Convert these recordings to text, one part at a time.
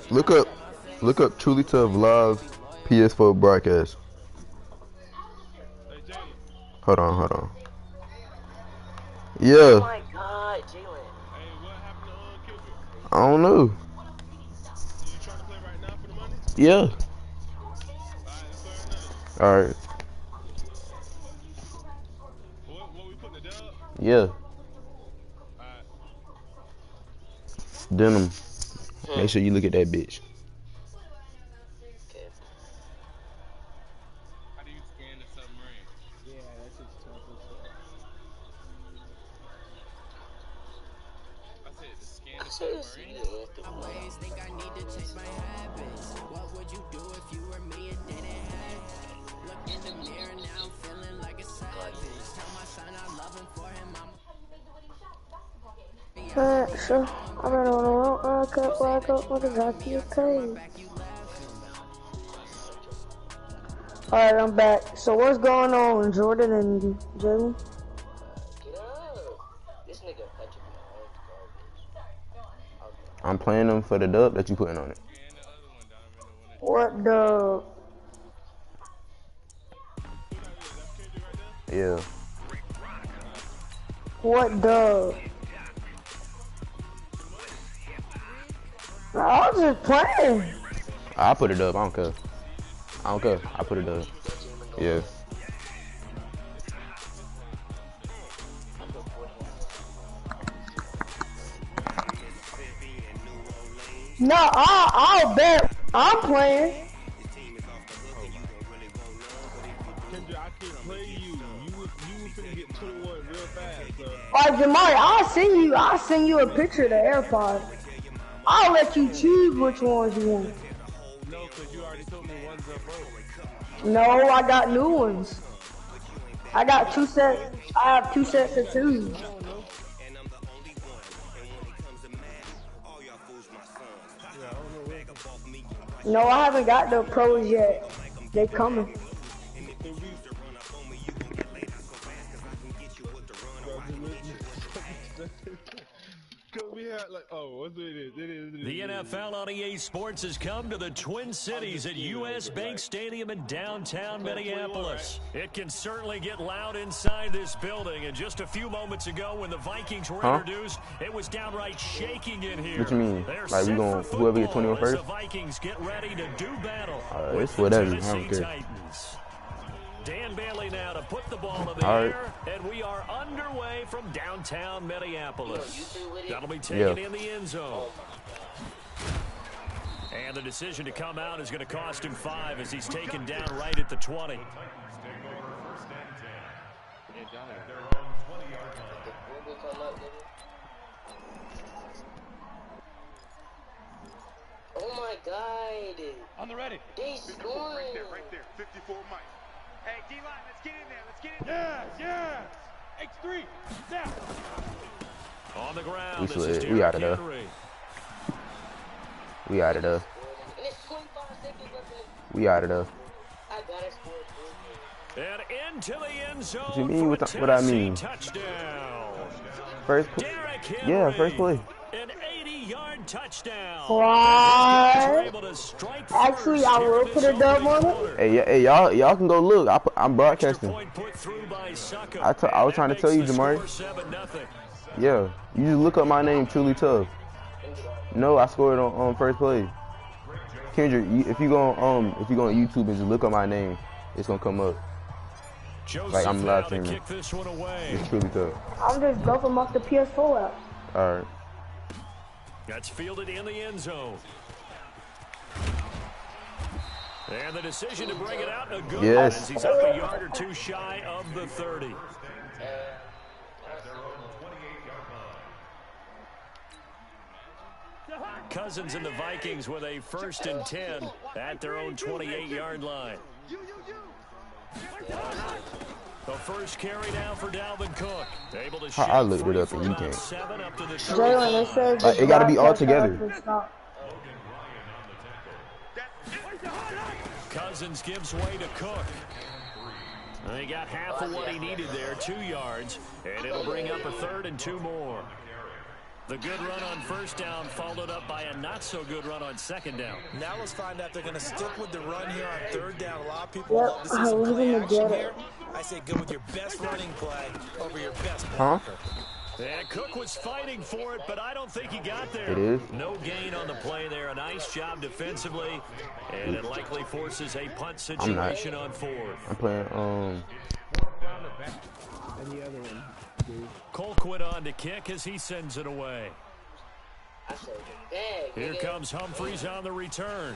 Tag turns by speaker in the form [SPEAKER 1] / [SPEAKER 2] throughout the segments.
[SPEAKER 1] Look up TrulyTuff's live PS4 broadcast. Hold on. Yeah.
[SPEAKER 2] Oh my God, Jalen.
[SPEAKER 1] I don't know. Yeah. Alright. Yeah. Denim. Make sure you look at that bitch.
[SPEAKER 2] Okay.
[SPEAKER 3] How do you scan the submarine?
[SPEAKER 4] Yeah, that shit's tough as fuck.
[SPEAKER 3] I said to scan the
[SPEAKER 2] Seriously,
[SPEAKER 3] submarine.
[SPEAKER 2] you went through
[SPEAKER 5] Always think I need to change my habits. What would you do if you were me and didn't have? Look in the mirror now, I'm feeling like a savage. Tell my son I love him for him.
[SPEAKER 6] Alright, so I'm gonna rock up with a Zaki code. Alright, I'm back. So what's going on, Jordan and Jalen?
[SPEAKER 2] Get up. This nigga Patrick Mahomes garbage.
[SPEAKER 1] I'm playing them for the dub that you putting on it.
[SPEAKER 3] Scan the other one, Donovan.
[SPEAKER 6] What the?
[SPEAKER 1] Yeah.
[SPEAKER 6] What the? I was just playing.
[SPEAKER 1] I put it up. I don't care. I put it up. Yeah.
[SPEAKER 6] No, I'll bet I'm playing.
[SPEAKER 4] Kendra, I can't play you. You finna get 21 real fast, so.
[SPEAKER 6] Alright, Jamari, I'll send you a picture of the AirPods. I'll let you choose which ones you want.
[SPEAKER 4] No, cause you already told me ones are broke.
[SPEAKER 6] No, I got new ones. I got 2 sets. I have 2 sets of 2. No, I haven't got the pros yet. They coming.
[SPEAKER 7] The NFL on EA Sports has come to the Twin Cities at US Bank Stadium in downtown Minneapolis. It can certainly get loud inside this building, and just a few moments ago when the Vikings were introduced, it was downright shaking in here.
[SPEAKER 1] What you mean?
[SPEAKER 7] They're
[SPEAKER 1] Like we going whoever get 21 first?
[SPEAKER 7] the Vikings get ready to do battle
[SPEAKER 1] it's whatever. I don't
[SPEAKER 7] Tennessee
[SPEAKER 1] care.
[SPEAKER 7] Titans. Dan Bailey now to put the ball in the air, and we are underway from downtown Minneapolis. That'll be taken in the end zone. And the decision to come out is going to cost him 5 as he's taken down right at the 20.
[SPEAKER 2] Oh my God.
[SPEAKER 8] On the ready.
[SPEAKER 2] They scoring.
[SPEAKER 8] Right there. 54 Mike. Hey, D-line, let's get in there. Let's get in there. Yeah. X3. Down.
[SPEAKER 7] On the ground,
[SPEAKER 1] We out of there. We out of there. We out of there.
[SPEAKER 2] I gotta score.
[SPEAKER 7] And into the end zone.
[SPEAKER 1] What you mean? What I mean?
[SPEAKER 7] Touchdown.
[SPEAKER 1] First play. Yeah, first play.
[SPEAKER 7] An 80-yard touchdown.
[SPEAKER 6] What? Actually, I will put a dub on it.
[SPEAKER 1] Hey, y'all can go look. I'm broadcasting. I was trying to tell you, Jamari. Yeah, you just look up my name, TrulyTuff. No, I scored on first play. Kendrick, if you go on YouTube and just look up my name, it's gonna come up. Like I'm live streaming. It's TrulyTuff.
[SPEAKER 6] I'm just dumping off the PS4 app.
[SPEAKER 1] All right.
[SPEAKER 7] That's fielded in the end zone. And the decision to bring it out, a good one as he's up a yard or 2 shy of the 30. Cousins and the Vikings with a 1st and 10 at their own 28-yard line. The first carry now for Dalvin Cook. Able to
[SPEAKER 1] I looked it up and you can't.
[SPEAKER 6] Jalen, it says
[SPEAKER 1] it got to be all together.
[SPEAKER 7] Cousins gives way to Cook. He got half of what he needed there, 2 yards, and it'll bring up a 3rd and 2 more. The good run on first down followed up by a not-so-good run on second down.
[SPEAKER 9] Now let's find out if they're going to stick with the run here on third down. A lot of people love to see some play action here. I say go with your best running play over your best blocker.
[SPEAKER 7] And Cook was fighting for it, but I don't think he got there.
[SPEAKER 1] It is.
[SPEAKER 7] No gain on the play there. A nice job defensively, and it likely forces a punt situation on fourth.
[SPEAKER 1] I'm playing,
[SPEAKER 4] And the other one, dude.
[SPEAKER 7] Colquitt on to kick as he sends it away. Here comes Humphreys on the return.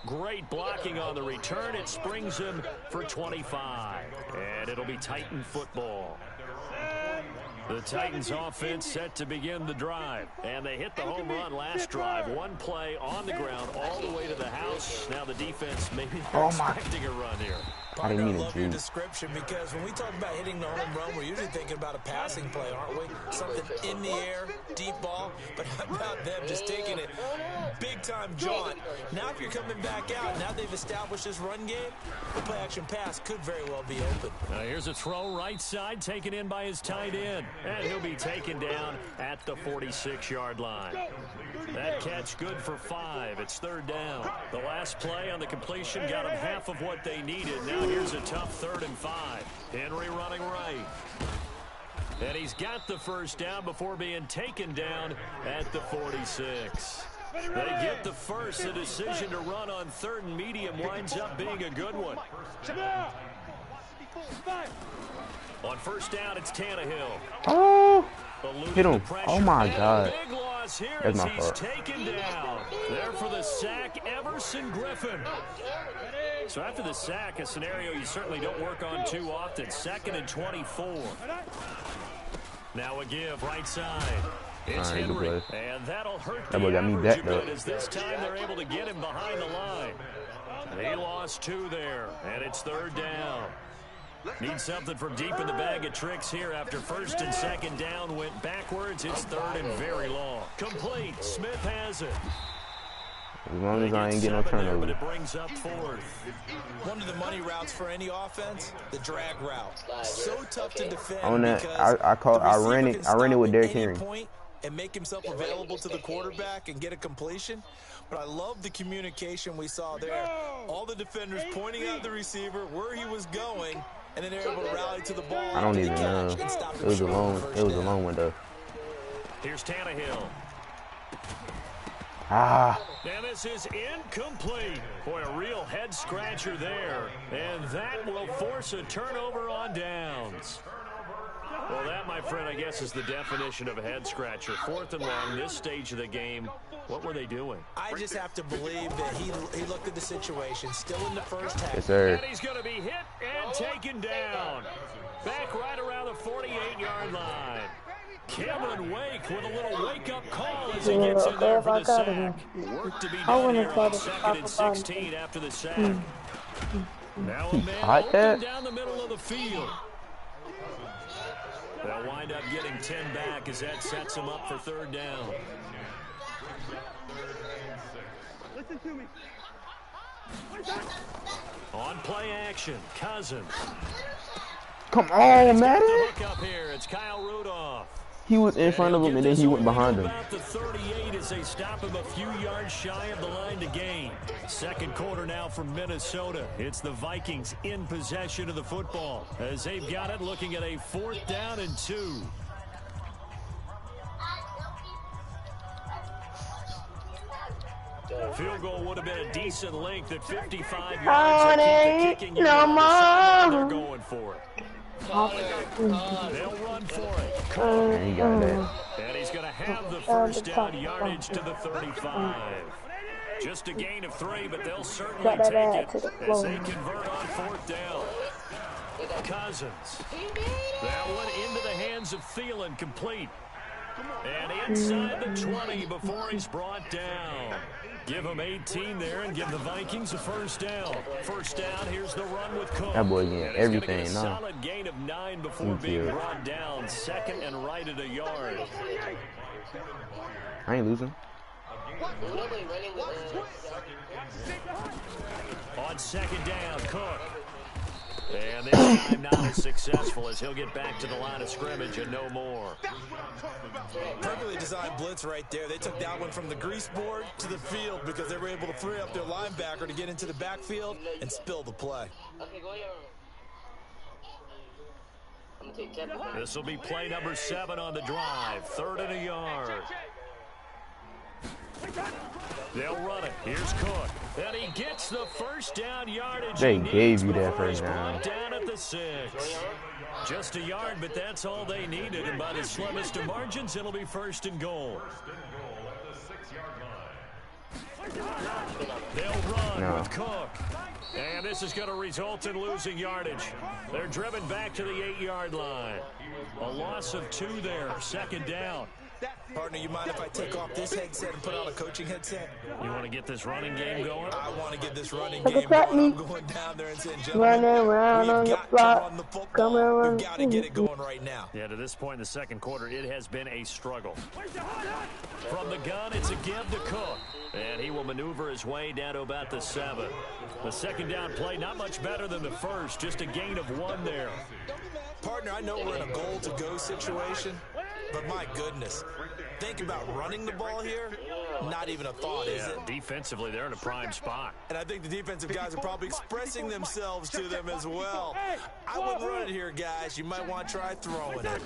[SPEAKER 7] Great blocking on the return. It springs him for 25. And it'll be Titan football. The Titans offense set to begin the drive. And they hit the home run last drive. One play on the ground all the way to the house. Now the defense maybe expecting a run here.
[SPEAKER 9] Parker, I love your description because when we talk about hitting the home run, we're usually thinking about a passing play, aren't we? Something in the air, deep ball. But how about them just taking it big-time jaunt? Now if you're coming back out, now they've established this run game, the play-action pass could very well be open.
[SPEAKER 7] Now here's a throw right side, taken in by his tight end. And he'll be taken down at the 46-yard line. That catch good for 5. It's third down. The last play on the completion got them half of what they needed. Now here's a tough 3rd and 5. Henry running right. And he's got the first down before being taken down at the 46. They get the first. The decision to run on 3rd and medium winds up being a good one. On first down, it's Tannehill.
[SPEAKER 1] Oh, hit him. Oh, my God.
[SPEAKER 7] Big loss here
[SPEAKER 1] That's
[SPEAKER 7] as
[SPEAKER 1] my
[SPEAKER 7] he's
[SPEAKER 1] fault.
[SPEAKER 7] taken down. There for the sack, Everson Griffin. So after the sack, a scenario you certainly don't work on too often. 2nd and 24. Now a give right side. It's Henry, and that'll hurt the average a bit as this time they're able to get him behind the line. He lost 2 there, and it's 3rd down. Need something from deep in the bag of tricks here after 1st and 2nd down went backwards. It's 3rd and very long. Complete. Smith has it.
[SPEAKER 1] As long as I ain't getting no turnover.
[SPEAKER 7] But it brings up 4th.
[SPEAKER 9] One of the money routes for any offense, the drag route. So tough to defend.
[SPEAKER 1] On that, I ran it with Derrick Henry.
[SPEAKER 9] And make himself available to the quarterback and get a completion. But I love the communication we saw there. All the defenders pointing out the receiver, where he was going, and then they're able to rally to the ball.
[SPEAKER 1] I don't even know. It was a long window.
[SPEAKER 7] Here's Tannehill.
[SPEAKER 1] Ah.
[SPEAKER 7] And this is incomplete. Boy, a real head scratcher there. And that will force a turnover on downs. Well, that, my friend, I guess is the definition of a head scratcher. 4th and long, this stage of the game. What were they doing?
[SPEAKER 9] I just have to believe that he looked at the situation, still in the first half.
[SPEAKER 1] Yes, sir.
[SPEAKER 7] And he's going to be hit and taken down. Back right around the 48-yard line. Cameron Wake with a little wake-up call as he gets in there for the sack. Work to be done here on 2nd and 16 after the sack. Now a man open down the middle of the field. They'll wind up getting 10 back as that sets them up for 3rd down.
[SPEAKER 8] Listen to me.
[SPEAKER 7] On play action, Cousins.
[SPEAKER 1] Come on, man.
[SPEAKER 7] The hook up here. It's Kyle Rudolph.
[SPEAKER 1] He was in front of him, and then he went behind him.
[SPEAKER 7] About the 38 as they stop him a few yards shy of the line to gain. 2nd quarter now from Minnesota. It's the Vikings in possession of the football as they've got it, looking at a 4th down and 2. Field goal would have been a decent length at 55 yards. They keep the kicking unit on the side. They're going for it. They'll run for it. And he's going to have the first down, yardage to the 35. Just a gain of 3, but they'll certainly take it as they convert on 4th down. Cousins. That one into the hands of Thielen, complete. And inside the 20 before he's brought down. Give him 18 there and give the Vikings a first down. First down, here's the run with Cook.
[SPEAKER 1] That boy getting everything
[SPEAKER 7] a
[SPEAKER 1] now.
[SPEAKER 7] solid gain of 9 before being brought down. 2nd and right at a yard.
[SPEAKER 1] I ain't losing.
[SPEAKER 7] On 2nd down, Cook. And this time not as successful as he'll get back to the line of scrimmage and no more.
[SPEAKER 9] Perfectly designed blitz right there. They took that one from the grease board to the field because they were able to free up their linebacker to get into the backfield and spill the play.
[SPEAKER 7] This will be play number 7 on the drive. 3rd and a yard. They'll run it. Here's Cook. And he gets the first down yardage.
[SPEAKER 1] They gave you that first down.
[SPEAKER 7] Down at the 6. Just a yard, but that's all they needed. And by the slimmest of margins, it'll be 1st and goal. They'll run with Cook. And this is going to result in losing yardage. They're driven back to the 8-yard line. A loss of 2 there. 2nd down.
[SPEAKER 9] Partner, you mind if I take off this headset and put on a coaching headset?
[SPEAKER 7] You want to get this running game going?
[SPEAKER 9] I want to get this running game going. I'm going down there and saying, gentlemen,
[SPEAKER 6] on the block.
[SPEAKER 9] We've got to get it going right now.
[SPEAKER 7] Yeah, to this point in the 2nd quarter, it has been a struggle. From the gun, it's a give to Cook. And he will maneuver his way down to about the 7. The 2nd down play, not much better than the first. Just a gain of 1 there.
[SPEAKER 9] Partner, I know we're in a goal-to-go situation, but my goodness, think about running the ball here, not even a thought, is it?
[SPEAKER 7] Defensively, they're in a prime spot.
[SPEAKER 9] And I think the defensive guys are probably expressing themselves to them as well. I wouldn't run it here, guys. You might want to try throwing it.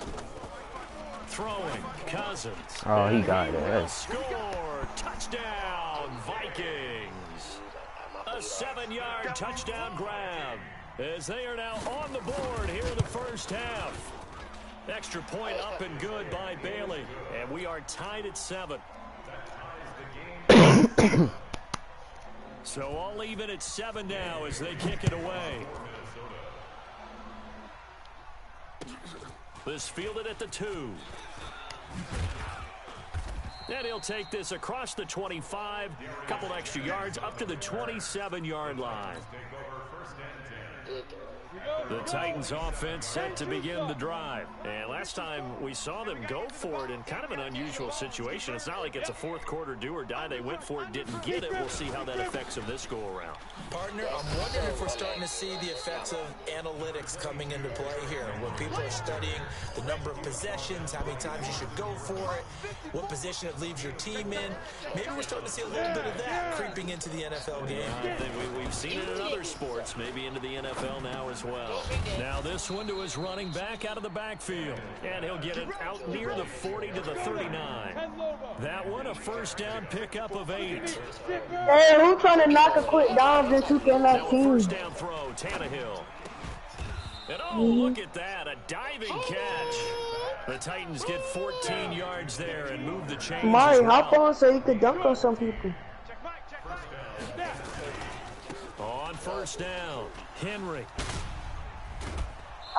[SPEAKER 7] Throwing, Cousins.
[SPEAKER 1] Oh, he got it.
[SPEAKER 7] Score, touchdown, Vikings. A 7-yard touchdown grab. As they are now on the board here in the first half. Extra point up and good by Bailey. And we are tied at 7. So all even at 7 now as they kick it away. This fielded at the 2. And he'll take this across the 25. Couple extra yards up to the 27-yard line. The Titans offense set to begin the drive. And last time we saw them go for it in kind of an unusual situation. It's not like it's a 4th quarter do or die. They went for it, didn't get it. We'll see how that affects them this go around.
[SPEAKER 9] Partner, I'm wondering if we're starting to see the effects of analytics coming into play here. When people are studying the number of possessions, how many times you should go for it, what position it leaves your team in. Maybe we're starting to see a little bit of that creeping into the NFL game.
[SPEAKER 7] I think we've seen it in other sports, maybe into the NFL now as well. Now this one to his running back out of the backfield. And he'll get it out near the 40 to the 39. That one a first down pickup of 8.
[SPEAKER 6] Hey, who's trying to knock a quick down in 2K19?
[SPEAKER 7] First down throw, Tannehill. And oh, look at that, a diving catch. The Titans get 14 yards there and move the chains.
[SPEAKER 6] Mari, hop on so you could dunk on some people.
[SPEAKER 7] On first down, Henry.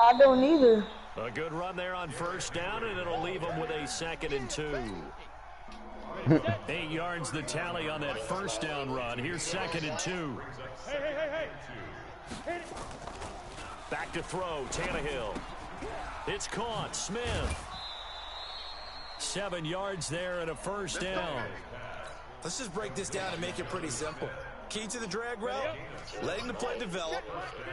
[SPEAKER 6] I don't either.
[SPEAKER 7] A good run there on first down, and it'll leave them with a 2nd and 2. 8 yards the tally on that first down run. Here's 2nd and 2. Back to throw, Tannehill. It's caught, Smith. 7 yards there and a first down.
[SPEAKER 9] Let's just break this down and make it pretty simple. Key to the drag route, letting the play develop,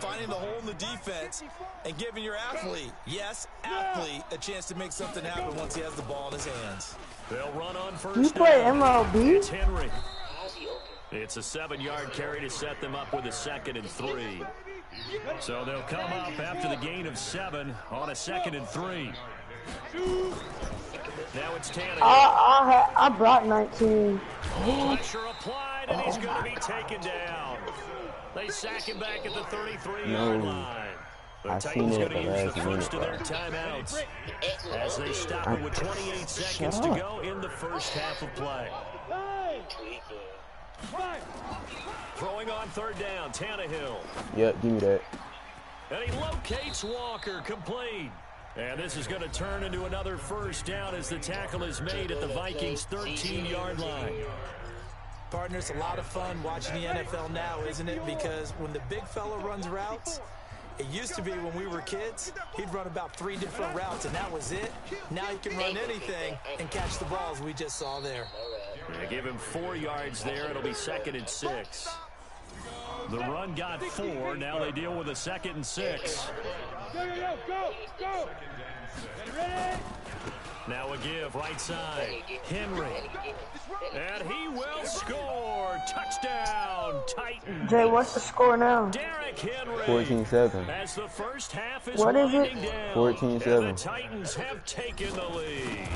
[SPEAKER 9] finding the hole in the defense, and giving your athlete, yes, athlete, a chance to make something happen once he has the ball in his hands.
[SPEAKER 7] They'll run on first
[SPEAKER 6] You play MLB?
[SPEAKER 7] It's Henry. It's a 7-yard carry to set them up with a 2nd and 3. So they'll come up after the gain of 7 on a 2nd and 3. Now it's Tannehill.
[SPEAKER 6] I brought 19.
[SPEAKER 7] Pressure applied, and he's going to be taken down. They sack him back at the 33-yard line. The Titans going to use the first of their timeouts as they stop it with 28 seconds to go in the first half of play. Throwing on 3rd down, Tannehill.
[SPEAKER 1] Yep, give me that.
[SPEAKER 7] And he locates Walker, complete. And this is going to turn into another first down as the tackle is made at the Vikings' 13-yard line.
[SPEAKER 9] Partner, it's a lot of fun watching the NFL now, isn't it? Because when the big fella runs routes, it used to be when we were kids, he'd run about 3 different routes, and that was it. Now he can run anything and catch the balls we just saw there.
[SPEAKER 7] Give him 4 yards there. It'll be 2nd and 6. The run got 4. Now they deal with a 2nd and 6.
[SPEAKER 8] Go. Ready?
[SPEAKER 7] Now a give, right side. Henry. And he will score. Touchdown, Titans.
[SPEAKER 6] Jay, what's the score now?
[SPEAKER 7] Derrick Henry.
[SPEAKER 1] 14-7.
[SPEAKER 7] As the first half is
[SPEAKER 6] What is it?
[SPEAKER 7] winding down.
[SPEAKER 1] 14-7.
[SPEAKER 7] And the Titans have taken the lead.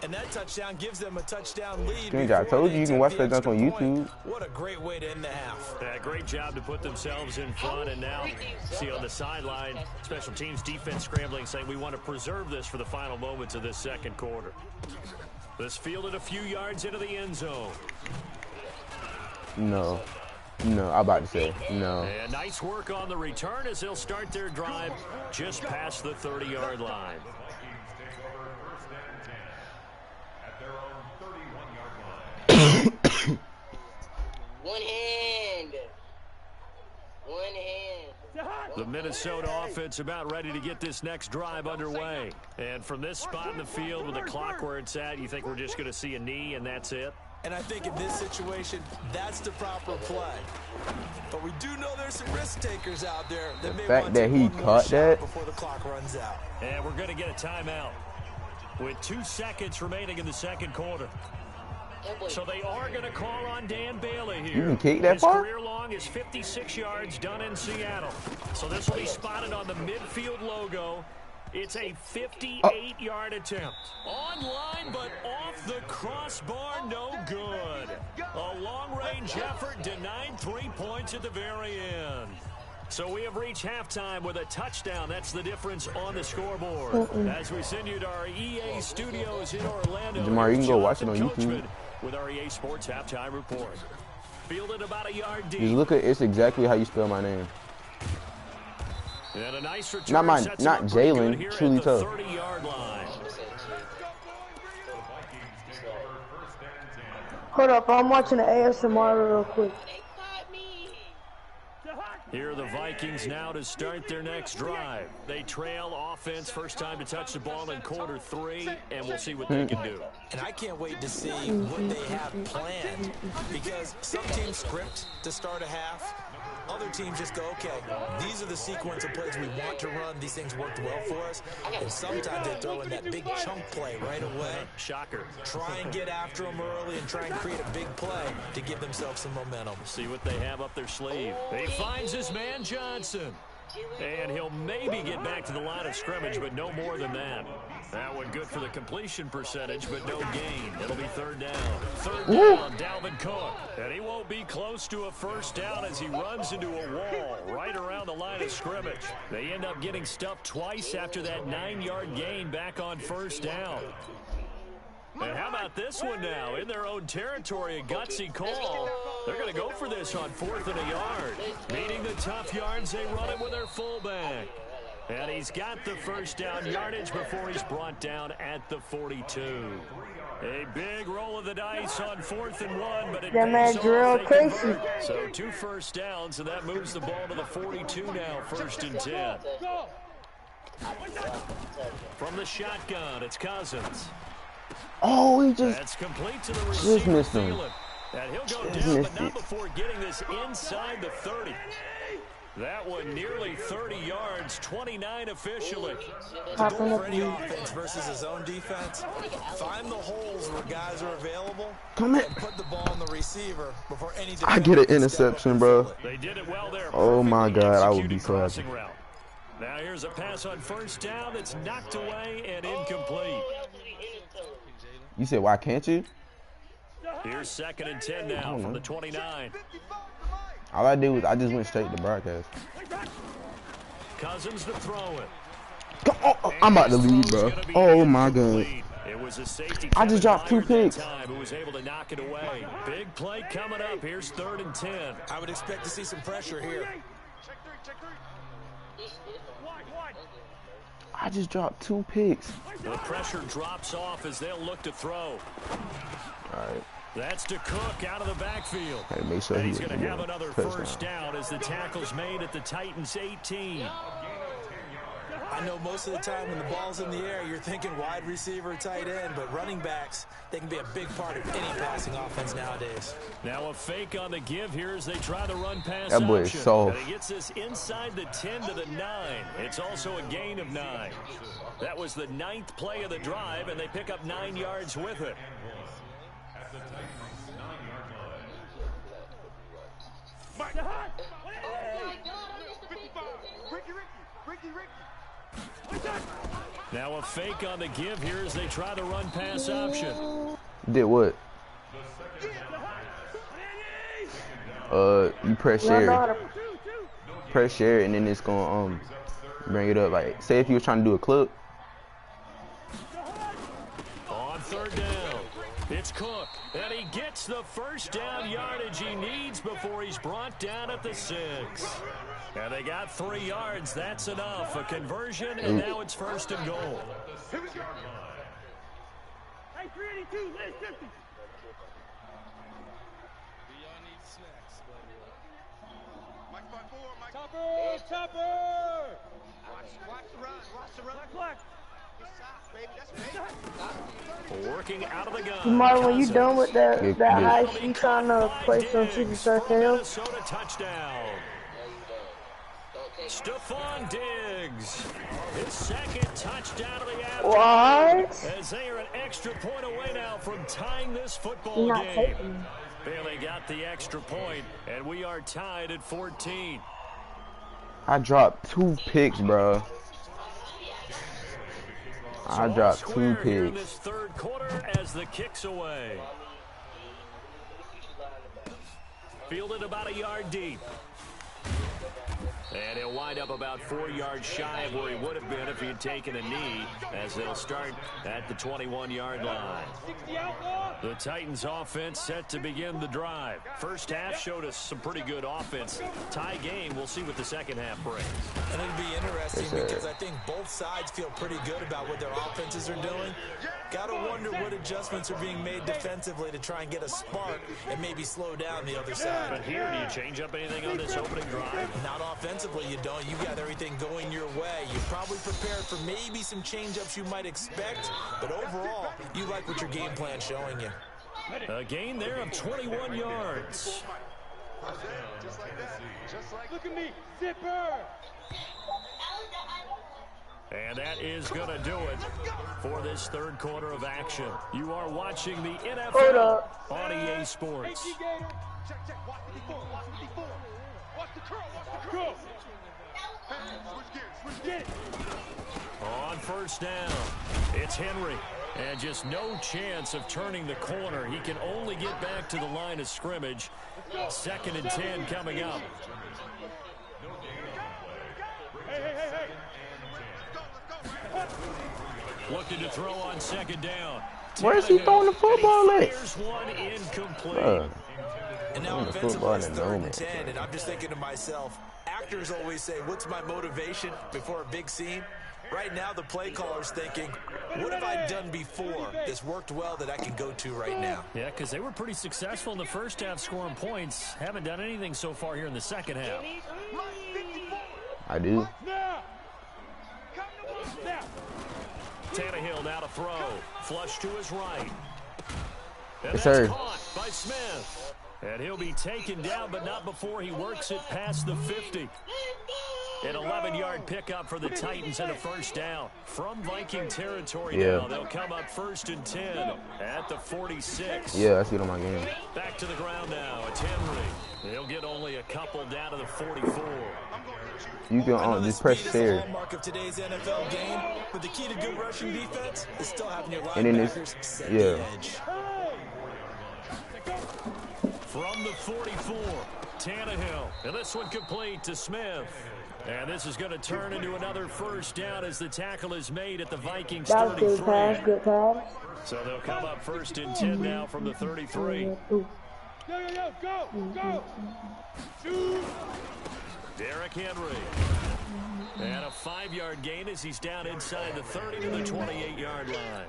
[SPEAKER 9] And that touchdown gives them a touchdown lead.
[SPEAKER 1] I told you can watch that junk on YouTube.
[SPEAKER 9] What a great way to end the half.
[SPEAKER 7] Yeah, great job to put themselves in front. And now, see on the sideline, special teams defense scrambling, saying we want to preserve this for the final moments of this 2nd quarter. This fielded a few yards into the end zone.
[SPEAKER 1] No, I'm about to say no.
[SPEAKER 7] And nice work on the return as they'll start their drive just past the 30-yard line.
[SPEAKER 2] One hand.
[SPEAKER 7] The Minnesota offense about ready to get this next drive underway. And from this spot in the field with the clock where it's at, you think we're just going to see a knee and that's it?
[SPEAKER 9] And I think in this situation, that's the proper play. But we do know there's some risk takers out there that may want to take one more shot before the clock runs out.
[SPEAKER 7] And we're going to get a timeout with 2 seconds remaining in the 2nd quarter. So they are going to call on Dan Bailey here.
[SPEAKER 1] You can kick that far?
[SPEAKER 7] His career long is 56 yards done in Seattle. So this will be spotted on the midfield logo. It's a 58-yard attempt. Online, but off the crossbar, no good. A long-range effort denied 3 points at the very end. So we have reached halftime with a touchdown. That's the difference on the scoreboard. As we send you to our EA studios in Orlando.
[SPEAKER 1] Jamar, you can go watch it on YouTube.
[SPEAKER 7] With our EA Sports halftime report. Fielded about a yard deep.
[SPEAKER 1] Just look at it's exactly how you spell my name.
[SPEAKER 7] And a nice return.
[SPEAKER 1] Not Jalen, TrulyTuff.
[SPEAKER 7] 30-yard line.
[SPEAKER 6] Hold up, I'm watching the ASMR real quick.
[SPEAKER 7] Here are the Vikings now to start their next drive. They trail offense, first time to touch the ball in quarter 3, and we'll see what they can do.
[SPEAKER 9] And I can't wait to see what they have planned, because some teams script to start a half. Other teams just go, okay, these are the sequence of plays we want to run. These things worked well for us. And sometimes they throw in that big chunk play right away.
[SPEAKER 7] Shocker.
[SPEAKER 9] Try and get after them early and try and create a big play to give themselves some momentum.
[SPEAKER 7] See what they have up their sleeve. He finds his man Johnson. And he'll maybe get back to the line of scrimmage, but no more than that. That one good for the completion percentage, but no gain. It'll be 3rd down. 3rd down, Dalvin Cook. And he won't be close to a first down as he runs into a wall right around the line of scrimmage. They end up getting stuffed twice after that 9-yard gain back on 1st down. And how about this one now? In their own territory, a gutsy call. They're going to go for this on 4th and a yard. Meeting the tough yards, they run it with their fullback. And he's got the first down yardage before he's brought down at the 42. A big roll of the dice on 4th and 1, but it pays off.
[SPEAKER 6] Casey.
[SPEAKER 7] So 2 first downs, and that moves the ball to the 42 now, 1st and 10. From the shotgun, it's Cousins.
[SPEAKER 1] Oh, he
[SPEAKER 7] That's complete to the receiver.
[SPEAKER 1] just missed him.
[SPEAKER 7] And he'll go down, but not before getting this inside the 30. That one nearly 30 yards, 29 officially.
[SPEAKER 9] For any offense versus his own defense, find the holes where guys are available and put the ball on the receiver before any
[SPEAKER 1] I get an interception, bro.
[SPEAKER 7] They did it well there.
[SPEAKER 1] Oh my God, I would be so happy.
[SPEAKER 7] Now here's a pass on 1st down that's knocked away and incomplete.
[SPEAKER 1] You said, why can't you?
[SPEAKER 7] Here's 2nd and 10 now from the 29.
[SPEAKER 1] All I did was I just went straight to broadcast.
[SPEAKER 7] Cousins to throw it.
[SPEAKER 1] Oh, I'm about to leave, bro. Oh my God.
[SPEAKER 7] It was a safety.
[SPEAKER 1] I just dropped 2 picks.
[SPEAKER 7] Who was able to knock it away. Big play coming up. Here's 3rd and 10.
[SPEAKER 9] I would expect to see some pressure here.
[SPEAKER 1] I just dropped 2 picks.
[SPEAKER 7] The pressure drops off as they'll look to throw.
[SPEAKER 1] All right.
[SPEAKER 7] That's to Cook out of the backfield.
[SPEAKER 1] Hey, make sure
[SPEAKER 7] he's going to have another first down as the tackle's made at the Titans 18.
[SPEAKER 9] I know most of the time when the ball's in the air, you're thinking wide receiver, tight end, but running backs, they can be a big part of any passing offense nowadays.
[SPEAKER 7] Now a fake on the give here as they try to run pass
[SPEAKER 1] That boy is
[SPEAKER 7] option.
[SPEAKER 1] soft.
[SPEAKER 7] And he gets this inside the 10 to the 9. It's also a gain of 9. That was the 9th play of the drive, and they pick up 9 yards with it. Now a fake on the give here as they try to run pass option.
[SPEAKER 1] Did what? You press share. Press share, and then it's gonna bring it up. Like, say if you were trying to do a clip.
[SPEAKER 7] On 3rd down, it's Cook, and he gets the first down yardage he needs before he's brought down at the 6. And they got 3 yards. That's enough. A conversion, and now it's 1st and goal.
[SPEAKER 8] Here we go. Hey, 382, let's 50.
[SPEAKER 3] Do y'all need snacks, buddy?
[SPEAKER 8] Mike 5-4, Mike.
[SPEAKER 4] Chopper!
[SPEAKER 8] Watch the run. Watch the run. Black. Good shots, baby. That's baby.
[SPEAKER 7] Working out of the gun.
[SPEAKER 6] Tomorrow, when you done with that high, you trying to play some Super Star Tail?
[SPEAKER 7] Minnesota touchdown. Stephon Diggs, his 2nd touchdown of the afternoon.
[SPEAKER 6] What?
[SPEAKER 7] As they are an extra point away now from tying this football game. Bailey got the extra point, and we are tied at 14.
[SPEAKER 1] I dropped 2 picks, bro. I dropped 2
[SPEAKER 7] Here in
[SPEAKER 1] picks.
[SPEAKER 7] this 3rd quarter as the kick's away. Fielded about a yard deep. And he'll wind up about 4 yards shy of where he would have been if he had taken a knee, as they'll start at the 21-yard line. The Titans offense set to begin the drive. First half showed us some pretty good offense. Tie game, we'll see what the second half brings.
[SPEAKER 9] And it'll be interesting because I think both sides feel pretty good about what their offenses are doing. Got to wonder what adjustments are being made defensively to try and get a spark and maybe slow down the other side.
[SPEAKER 7] But here, do you change up anything on this opening drive?
[SPEAKER 9] Not offensively, you don't. You've got everything going your way. You're probably prepared for maybe some change-ups you might expect, but overall, you like what your game plan's showing you.
[SPEAKER 7] A gain there of 21 yards.
[SPEAKER 8] Just like that. Just like.
[SPEAKER 4] Look at me, zipper!
[SPEAKER 7] And that is going to do it for this 3rd quarter of action. You are watching the NFL on EA Sports.
[SPEAKER 8] Check. Watch 54. Watch 54. Watch the curl. Watch the curl. Switch gears.
[SPEAKER 7] On 1st down, it's Henry. And just no chance of turning the corner. He can only get back to the line of scrimmage. 2nd and 10 coming up.
[SPEAKER 4] Hey.
[SPEAKER 7] Looking to throw on 2nd down.
[SPEAKER 1] Where's he throwing the football at?
[SPEAKER 7] Fires one incomplete.
[SPEAKER 9] And now offensively, it's 3rd and 10, and I'm just thinking to myself, actors always say, what's my motivation before a big scene? Right now, the play caller's thinking, what have I done before that's worked well that I can go to right now?
[SPEAKER 7] Yeah, because they were pretty successful in the first half scoring points. Haven't done anything so far here in the second half.
[SPEAKER 1] I do.
[SPEAKER 7] Tannehill now to throw. Flush to his right. And
[SPEAKER 1] Yes,
[SPEAKER 7] that's
[SPEAKER 1] sir.
[SPEAKER 7] caught by Smith. And he'll be taken down, but not before he works it past the 50. An 11-yard pickup for the Titans and a first down. From Viking territory now, they'll come up 1st and 10 at the 46.
[SPEAKER 1] Yeah, that's good on my game.
[SPEAKER 7] Back to the ground now. It's Henry. He'll get only a couple down to the 44.
[SPEAKER 1] You can just press share.
[SPEAKER 9] Hallmark of today's NFL game, but the key to good rushing defense is still having your
[SPEAKER 1] And then
[SPEAKER 9] linebackers set the edge.
[SPEAKER 7] From the 44, Tannehill. And this one complete to Smith. And this is going to turn into another first down as the tackle is made at the Vikings 33.
[SPEAKER 6] Good pass.
[SPEAKER 7] So they'll come up 1st and 10 now from the 33.
[SPEAKER 4] Go! Shoot!
[SPEAKER 7] Derrick Henry. And a 5-yard gain as he's down inside the 30 to the 28-yard line.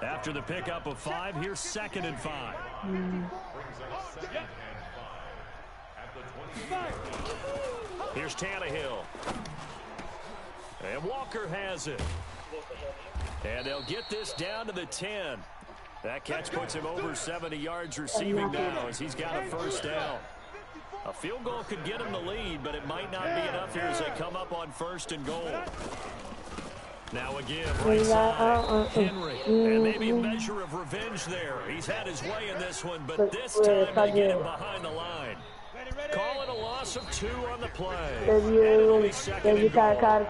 [SPEAKER 7] After the pickup of 5, here's 2nd and 5. Here's Tannehill. And Walker has it. And they'll get this down to the 10. That catch puts him over 70 yards receiving now as he's got a first down. A field goal could get him the lead, but it might not be enough here as they come up on 1st and goal. Now again, right side, Henry. And maybe a measure of revenge there. He's had his way in this one, but this time they get him behind the line. Call it a loss of 2 on the play. And it'll be 2nd and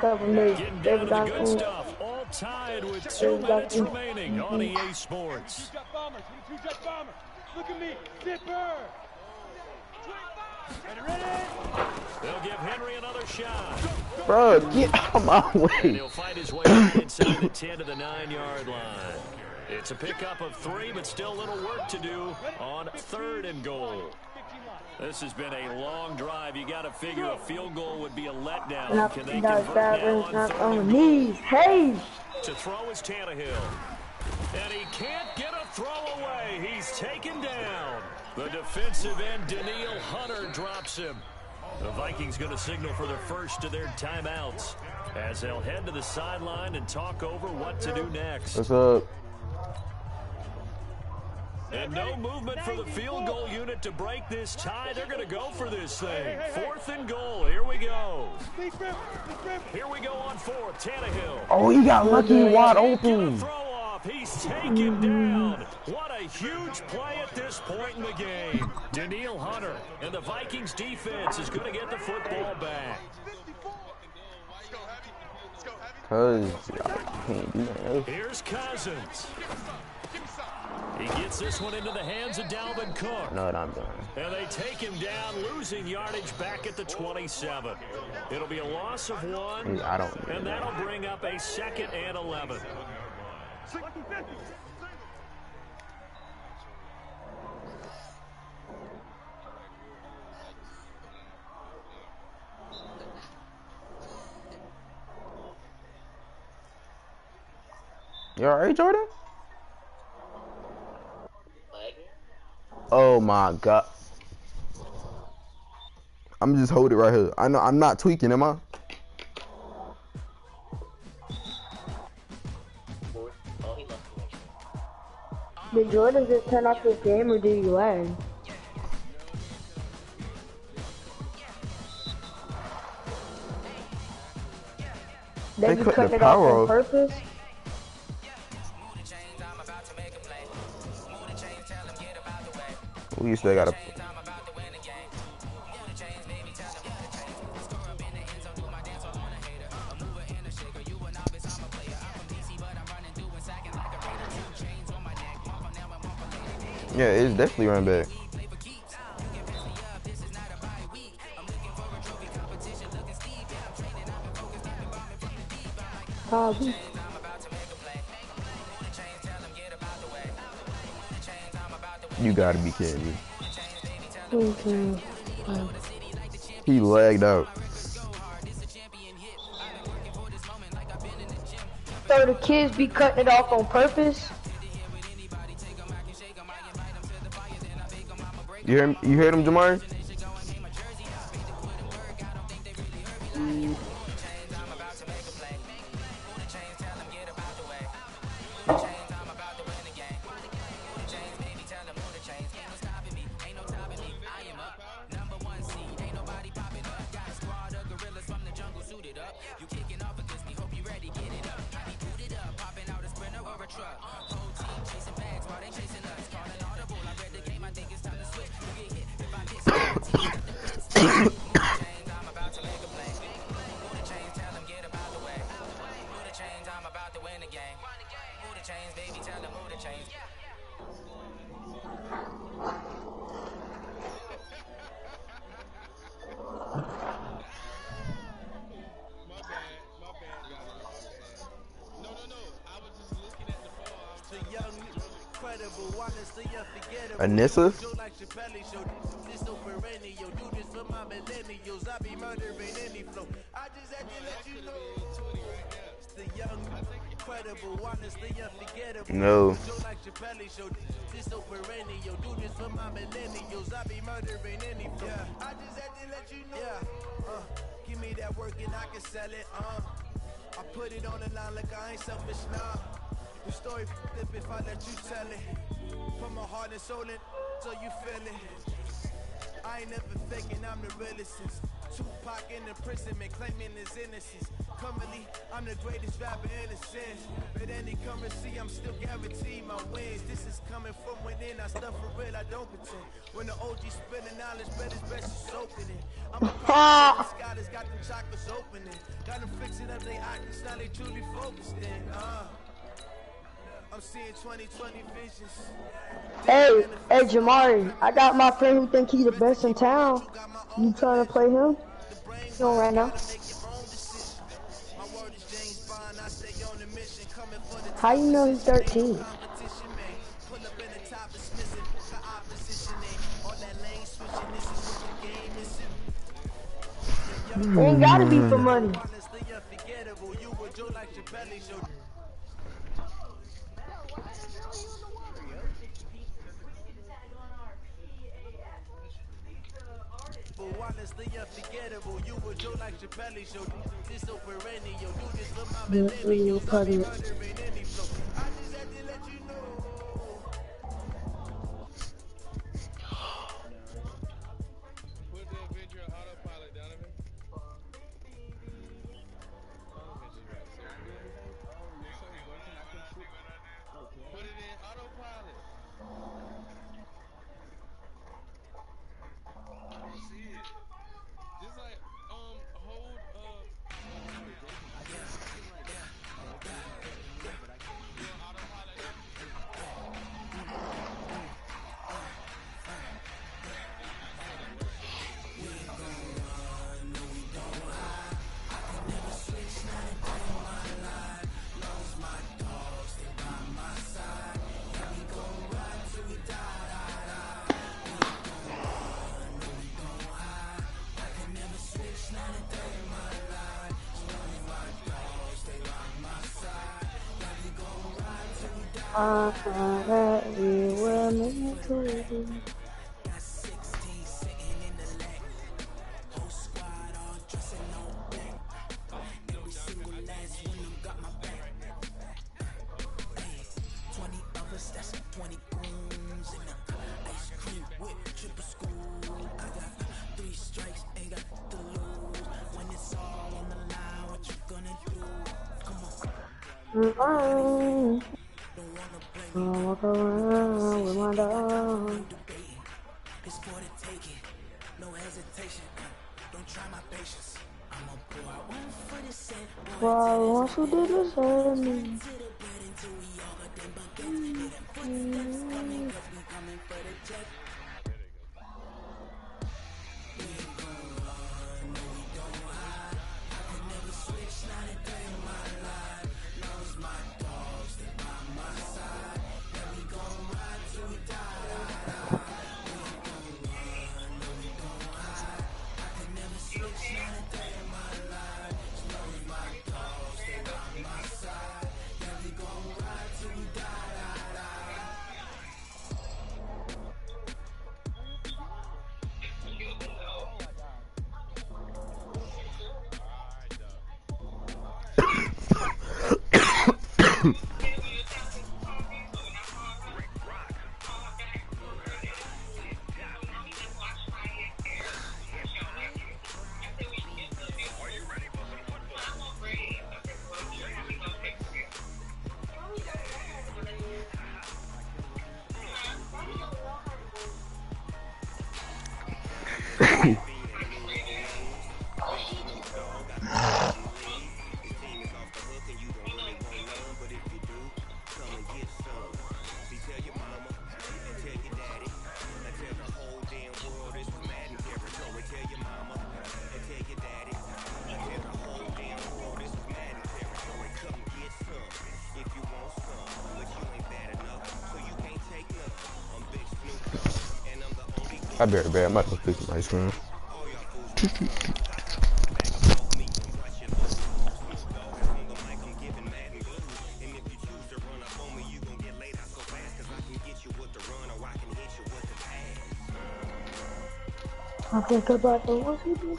[SPEAKER 7] goal. Getting down to the good stuff. All tied with 2 minutes remaining on EA Sports.
[SPEAKER 8] Look at me, Zipper.
[SPEAKER 7] They'll give Henry another shot.
[SPEAKER 1] Bro, get out of my way.
[SPEAKER 7] And he'll fight his way inside the 10 to the 9-yard line. It's a pickup of 3, but still a little work to do on 3rd and goal. This has been a long drive. You got to figure a field goal would be a letdown. Can they convert now on 3rd and goal?
[SPEAKER 6] Hey!
[SPEAKER 7] To throw is Tannehill. And he can't get a throw away. He's taken down. The defensive end, Daniil Hunter, drops him. The Vikings going to signal for the first of their timeouts as they'll head to the sideline and talk over what to do next.
[SPEAKER 1] What's up?
[SPEAKER 7] And no movement for the field goal unit to break this tie. They're going to go for this thing. 4th and goal. Here we go. Here we go on 4th. Tannehill.
[SPEAKER 1] Oh, he got lucky wide open.
[SPEAKER 7] Throw off. He's taken down. What a huge play at this point in the game. Daniil Hunter and the Vikings defense is going to get the football back.
[SPEAKER 1] Cause I can't do that.
[SPEAKER 7] Here's Cousins. He gets this one into the hands of Dalvin Cook.
[SPEAKER 1] No, I'm done.
[SPEAKER 7] And they take him down, losing yardage back at the 27. It'll be a loss of 1.
[SPEAKER 1] I don't.
[SPEAKER 7] And that'll bring up a 2nd and 11.
[SPEAKER 1] You alright, Jordan? Oh my God. I'm just hold it right here. I know I'm not tweaking, am I?
[SPEAKER 6] Did Jordan just turn off his game or did he lag? They be cutting it off on purpose?
[SPEAKER 1] We still gotta. Yeah, it's definitely running back. You gotta be kidding me.
[SPEAKER 6] Okay.
[SPEAKER 1] He lagged out.
[SPEAKER 6] So the kids be cutting it off on purpose?
[SPEAKER 1] You heard him, Jamari? Anissa? No.
[SPEAKER 10] Give me that work and I can sell it, I put it on the line like I ain't selfish now. The story flip if I let you tell it. Put my heart and soul in so you feel it. I ain't never faking, I'm the realest since Tupac in the prison, man, claiming his innocence. Currently, I'm the greatest rapper in a sense. But any currency, I'm still guaranteed my wins. This is coming from within, I stuff for real, I don't pretend. When the OG spilling knowledge, bet his best is opening. I'm a prophet, scholars got them chakras opening. Got them fixing up their eyes, now they truly focused in. I'm seeing 2020 visions.
[SPEAKER 6] Hey, Jamari, I got my friend who think he's the best in town. You trying to play him? You on right now? How you know he's 13? It ain't gotta be for money.
[SPEAKER 10] Honestly unforgettable, you would Joe like your belly show. This so perennial, do this for my millennials. I'll be murdering any flow. I just had to let you know.
[SPEAKER 3] Put the Avenger on autopilot, Donovan. Put it in autopilot. Just like hold
[SPEAKER 6] That we were meant to be. I'll walk around with my dog.
[SPEAKER 10] It's for the taking, no hesitation. Don't try my patience. I'm a pour out one for the set.
[SPEAKER 6] Why won't you do the same?
[SPEAKER 1] I better bet. I'm about to go pick some ice cream.
[SPEAKER 6] I think about the ones you do.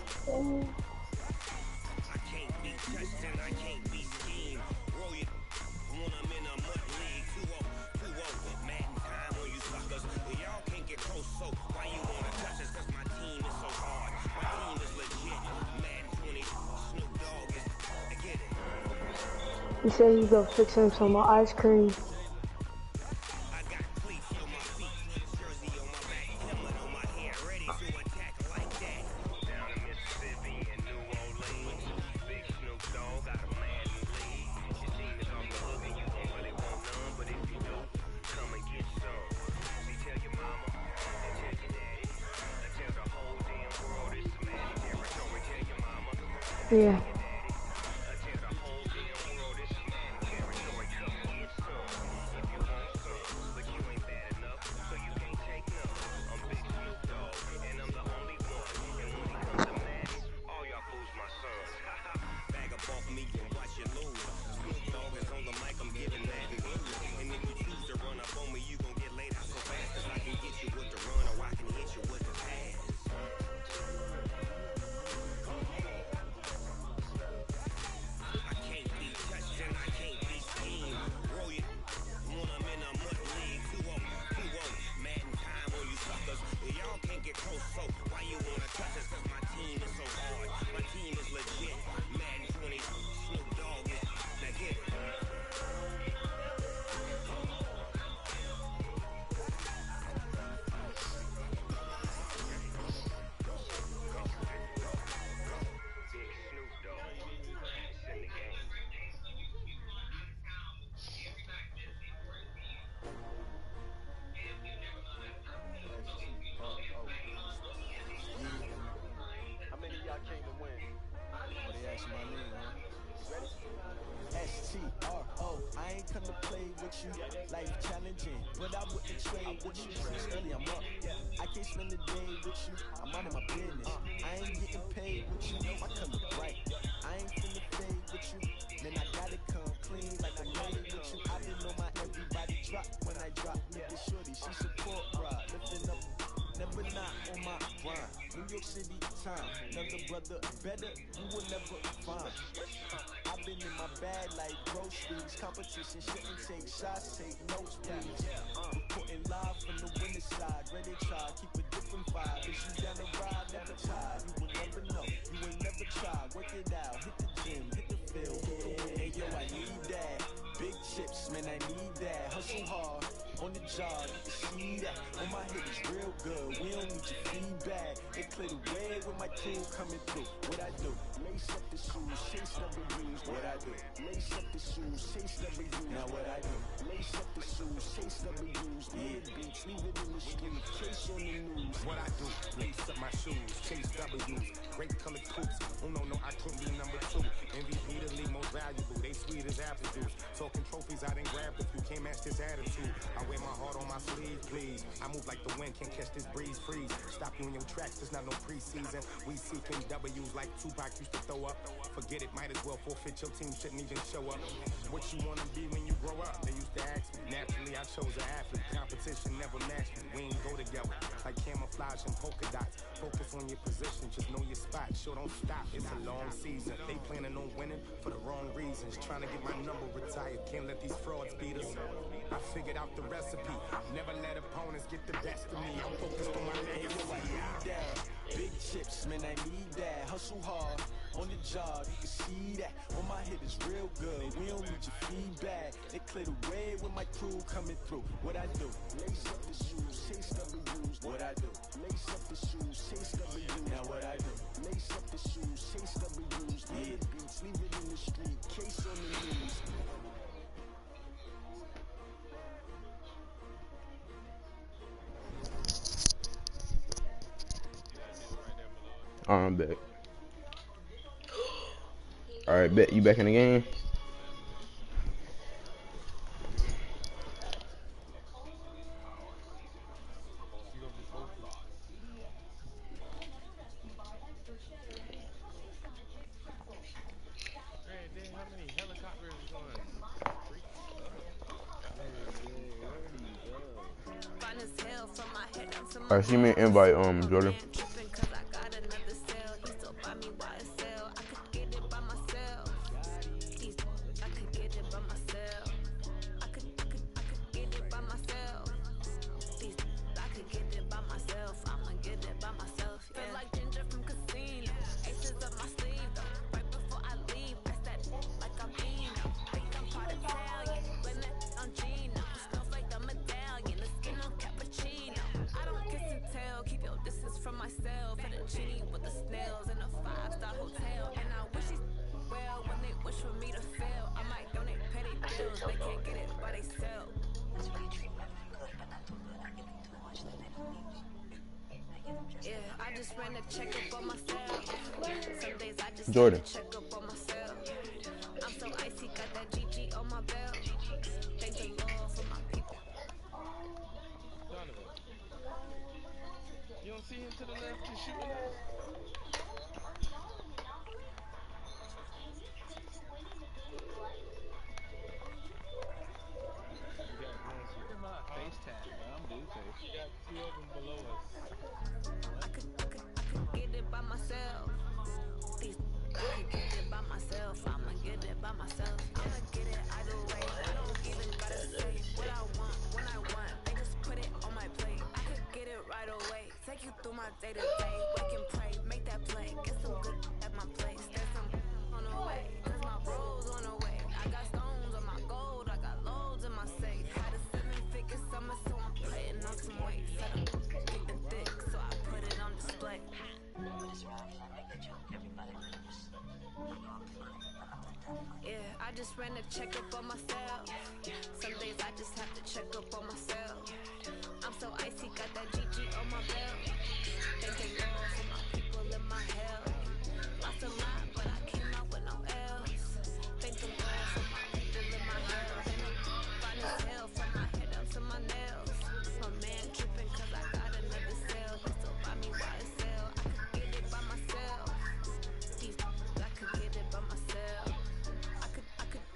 [SPEAKER 6] He said he go fix him some ice cream. Yeah.
[SPEAKER 10] How many of y'all came to win? Oh, they asked my name, huh? You ready? S-T-R-O, I ain't come to play with you. Life challenging, but I wouldn't trade with you. Since early I'm up. I can't spend the day with you. I'm out of my business. I ain't getting paid with you. I come look bright. I ain't finna fade with you. Man, I gotta come clean like I'm made with you. I didn't know my everybody drop when I drop. Look at shorty, she support ride. Lifting up, never not on my grind. New York City time, another brother better, you will never find. I've been in my bag like groceries. Competition shouldn't take shots, take notes, please. Reporting live from the winning side. Ready to try, keep a different vibe. If you down the ride, never tired. You will never know, you will never try. Work it out, hit the gym, hit the field. Hey yo, I need that. Big chips, man, I need that. Hustle hard, on the job, you can see that. On my head is real good, we don't need your feedback. It clear the way with my crew coming through. What I do? Lace up the shoes, chase W's. What I do? Lace up the shoes, chase W's. Now what I do? Lace up the shoes, chase W's. Mid beats, leave it in the street, chase on the news.
[SPEAKER 11] What I do? Lace up my shoes, chase W's. Great colored coops. Oh no, I couldn't be number 2. MVP the league most valuable. They sweet as apple juice. Talking trophies, I didn't grab a few. Can't match this attitude. I wear my heart on my sleeve, please. I move like the wind, can't catch this breeze, freeze. Stop you in your tracks, there's not no preseason. We seeking W's like Tupac used to throw up. Forget it, might as well forfeit. Your team shouldn't even show up. What you wanna be when you grow up? They used to ask me. Naturally, I chose an athlete. Competition never matched me. We ain't go together like camouflage and polka dots. Focus on your position, just know your spot. Sure, don't stop. It's a long season. They planning on winning for the wrong reasons. Trying to get my number retired. Can't let these frauds beat us. I figured out the recipe. Never let opponents get the best of me. I'm focused on my legacy.
[SPEAKER 10] I need that. Big chips, man, I need that. Hustle hard, on the job, you can see that. On my head is real good, we don't need your feedback. They clear the way with my crew coming through. What I do? Lace up the shoes, chase W's. What I do? Lace up the shoes, chase W's. Now what I do? Lace up the shoes, chase W's. Mid beats, leave it in the street, case on the news.
[SPEAKER 1] I'm back. Alright, bet you back in the game. Alright, see me an invite, Jordan.
[SPEAKER 5] they can't get it by themselves. Yeah, I just ran a checkup on myself. Some days I just
[SPEAKER 1] Jordan.
[SPEAKER 5] check up on myself. I'm so icy, got that GG on my belt. Thank the Lord for my people.
[SPEAKER 4] Donovan. You don't see him to the left just shooting now? We got one.
[SPEAKER 3] Look at my face tag, bro. I'm blue face.
[SPEAKER 4] We got two of them below us.
[SPEAKER 5] I could get it by myself. These I could get it by myself. I'ma get it by myself. I'ma get it either way. I don't even gotta say what I want when I want. They just put it on my plate. I could get it right away. Take you through my day to day. Wake and pray, make that play. Get some good at my place. There's some on the way, 'cause my bro's on the way. I got stones on my gold. I got loads in my safe. Had a 7-figure summer, so I'm putting on some weight. Said I'm getting thick, so I put it on display. Yeah, I just ran a checkup on myself. Some days I just have to check up on myself. I'm so icy, got that GG on my belt. Thank the Lord for my people in my health. Lost a lot, but I came out with no L's. Thank the Lord for my people in my health. Fine as hell from my head up to my nails. My man tripping 'cause I got another sale. He still buy me YSL. I could get it by myself. These I could get it by myself. I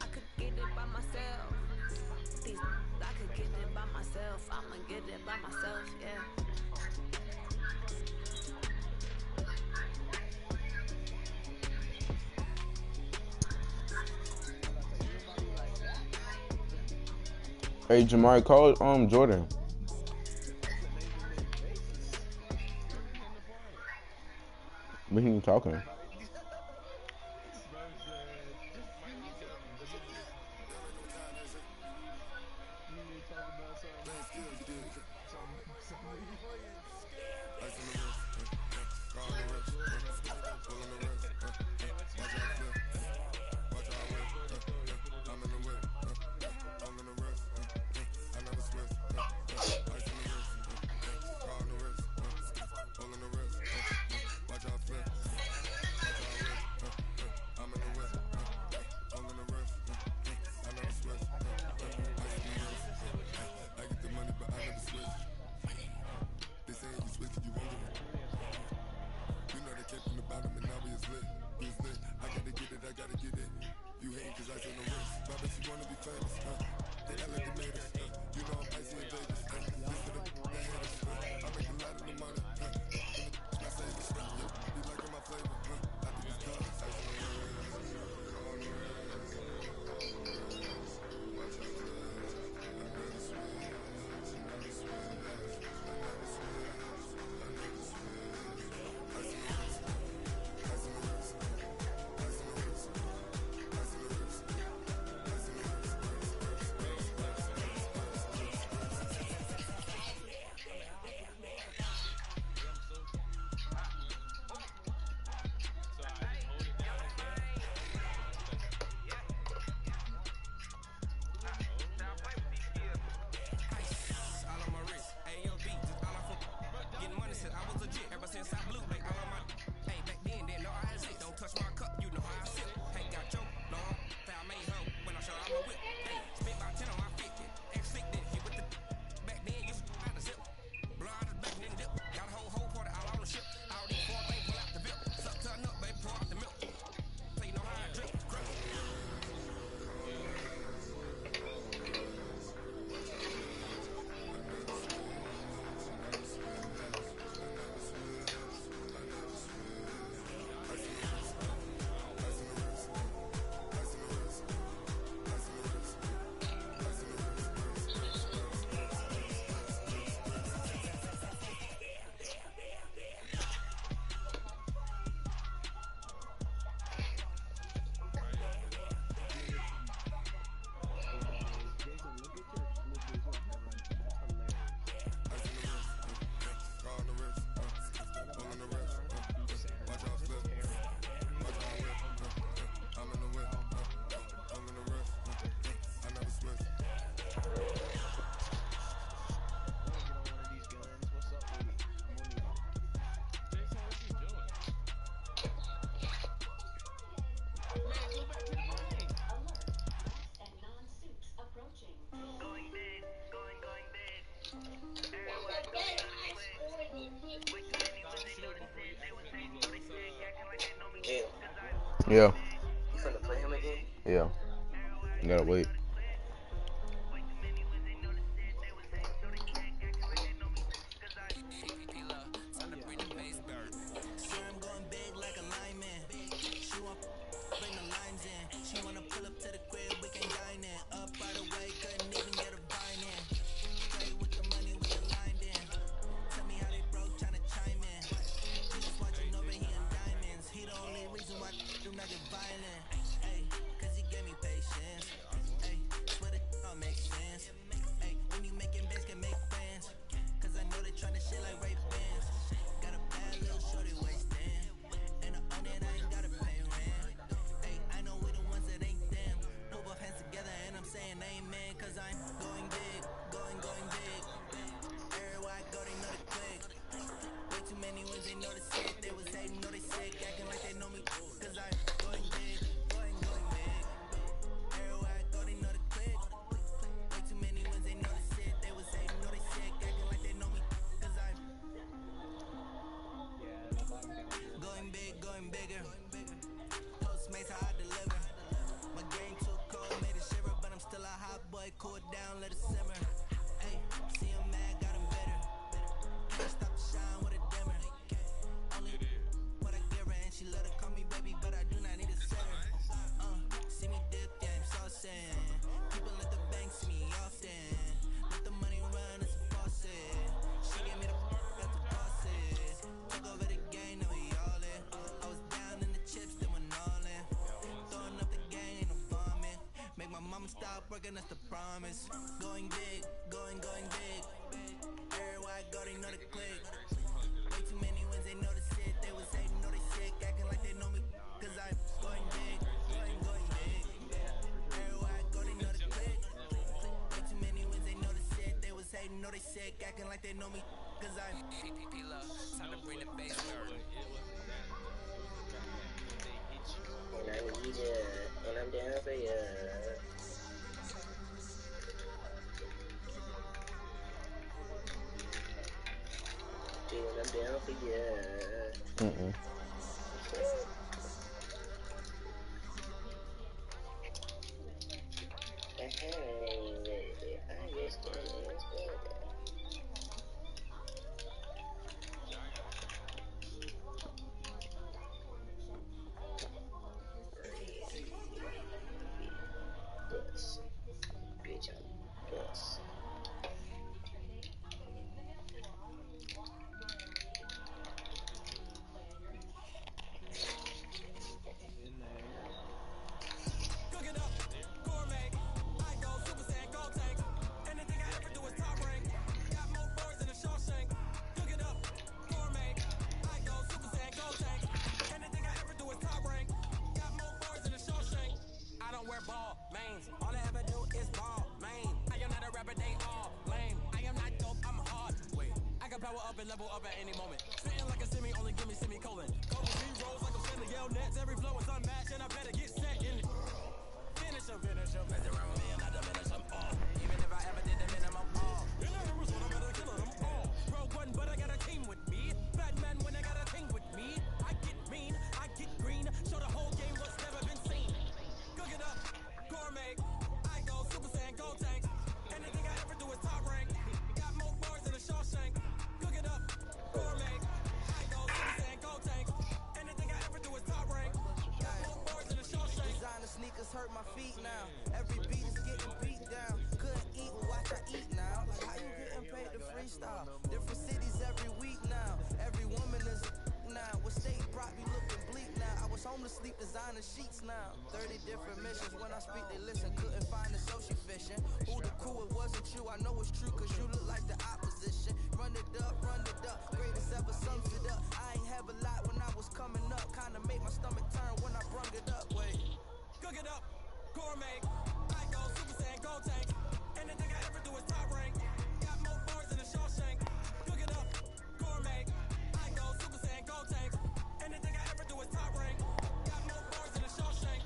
[SPEAKER 5] could get it by myself. These I could get it by myself. I'ma get it by myself, yeah.
[SPEAKER 1] Hey, Jamari, call Jordan. We ain't talking. Yeah.
[SPEAKER 2] You finna play him again?
[SPEAKER 1] Yeah. You gotta wait.
[SPEAKER 10] She wanna pull up to the crib, we can dine in. Up by the way, couldn't even get a vine in. Straight with the money, we aligned in. Tell me how they broke, tryna chime in. Jesus watching over, he in diamonds. He the only reason why do not get violent. Ay, cause he gave me patience. Ay, swear that all makes sense. Ay, when you making bands, can make friends. Cause I know they tryna shit like Ray Bans. Got a bad little shorty wasting. And I own it, I ain't gotta pay rent. Ay, I know we the ones that ain't them. Put both hands together and I'm saying amen. Cause I'm going big, going big. Everywhere I go, they know the click. Way too many ones, they know the sick. They was hating, know they sick. Acting like they know me. Cause I'm going big, going big. Everywhere I go, they know the click. Way too many ones, they know the sick. They was hating, know they sick. Acting like they know me. Cause I'm going big, going bigger. Postmates, how I deliver. My game too cold, made it shiver. But I'm still a hot boy, cool it down, let it simmer. Hey, see him mad, got him bitter. Can't stop the shine with a dimmer. Only what I give her, and she let her call me baby, but I do not need a sitter. See me dip, yeah, I'm saucing. People at the bank see me often. Let the money run, it's a faucet. She gave me the got the bosses. Took over the game, now we all in. I was down in the chips, then went all in. Throwing up the gang, ain't no vomit. Make my mama stop working, that's the promise. Going big, going big. Everywhere I go, they know the click. Way too many wins, they know the shit. They was hating, know they sick, acting like they know me. Cause I'm going big, going big. Everywhere I go, they know the click. Way too many wins, they know the shit. They was hating, know they sick, acting like they know me. Cause I'm time to bring the bass down.
[SPEAKER 2] And I need ya, and I'm down for ya. Dude, I'm down for ya. Bus. Bitch, I'm bus.
[SPEAKER 10] Cook it up, gourmet. I go super saiyan, gold tank. Anything I ever do is top rank. Got more boys than a Shawshank. Cook it up, gourmet. I go super saiyan, gold tank. Anything I ever do is top rank. Got more boys than a Shawshank. I don't wear ball mains. All I ever do is ball main. I am not a rapper, they all lame. I am not dope, I'm hard. Wait, I can power up and level up at any moment. Spitting like a semi, only give me semicolon. Cold Z-rolls like I'm sending yell nets. Every flow is unmatched, and I better get set in it. Finish him. Mess around with me and I diminish them all. Even if I ever did the minimum all. In the Arizona, I better kill them all. Rogue one, but I got a team with me. Batman when I got a team with me. I get mean, I get green. Show the whole game what's never been seen. Cook it up, gourmet. I go super saiyan, gold tank. Anything I ever do is top rank. Got more bars than a Shawshank. Cook it up, gourmet. I go super saiyan, gold tank. Anything I ever do is top rank. Got more bars than a Shawshank. Designer sneakers hurt my feet now. Every beat is getting beat down. Couldn't eat, watch I eat now. Like how you getting paid to freestyle? Different cities every week now. Every woman is now. What state brought me looking bleak now? I was home to sleep, designer sheets now. 30 different missions. When I speak, they listen. Couldn't find the social fishing. Who the crew? It wasn't you. I know it's true, cause you look like the opposition. Run it up, greatest ever sums it up. I ain't have a lot when I was coming up. Kinda made my stomach turn when I brung it up. Wait, cook it up, gourmet. I go super saiyan, gold tank. Anything I ever do is top rank. Got more bars than a Shawshank. Cook it up, gourmet. I go super saiyan, gold tank. Anything I ever do is top rank. Got more bars than a Shawshank.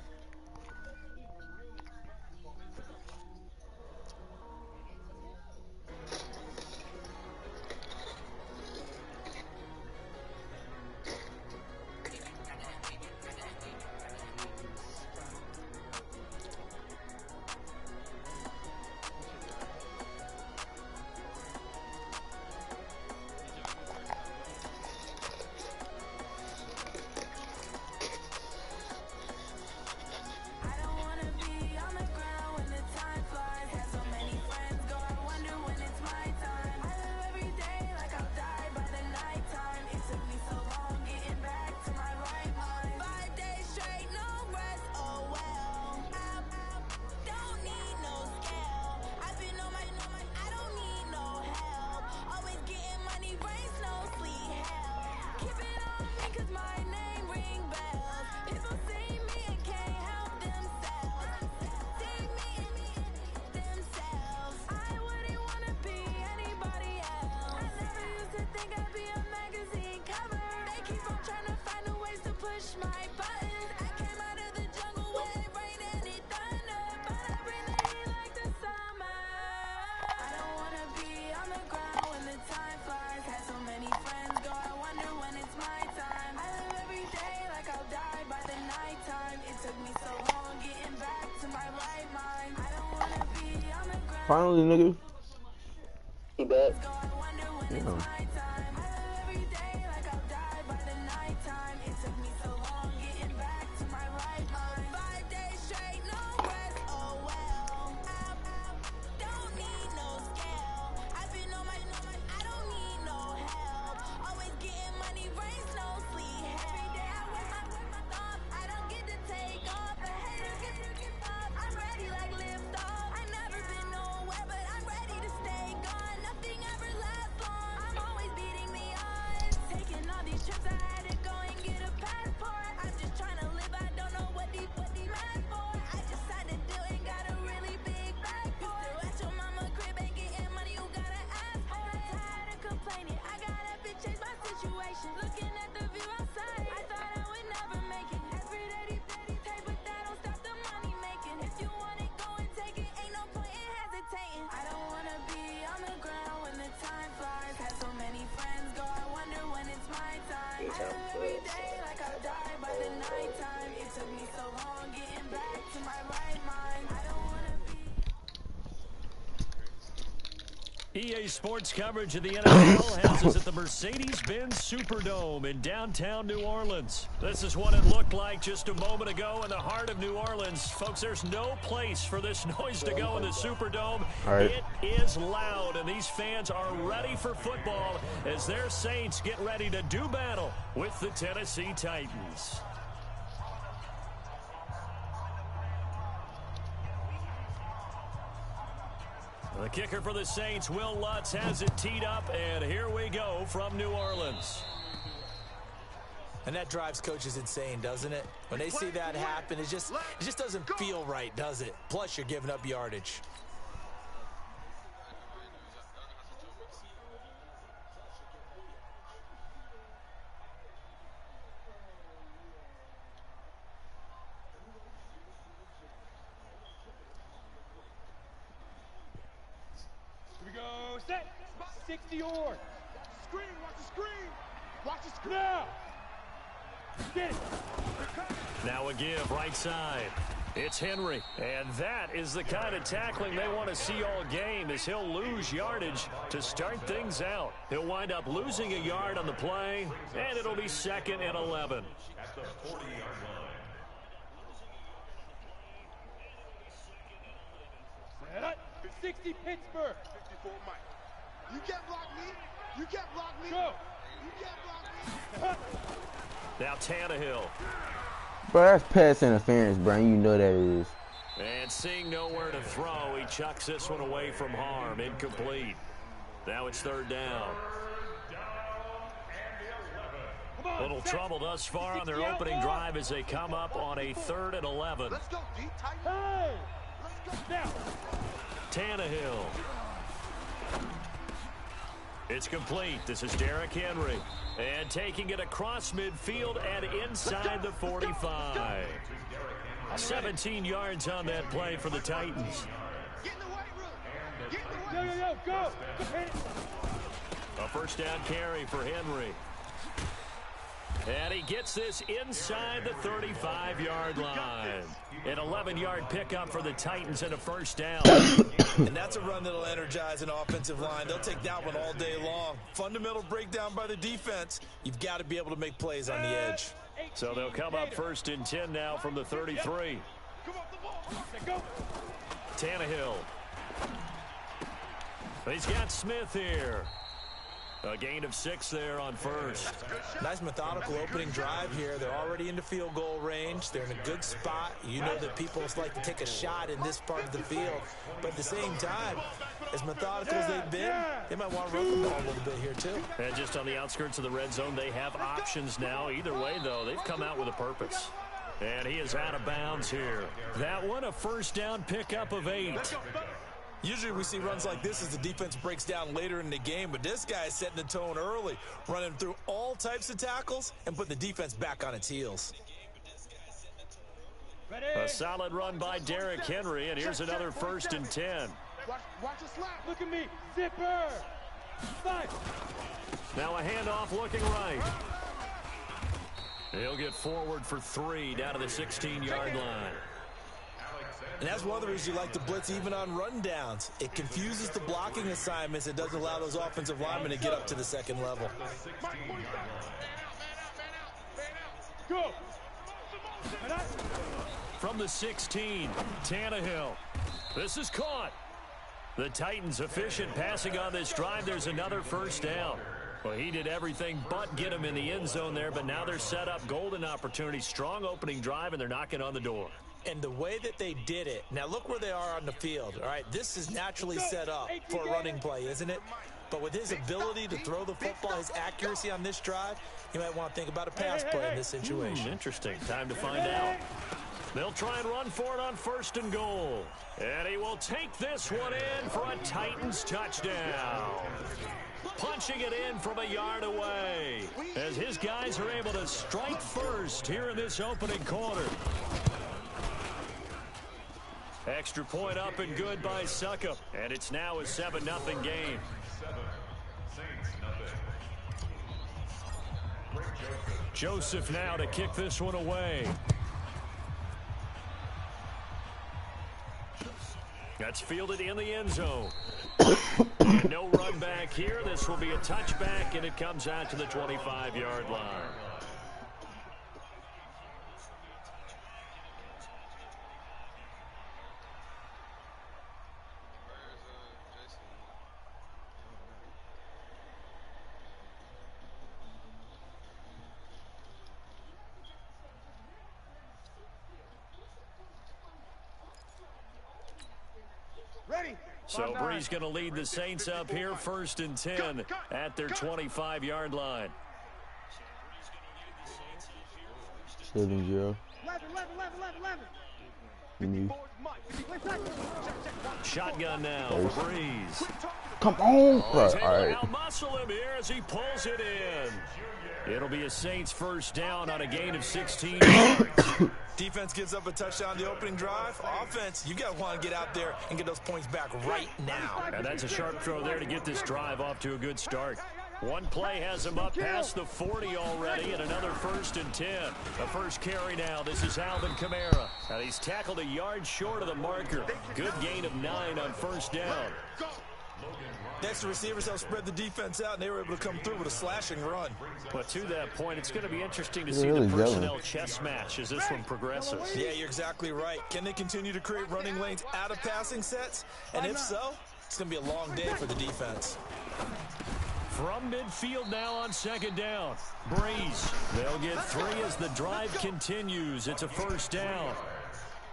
[SPEAKER 1] Finally, nigga.
[SPEAKER 2] He back.
[SPEAKER 1] Yeah.
[SPEAKER 7] EA Sports coverage of the NFL has us at the Mercedes-Benz Superdome in downtown New Orleans. This is what it looked like just a moment ago in the heart of New Orleans. Folks, there's no place for this noise to go in the Superdome.
[SPEAKER 1] Right.
[SPEAKER 7] It is loud, and these fans are ready for football as their Saints get ready to do battle with the Tennessee Titans. The kicker for the Saints, Will Lutz, has it teed up, and here we go from New Orleans.
[SPEAKER 9] And that drives coaches insane, doesn't it? When they see that happen, it just doesn't feel right, does it? Plus, you're giving up yardage.
[SPEAKER 8] Set. 60 yard. Screen. Watch the screen. Watch the screen. Now. Get it.
[SPEAKER 7] Now a give right side. It's Henry. And that is the kind of tackling they want to see all game, as he'll lose yardage to start things out. He'll wind up losing a yard on the play, and it'll be 2nd and 11.
[SPEAKER 11] At the 40-yard line.
[SPEAKER 8] 60 Pittsburgh.
[SPEAKER 11] 54 Mike. You can't block me. You can't block me.
[SPEAKER 8] Go.
[SPEAKER 11] You can't block me.
[SPEAKER 7] Now Tannehill.
[SPEAKER 1] Bro, that's pass interference, bro. You know that it is.
[SPEAKER 7] And seeing nowhere to throw, he chucks this one away from harm. Incomplete. Now it's 3rd down. A little trouble thus far on their opening drive as they come up on a 3rd and 11.
[SPEAKER 11] Let's go, D. Tight.
[SPEAKER 8] Hey. Let's go. Now.
[SPEAKER 7] Tannehill. It's complete. This is Derrick Henry. And taking it across midfield and inside the 45. 17 yards on that play for the Titans.
[SPEAKER 11] Get in the weight room. Get in the weight room.
[SPEAKER 8] Go.
[SPEAKER 7] A 1st down carry for Henry. And he gets this inside the 35-yard line. An 11-yard pickup for the Titans and a 1st down.
[SPEAKER 9] And that's a run that'll energize an offensive line. They'll take that one all day long. Fundamental breakdown by the defense. You've got to be able to make plays on the edge.
[SPEAKER 7] So they'll come up 1st and 10 now from the 33. Tannehill. He's got Smith here. A gain of 6 there on 1st.
[SPEAKER 9] Nice methodical opening drive here. They're already into field goal range. They're in a good spot. You know that people like to take a shot in this part of the field. But at the same time, as methodical as they've been, they might want to run the ball a little bit here too.
[SPEAKER 7] And just on the outskirts of the red zone, they have options now. Either way, though, they've come out with a purpose. And he is out of bounds here. That one, a 1st down pickup of 8.
[SPEAKER 9] Usually we see runs like this as the defense breaks down later in the game, but this guy is setting the tone early, running through all types of tackles and putting the defense back on its heels.
[SPEAKER 7] A solid run by Derrick Henry, and here's another 1st and 10.
[SPEAKER 8] Watch the slap. Look at me. Zipper. Fight.
[SPEAKER 7] Now a handoff looking right. He'll get forward for 3 down to the 16-yard line.
[SPEAKER 9] And that's one of the reasons you like to blitz even on rundowns. It confuses the blocking assignments. It doesn't allow those offensive linemen to get up to the second level.
[SPEAKER 8] Go.
[SPEAKER 7] From the 16, Tannehill. This is caught. The Titans efficient passing on this drive. There's another 1st down. Well, he did everything but get him in the end zone there, but now they're set up. Golden opportunity, strong opening drive, and they're knocking on the door.
[SPEAKER 9] And the way that they did it, now look where they are on the field. All right, this is naturally set up for a running play, isn't it? But with his ability to throw the football, his accuracy on this drive, you might want to think about a pass play in this situation.
[SPEAKER 7] Interesting. Time to find out. They'll try and run for it on 1st and goal. And he will take this one in for a Titans touchdown. Punching it in from a yard away as his guys are able to strike first here in this opening quarter. Extra point up and good by Suckup, and it's now a 7-0 game. Joseph now to kick this one away. That's fielded in the end zone. No run back here. This will be a touchback, and it comes out to the 25-yard line. So Bree's going to lead the Saints up here, 1st and 10 at their 25-yard line.
[SPEAKER 1] 7-0.
[SPEAKER 7] Shotgun now for Breeze.
[SPEAKER 1] Come on.
[SPEAKER 7] He's able
[SPEAKER 1] All
[SPEAKER 7] to
[SPEAKER 1] right.
[SPEAKER 7] out-muscle him here as he pulls it in. It'll be a Saints 1st down on a gain of 16 yards.
[SPEAKER 9] Defense gives up a touchdown the opening drive. Offense, you got to want to get out there and get those points back right now.
[SPEAKER 7] And that's a sharp throw there to get this drive off to a good start. One play has him up past the 40 already, and another 1st and 10. The first carry now. This is Alvin Kamara. And he's tackled a yard short of the marker. Good gain of 9 on 1st down.
[SPEAKER 9] Next, the receivers helped spread the defense out, and they were able to come through with a slashing run.
[SPEAKER 7] But to that point, it's going to be interesting to see the personnel chess match as this one progresses.
[SPEAKER 9] Yeah, you're exactly right. Can they continue to create running lanes out of passing sets? And if so, it's going to be a long day for the defense.
[SPEAKER 7] From midfield now on 2nd down. Breeze. They'll get 3 as the drive continues. It's a 1st down.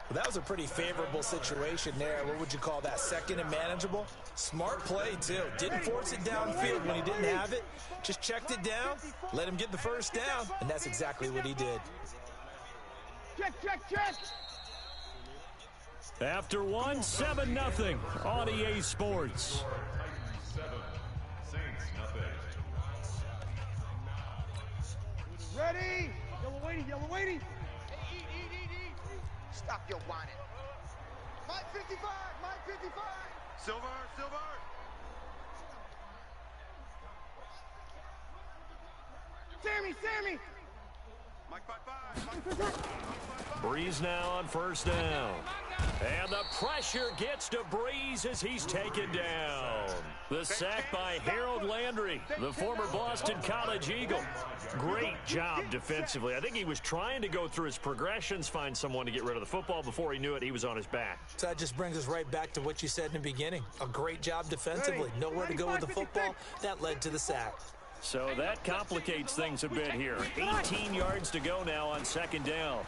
[SPEAKER 9] Well, that was a pretty favorable situation there. What would you call that? 2nd and manageable? Smart play, too. Didn't force it downfield when he didn't have it. Just checked it down, let him get the 1st down, and that's exactly what he did.
[SPEAKER 8] Check.
[SPEAKER 7] After 1, 7-0 on EA Sports.
[SPEAKER 8] Ready? Yellow waiting.
[SPEAKER 10] Stop your whining. Mike 55. Silver.
[SPEAKER 8] Sammy.
[SPEAKER 10] Mike 55.
[SPEAKER 7] Breeze now on 1st down. And the pressure gets to Breeze as he's taken down. The sack by Harold Landry, the former Boston College Eagle. Great job defensively. I think he was trying to go through his progressions, find someone to get rid of the football. Before he knew it, he was on his back.
[SPEAKER 9] So that just brings us right back to what you said in the beginning. A great job defensively. Nowhere to go with the football. That led to the sack.
[SPEAKER 7] So that complicates things a bit here. 18 yards to go now on 2nd down.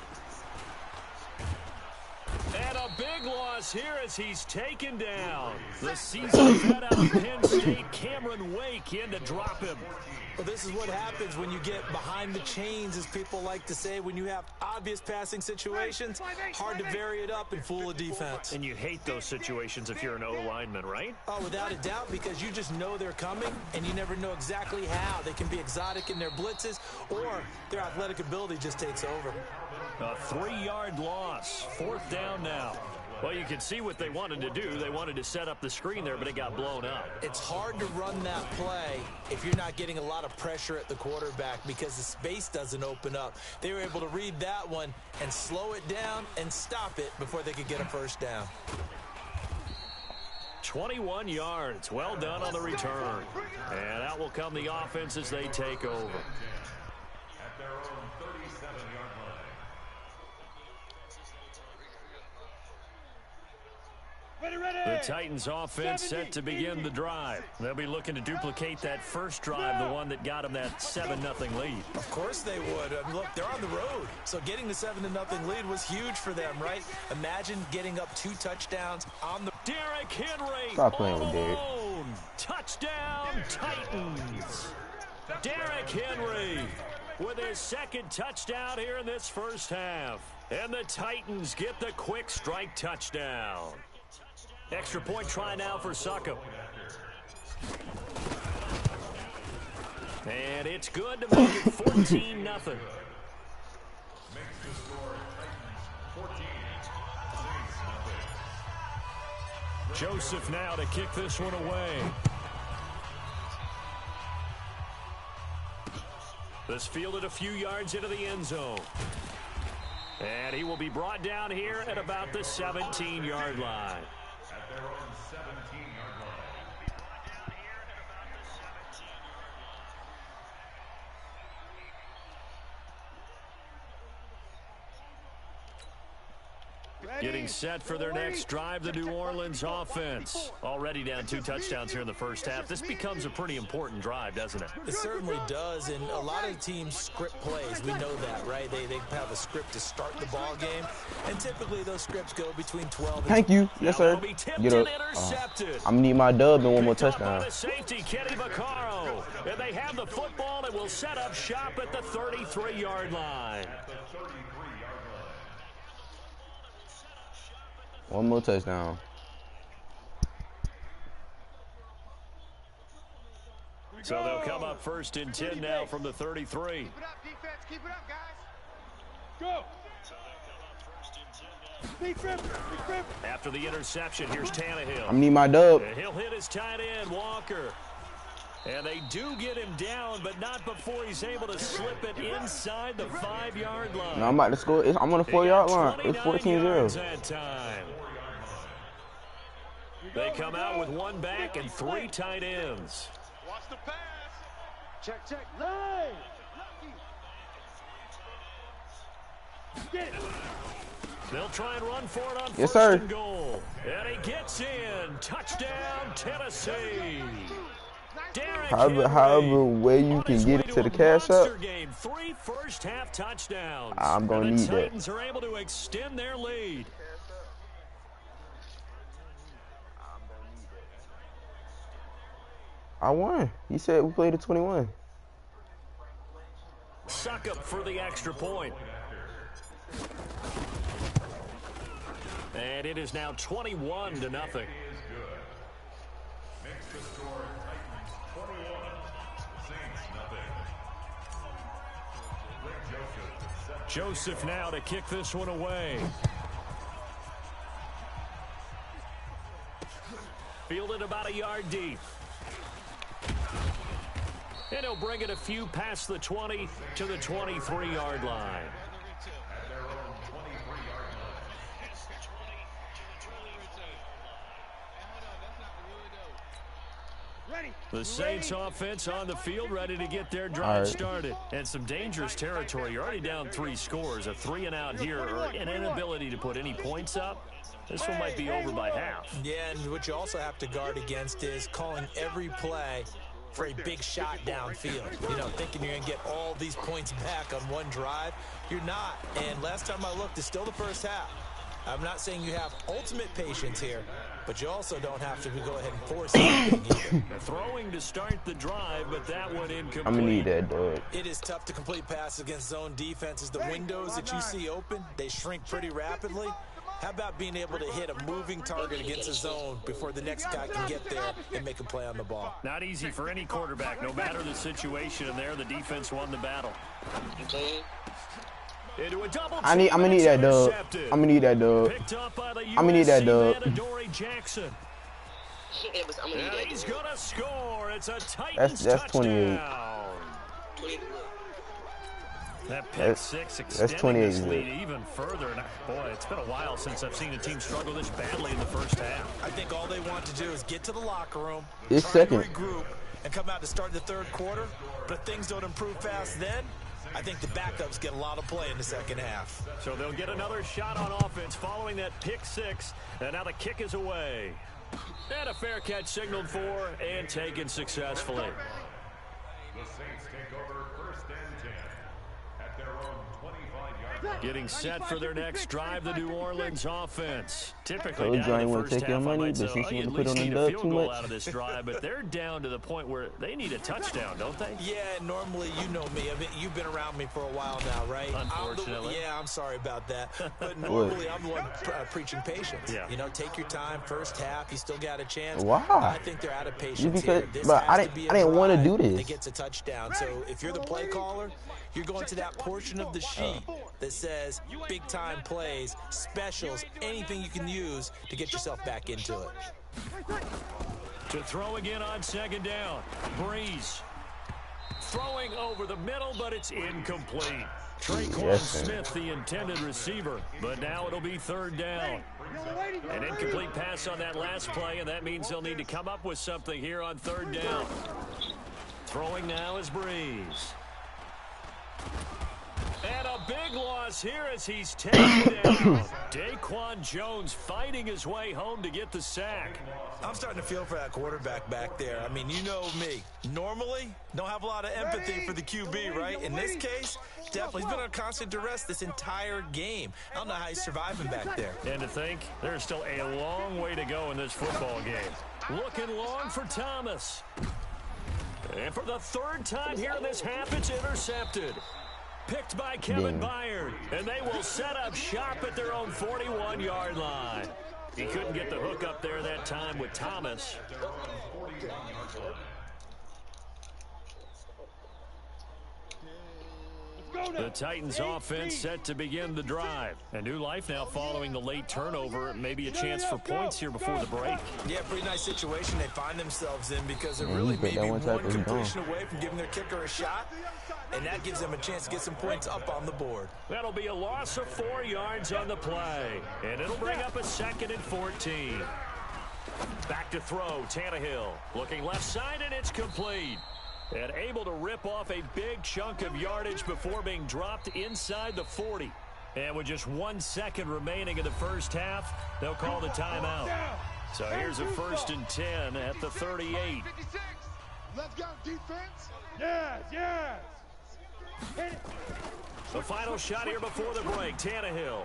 [SPEAKER 7] And a big big loss here as he's taken down. The seasoned vet out of Penn State, Cameron Wake, in to drop him.
[SPEAKER 9] Well, this is what happens when you get behind the chains, as people like to say. When you have obvious passing situations, hard to vary it up and fool a defense.
[SPEAKER 7] And you hate those situations if you're an O-lineman, right?
[SPEAKER 9] Oh, without a doubt, because you just know they're coming, and you never know exactly how. They can be exotic in their blitzes, or their athletic ability just takes over.
[SPEAKER 7] A 3-yard loss. 4th down now. Well, you can see what they wanted to do. They wanted to set up the screen there, but it got blown up.
[SPEAKER 9] It's hard to run that play if you're not getting a lot of pressure at the quarterback because the space doesn't open up. They were able to read that one and slow it down and stop it before they could get a first down.
[SPEAKER 7] 21 yards. Well done on the return. And out will come the offense as they take over.
[SPEAKER 12] At their own 37-yard line.
[SPEAKER 7] The Titans offense set to begin the drive. They'll be looking to duplicate that first drive, the one that got them that 7-0 lead.
[SPEAKER 9] Of course they would. I mean, look, they're on the road. So getting the 7-0 lead was huge for them, right? Imagine getting up 2 touchdowns on the...
[SPEAKER 7] Derrick Henry.
[SPEAKER 1] Stop playing with Derrick.
[SPEAKER 7] Touchdown, Titans. Derrick Henry with his 2nd touchdown here in this first half. And the Titans get the quick strike touchdown. Extra point try now for Suckup. And it's good to make it 14-0. Joseph now to kick this one away. This fielded a few yards into the end zone. And he will be brought down here at about the 17-yard line.
[SPEAKER 12] At their own 17-yard line.
[SPEAKER 7] Getting set for their next drive, the New Orleans offense. Already down 2 touchdowns here in the first half. This becomes a pretty important drive, doesn't it?
[SPEAKER 9] It certainly does, and a lot of teams script plays. We know that, right? They have a script to start the ball game, and typically those scripts go between 12 and...
[SPEAKER 1] Thank you. Yes, sir. Get up. I'm going to need my dub and one more touchdown.
[SPEAKER 7] Safety, Kenny Vaccaro. And they have the football and will set up shop at the 33-yard line.
[SPEAKER 1] One more touchdown.
[SPEAKER 7] So they'll come up 1st and 10 now from the 33.
[SPEAKER 8] Keep it up, defense. Keep it up, guys. Go.
[SPEAKER 7] After the interception, here's Tannehill.
[SPEAKER 1] I need my dub.
[SPEAKER 7] And he'll hit his tight end, Walker. And they do get him down, but not before he's able to slip it inside the 5-yard line.
[SPEAKER 1] No, I'm about to score. I'm on the 4-yard line. It's 14-0.
[SPEAKER 7] That time. They come out with 1 back and 3 tight ends.
[SPEAKER 8] Watch the pass. Check. Line. Get it.
[SPEAKER 7] They'll try and run for it on
[SPEAKER 1] yes,
[SPEAKER 7] 1st
[SPEAKER 1] sir.
[SPEAKER 7] and goal. And he gets in. Touchdown, Tennessee.
[SPEAKER 1] However way you can get it to the cash up,
[SPEAKER 7] game. 3 first-half touchdowns.
[SPEAKER 1] I'm going to need that.
[SPEAKER 7] The Titans are able to extend their lead.
[SPEAKER 1] I won. You said we played at 21.
[SPEAKER 7] Suck up for the extra point. And it is now 21-0. Joseph now to kick this one away. Fielded about a yard deep. And he'll bring it a few past the 20 to the 23-yard line. The Saints offense on the field, ready to get their drive started. And some dangerous territory. You're already down 3 scores. A 3-and-out here, or an inability to put any points up. This one might be over by half.
[SPEAKER 9] Yeah, and what you also have to guard against is calling every play for a big shot downfield. You know, thinking you're going to get all these points back on one drive. You're not. And last time I looked, it's still the first half. I'm not saying you have ultimate patience here, but you also don't have to go ahead and force anything either.
[SPEAKER 7] Throwing to start the drive, but that one incomplete.
[SPEAKER 1] I'm gonna need that, dog.
[SPEAKER 9] It is tough to complete passes against zone defenses. The windows that you see open, they shrink pretty rapidly. How about being able to hit a moving target against a zone before the next guy can get there and make a play on the ball?
[SPEAKER 7] Not easy for any quarterback, no matter the situation. And there, the defense won the battle. Into a double
[SPEAKER 1] I'm gonna need that, dog. I'm gonna need that, dog. I'm gonna need that, dog.
[SPEAKER 7] Jackson.
[SPEAKER 2] Yeah,
[SPEAKER 7] he's gonna score. It's a Titans
[SPEAKER 1] that's 28.
[SPEAKER 7] That pick six extending this lead even further. And boy, it's been a while since I've seen a team struggle this badly in the first half.
[SPEAKER 9] I think all they want to do is get to the locker room,
[SPEAKER 1] regroup,
[SPEAKER 9] and come out to start the third quarter. But if things don't improve fast then, I think the backups get a lot of play in the second half.
[SPEAKER 7] So they'll get another shot on offense following that pick six. And now the kick is away. And a fair catch signaled for and taken successfully.
[SPEAKER 12] The Saints take over first and 10 at their own 25-yard line.
[SPEAKER 7] Getting set for their next drive, the New Orleans offense. Typically
[SPEAKER 1] Told
[SPEAKER 7] down
[SPEAKER 1] you I
[SPEAKER 7] in
[SPEAKER 1] ain't
[SPEAKER 7] the
[SPEAKER 1] want
[SPEAKER 7] first
[SPEAKER 1] to take your
[SPEAKER 7] half, I
[SPEAKER 1] money,
[SPEAKER 7] might say,
[SPEAKER 1] but since you
[SPEAKER 7] at
[SPEAKER 1] want to put
[SPEAKER 7] least
[SPEAKER 1] on
[SPEAKER 7] need
[SPEAKER 1] the
[SPEAKER 7] a
[SPEAKER 1] dub
[SPEAKER 7] field
[SPEAKER 1] too
[SPEAKER 7] goal
[SPEAKER 1] much.
[SPEAKER 7] out of this drive, but they're down to the point where they need a touchdown, don't they?
[SPEAKER 9] Yeah, normally, you know me. I mean, you've been around me for a while now, right?
[SPEAKER 7] Unfortunately.
[SPEAKER 9] I'm sorry about that. But normally, I'm the one preaching patience.
[SPEAKER 7] Yeah.
[SPEAKER 9] You know, take your time. First half, you still got a chance.
[SPEAKER 1] Why?
[SPEAKER 9] I think they're out of patience here. This
[SPEAKER 1] but I
[SPEAKER 9] has to be a
[SPEAKER 1] didn't want to do
[SPEAKER 9] drive
[SPEAKER 1] this.
[SPEAKER 9] that gets a touchdown. So if you're the play caller, you're going to that portion of the sheet that says big-time plays, specials, anything you can use to get yourself back into it.
[SPEAKER 7] To throw again on second down. Breeze. Throwing over the middle, but it's incomplete. Traquan Smith, the intended receiver, but now it'll be third down. An incomplete pass on that last play, and that means they'll need to come up with something here on third down. Throwing now is Breeze. And a big loss here as he's taken down. Daquan Jones fighting his way home to get the sack.
[SPEAKER 9] I'm starting to feel for that quarterback back there. I mean, you know me. Normally, don't have a lot of empathy for the QB, right? In this case, definitely. He's been on constant duress this entire game. I don't know how he's surviving back there.
[SPEAKER 7] And to think, there's still a long way to go in this football game. Looking long for Thomas. And for the third time here in this half, it's intercepted. Picked by Kevin Byard, and they will set up shop at their own 41-yard line. He couldn't get the hook up there that time with Thomas. The Titans offense set to begin the drive. A new life now following the late turnover. Maybe a chance for points here before the break.
[SPEAKER 9] Yeah, pretty nice situation they find themselves in because they're really maybe one completion away from giving their kicker a shot. And that gives them a chance to get some points up on the board.
[SPEAKER 7] That'll be a loss of 4 yards on the play. And it'll bring up a 2nd and 14. Back to throw, Tannehill. Looking left side, and it's complete. And able to rip off a big chunk of yardage before being dropped inside the 40. And with just 1 second remaining in the first half, they'll call the timeout. So here's a 1st and 10 at the 38.
[SPEAKER 8] Let's go, defense. Yes, yes.
[SPEAKER 7] The final shot here before the break, Tannehill.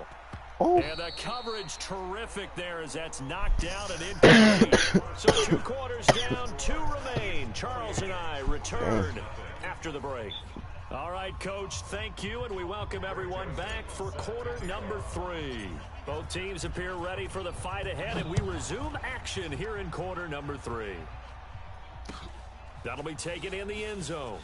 [SPEAKER 1] Oh.
[SPEAKER 7] And the coverage terrific there as that's knocked down and incomplete. So 2 quarters down, 2 remain. Charles and I return after the break. All right, Coach, thank you, and we welcome everyone back for quarter number 3. Both teams appear ready for the fight ahead, and we resume action here in quarter number 3. That'll be taken in the end zone.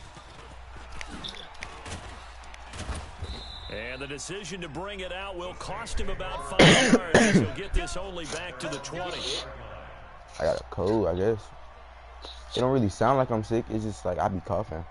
[SPEAKER 7] And the decision to bring it out will cost him about 5 yards. He'll get this only back to the 20.
[SPEAKER 1] I got a cold, I guess. It don't really sound like I'm sick. It's just like I be coughing.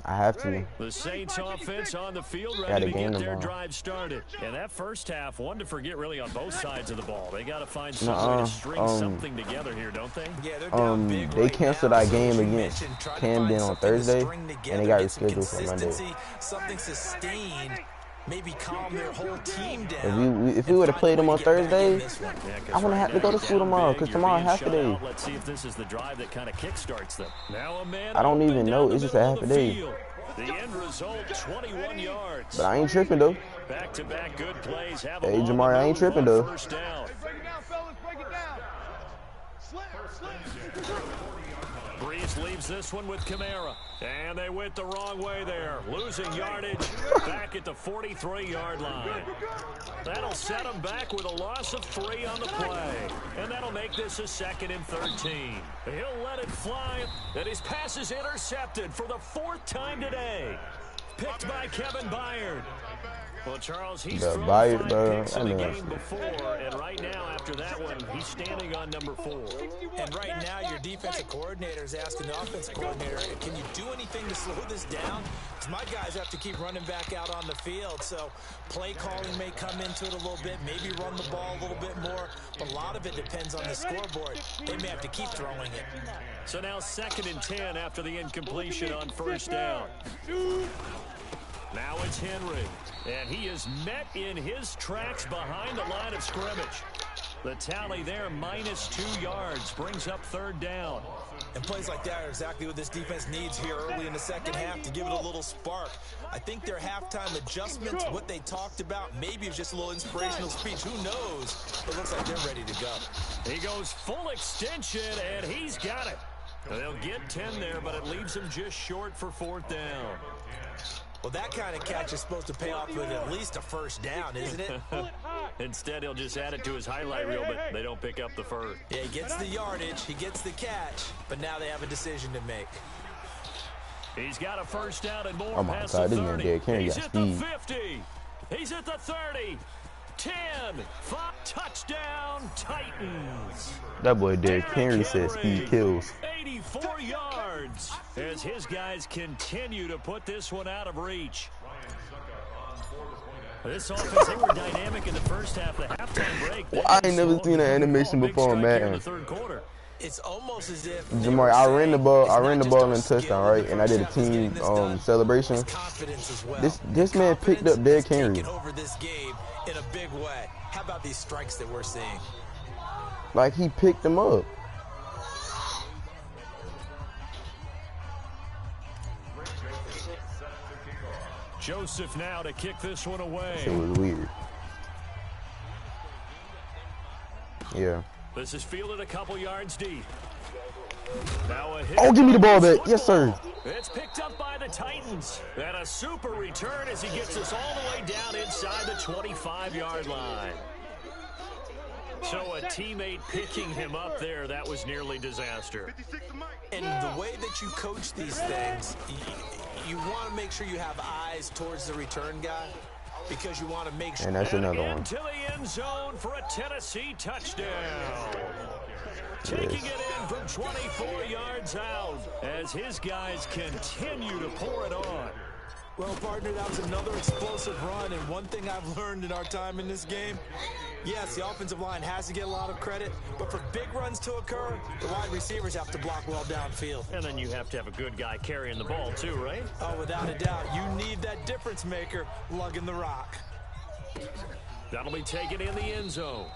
[SPEAKER 1] I have to.
[SPEAKER 7] The Saints offense on the field ready to get their drive started. And that first half, one to forget really on both sides of the ball. They got to find some way to string something together here, don't they?
[SPEAKER 9] Yeah, they're down big
[SPEAKER 1] they canceled
[SPEAKER 9] right
[SPEAKER 1] our game against Camden on Thursday, and they got rescheduled for Monday.
[SPEAKER 9] Something sustained. Maybe calm their whole team down.
[SPEAKER 1] If we would have played them on Thursday, I wouldn't have to go to school tomorrow because tomorrow half a day.
[SPEAKER 7] Let's see if this is the drive that kind of kickstarts them. Now a man
[SPEAKER 1] I don't even know. It's just a half a day.
[SPEAKER 7] The end result, 21 yards.
[SPEAKER 1] But I ain't tripping, though.
[SPEAKER 7] Back-to-back good plays. Have
[SPEAKER 1] Hey, Jamari, I ain't tripping, though.
[SPEAKER 7] First down.
[SPEAKER 8] Break it down, fellas. Break it down.
[SPEAKER 7] Breeze leaves this one with Kamara. And they went the wrong way there. Losing yardage back at the 43-yard line. That'll set them back with a loss of 3 on the play. And that'll make this a 2nd and 13. He'll let it fly. And his pass is intercepted for the 4th time today. Picked by Kevin Byard. Well, Charles, he's thrown 5 picks in the game before, and right now, after that one, he's standing on number 4.
[SPEAKER 9] And right now, your defensive coordinator is asking the offensive coordinator, can you do anything to slow this down? Because my guys have to keep running back out on the field, so play calling may come into it a little bit, maybe run the ball a little bit more, but a lot of it depends on the scoreboard. They may have to keep throwing it.
[SPEAKER 7] So now 2nd and 10 after the incompletion on 1st down. Now it's Henry, and he is met in his tracks behind the line of scrimmage. The tally there, -2 yards, brings up 3rd down.
[SPEAKER 9] And plays like that are exactly what this defense needs here early in the 2nd half to give it a little spark. I think their halftime adjustments, what they talked about, maybe it was just a little inspirational speech. Who knows? It looks like they're ready to go.
[SPEAKER 7] He goes full extension, and he's got it. They'll get 10 there, but it leaves him just short for 4th down.
[SPEAKER 9] Well, that kind of catch is supposed to pay off with at least a 1st down, isn't it?
[SPEAKER 7] Instead, he'll just add it to his highlight reel, but they don't pick up the 1st.
[SPEAKER 9] Yeah, he gets the yardage, he gets the catch, but now they have a decision to make.
[SPEAKER 7] He's got a 1st down and more.
[SPEAKER 1] Oh my God, this man Derrick Henry
[SPEAKER 7] He's
[SPEAKER 1] got
[SPEAKER 7] at
[SPEAKER 1] speed.
[SPEAKER 7] the 50. He's at the 30. 10. 5. Touchdown, Titans.
[SPEAKER 1] That boy Derrick Henry says speed kills.
[SPEAKER 7] 84 yards as his guys continue to put this one out of reach. This offense, they were dynamic in the first half. The halftime break.
[SPEAKER 1] Well, I ain't never seen an animation before, man.
[SPEAKER 9] It's almost as if
[SPEAKER 1] Jamari, I ran the ball in touchdown, right? And I did a team celebration. This man picked up Derrick Henry.
[SPEAKER 9] Over this game in a big way. How about these strikes that we're seeing?
[SPEAKER 1] Like he picked him up.
[SPEAKER 7] Joseph now to kick this one away.
[SPEAKER 1] It was weird. Yeah.
[SPEAKER 7] This is fielded a couple yards deep. Now a hit.
[SPEAKER 1] Oh, give me the ball back. Yes, sir.
[SPEAKER 7] It's picked up by the Titans. And a super return as he gets us all the way down inside the 25-yard line. So a teammate picking him up there, that was nearly disaster.
[SPEAKER 9] And the way that you coach these things, you want to make sure you have eyes towards the return guy because you want to make sure.
[SPEAKER 1] And that's another one.
[SPEAKER 7] Into the end zone for a Tennessee touchdown. Taking it in from 24 yards out as his guys continue to pour it on.
[SPEAKER 9] Well, partner, that was another explosive run, and one thing I've learned in our time in this game, yes, the offensive line has to get a lot of credit, but for big runs to occur, the wide receivers have to block well downfield.
[SPEAKER 7] And then you have to have a good guy carrying the ball too, right?
[SPEAKER 9] Oh, without a doubt. You need that difference maker lugging the rock.
[SPEAKER 7] That'll be taken in the end zone.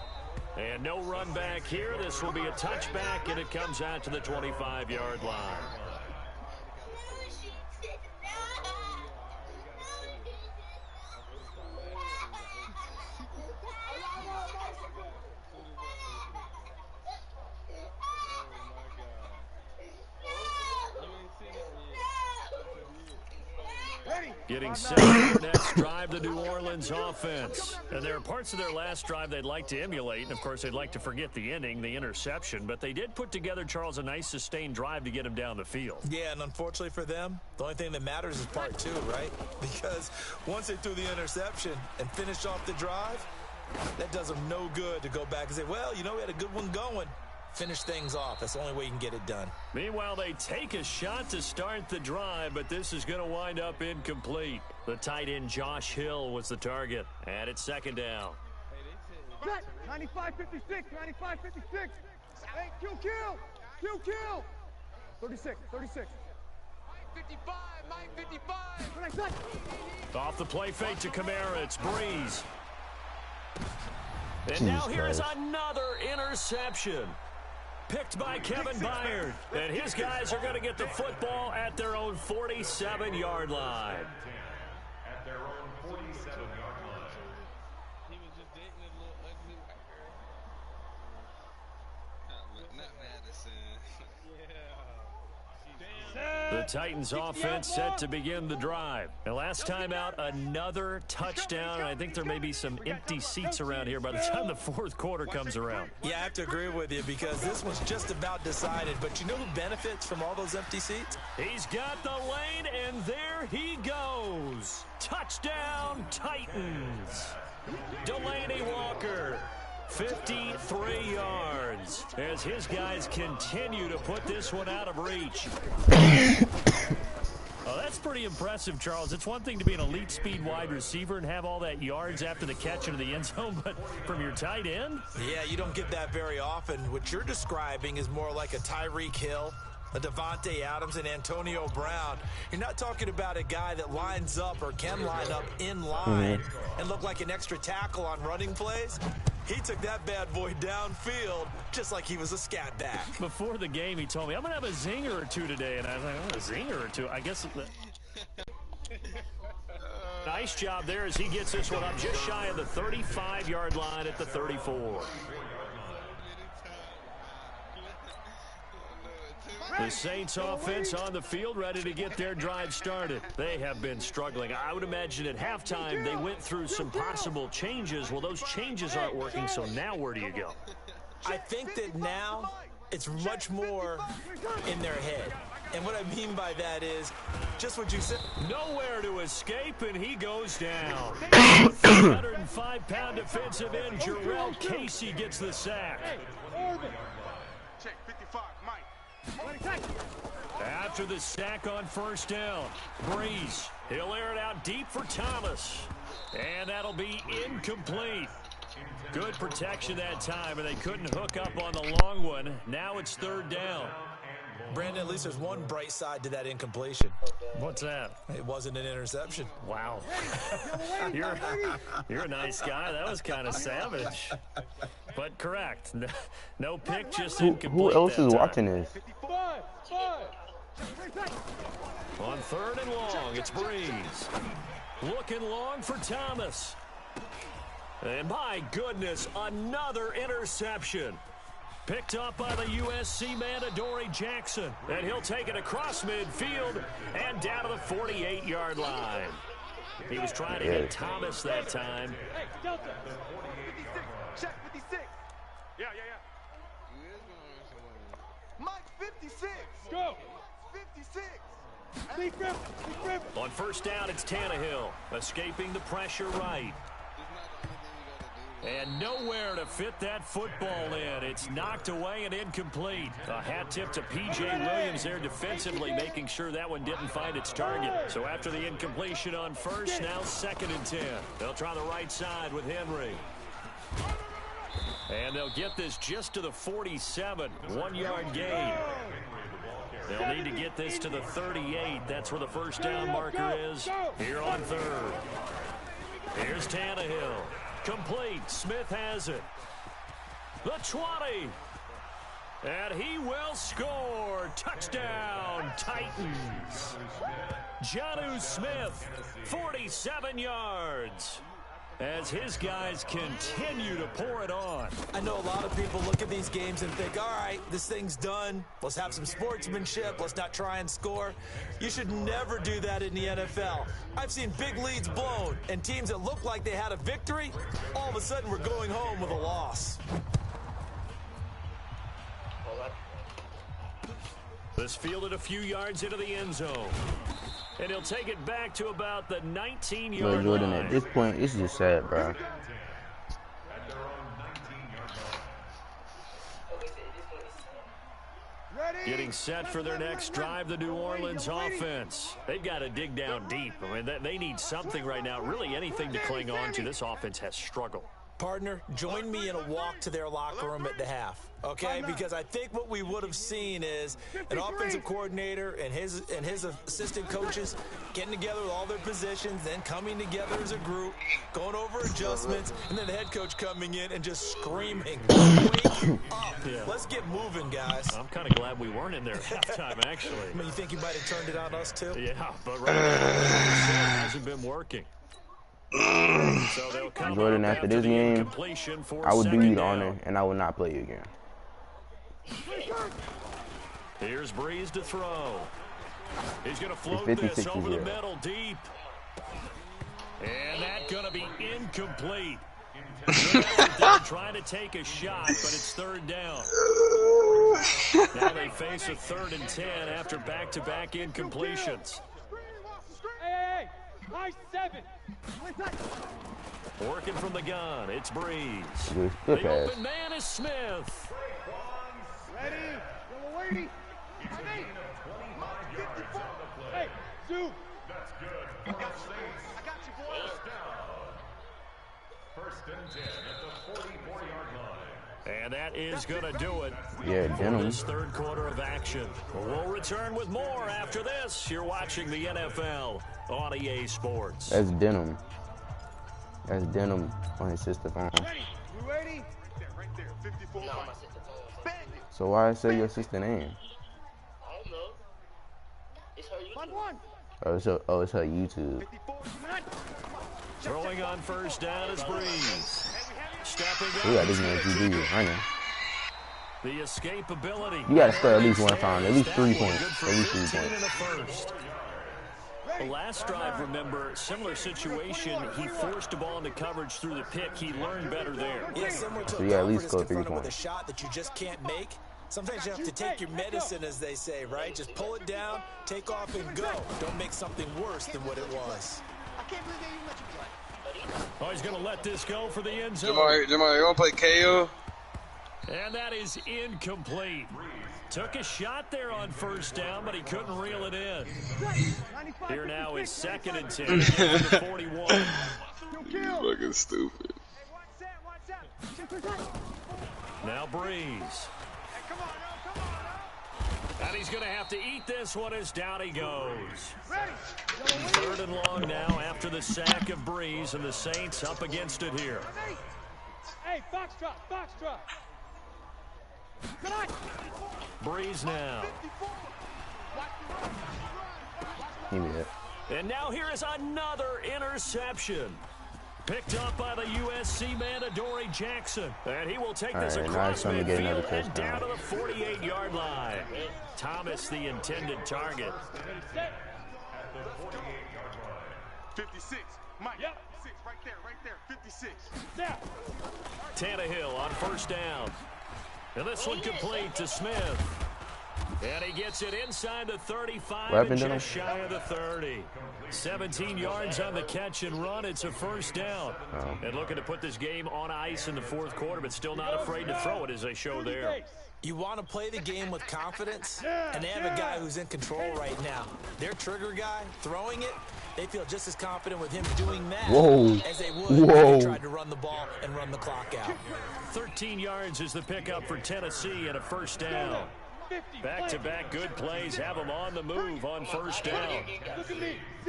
[SPEAKER 7] And no run back here. This will be a touchback, and it comes out to the 25-yard line. Getting set for the next drive, the New Orleans offense. And there are parts of their last drive they'd like to emulate. And, of course, they'd like to forget the ending, the interception. But they did put together, Charles, a nice sustained drive to get him down the field.
[SPEAKER 9] Yeah, and unfortunately for them, the only thing that matters is part 2, right? Because once they threw the interception and finished off the drive, that does them no good to go back and say, well, you know, we had a good one going. Finish things off. That's the only way you can get it done.
[SPEAKER 7] Meanwhile, they take a shot to start the drive, but this is going to wind up incomplete. The tight end Josh Hill was the target, and it's 2nd down.
[SPEAKER 8] 95-56, 95-56. Hey, kill. 36. 55.
[SPEAKER 7] Off the play fake to Kamara, it's Breeze. And now here's another interception. Picked by Kevin Byard. And his guys are going to get the football at their own 47-yard line.
[SPEAKER 12] At their own 47-yard line.
[SPEAKER 3] He was just dating a little ugly white girl. Not Madison.
[SPEAKER 7] The Titans offense set to begin the drive. And last time out, another touchdown. I think there may be some empty seats around here by the time the fourth quarter comes around.
[SPEAKER 9] Yeah, I have to agree with you because this was just about decided. But you know who benefits from all those empty seats?
[SPEAKER 7] He's got the lane, and there he goes. Touchdown, Titans. Delaney Walker. 53 yards as his guys continue to put this one out of reach. Oh, that's pretty impressive, Charles. It's one thing to be an elite speed wide receiver and have all that yards after the catch into the end zone, but from your tight end?
[SPEAKER 9] Yeah, you don't get that very often. What you're describing is more like a Tyreek Hill, a Devontae Adams, and Antonio Brown. You're not talking about a guy that lines up or can line up in line and look like an extra tackle on running plays. He took that bad boy downfield just like he was a scat back.
[SPEAKER 7] Before the game, he told me, I'm going to have a zinger or two today. And I was like, oh, a zinger or two? I guess. Nice job there as he gets this one up just shy of the 35-yard line at the 34. The Saints offense on the field ready to get their drive started. They have been struggling. I would imagine at halftime they went through some possible changes. Well, those changes aren't working, so now where do you go?
[SPEAKER 9] I think that now it's much more in their head. And what I mean by that is just what you said.
[SPEAKER 7] Nowhere to escape, and he goes down. 305-pound defensive end Jarrell Casey gets the sack.
[SPEAKER 8] Check 55, Mike.
[SPEAKER 7] After the sack on first down, Breeze, he'll air it out deep for Thomas. And that'll be incomplete. Good protection that time, and they couldn't hook up on the long one. Now it's third down.
[SPEAKER 9] Brandon, at least there's one bright side to that incompletion.
[SPEAKER 7] What's that?
[SPEAKER 9] It wasn't an interception.
[SPEAKER 7] Wow. You're a nice guy. That was kind of savage. But correct. No pick, just incomplete.
[SPEAKER 1] Who else is watching this?
[SPEAKER 7] On third and long, it's Breeze. Looking long for Thomas. And my goodness, another interception. Picked up by the USC man, Adoree Jackson. And he'll take it across midfield and down to the 48-yard line. He was trying to hit Thomas that time.
[SPEAKER 8] Hey, Delta. 56. Check 56. Yeah. Mike, 56. Go. 56.
[SPEAKER 7] On first down, it's Tannehill. Escaping the pressure right. And nowhere to fit that football in. It's knocked away and incomplete. A hat tip to P.J. Williams there defensively, making sure that one didn't find its target. So after the incompletion on first, now 2nd and 10. They'll try the right side with Henry. And they'll get this just to the 47. 1-yard gain. They'll need to get this to the 38. That's where the first down marker is here on third. Here's Tannehill. Complete. Smith has it. The 20. And he will score. Touchdown, Titans. Jonnu Smith, 47 yards. As his guys continue to pour it on.
[SPEAKER 9] I know a lot of people look at these games and think, all right, this thing's done. Let's have some sportsmanship. Let's not try and score. You should never do that in the NFL. I've seen big leads blown and teams that looked like they had a victory, all of a sudden we're going home with a loss.
[SPEAKER 7] This fielded a few yards into the end zone. And he'll take it back to about the 19-yard
[SPEAKER 1] Jordan,
[SPEAKER 7] line.
[SPEAKER 1] at this point, it's just sad, bro.
[SPEAKER 7] Getting set for their next drive, the New Orleans offense. They've got to dig down deep. I mean, they need something right now, really anything to cling on to. This offense has struggled.
[SPEAKER 9] Partner, join me in a walk to their locker room at the half, okay? Because I think what we would have seen is an offensive coordinator and his assistant coaches getting together with all their positions, then coming together as a group, going over adjustments, and then the head coach coming in and just screaming, wake up.
[SPEAKER 7] Yeah.
[SPEAKER 9] Let's get moving, guys.
[SPEAKER 7] I'm kind of glad we weren't in there at halftime, actually.
[SPEAKER 9] I mean, you think you might have turned it on us, too?
[SPEAKER 7] Yeah, but right now, it hasn't been working. So they'll come
[SPEAKER 1] Jordan, after this game, I would do you the honor, and I will not play you again.
[SPEAKER 7] Here's Breeze to throw. He's going to float this over the middle deep. And that's going to be incomplete. They're trying to take a shot, but it's 3rd down. Now they face a 3rd and 10 after back-to-back incompletions.
[SPEAKER 8] Hey, high 7.
[SPEAKER 7] Working from the gun, it's Breeze.
[SPEAKER 1] Good
[SPEAKER 7] the
[SPEAKER 1] pass.
[SPEAKER 7] Open man is Smith.
[SPEAKER 8] Ready? Little lady. Hey, Zoo.
[SPEAKER 12] That's good. I got you, boys. First and 10 at the 44-yard line.
[SPEAKER 7] And that is going to do it.
[SPEAKER 1] Yeah, Denim.
[SPEAKER 7] This 3rd quarter of action. We'll return with more after this. You're watching the NFL on EA Sports.
[SPEAKER 1] That's Denim. That's Denim on his sister phone.
[SPEAKER 8] Ready? You ready? Right there, 54.
[SPEAKER 2] No, my sister phone.
[SPEAKER 1] So why say your sister name?
[SPEAKER 2] I don't know. It's her YouTube.
[SPEAKER 1] It's her YouTube.
[SPEAKER 7] Throwing on 1st down is Breeze. Stepping up.
[SPEAKER 1] We got this man GD running.
[SPEAKER 7] The escapability.
[SPEAKER 1] You got to score at least one time. At least 3 points. At least 3 points.
[SPEAKER 7] In the first. The last drive, remember, similar situation. He forced a ball into coverage through the pick. He learned better there.
[SPEAKER 9] Yeah, similar to
[SPEAKER 1] so you at least score 3
[SPEAKER 9] with
[SPEAKER 1] points.
[SPEAKER 9] A shot that you just can't make. Sometimes you have to take your medicine, as they say, right? Just pull it down, take off, and go. Don't make something worse than what it was.
[SPEAKER 8] I can't believe they even let you play.
[SPEAKER 7] Oh, he's going to let this go for the end zone.
[SPEAKER 13] Jamar, you want to play KO?
[SPEAKER 7] And that is incomplete. Took a shot there on 1st down, but he couldn't reel it in. Here now is 2nd and 10 at the 41.
[SPEAKER 13] You're fucking stupid.
[SPEAKER 7] Now Breeze. And he's going to have to eat this one as down he goes. 3rd and long now after the sack of Breeze, and the Saints up against it here.
[SPEAKER 8] Hey, Foxtrot.
[SPEAKER 7] Breeze now.
[SPEAKER 1] Give me that.
[SPEAKER 7] And now here is another interception. Picked up by the USC man, Adoree Jackson. And he will take this across midfield and down to the 48-yard line. Thomas, the intended target.
[SPEAKER 8] At the 48-yard line. 56. Mike, yep. 6, right there. 56. Now.
[SPEAKER 7] Tannehill on 1st down. And this one complete to Smith. And he gets it inside the 35 and just shy of the 30. 17 yards on the catch and run. It's a 1st down. And looking to put this game on ice in the 4th quarter, but still not afraid to throw it, as they show there.
[SPEAKER 9] You want to play the game with confidence, and they have a guy who's in control right now. Their trigger guy, throwing it, they feel just as confident with him doing that as they would if they tried to run the ball and run the clock out.
[SPEAKER 7] 13 yards is the pickup for Tennessee and a 1st down. Back-to-back good plays have them on the move on 1st down.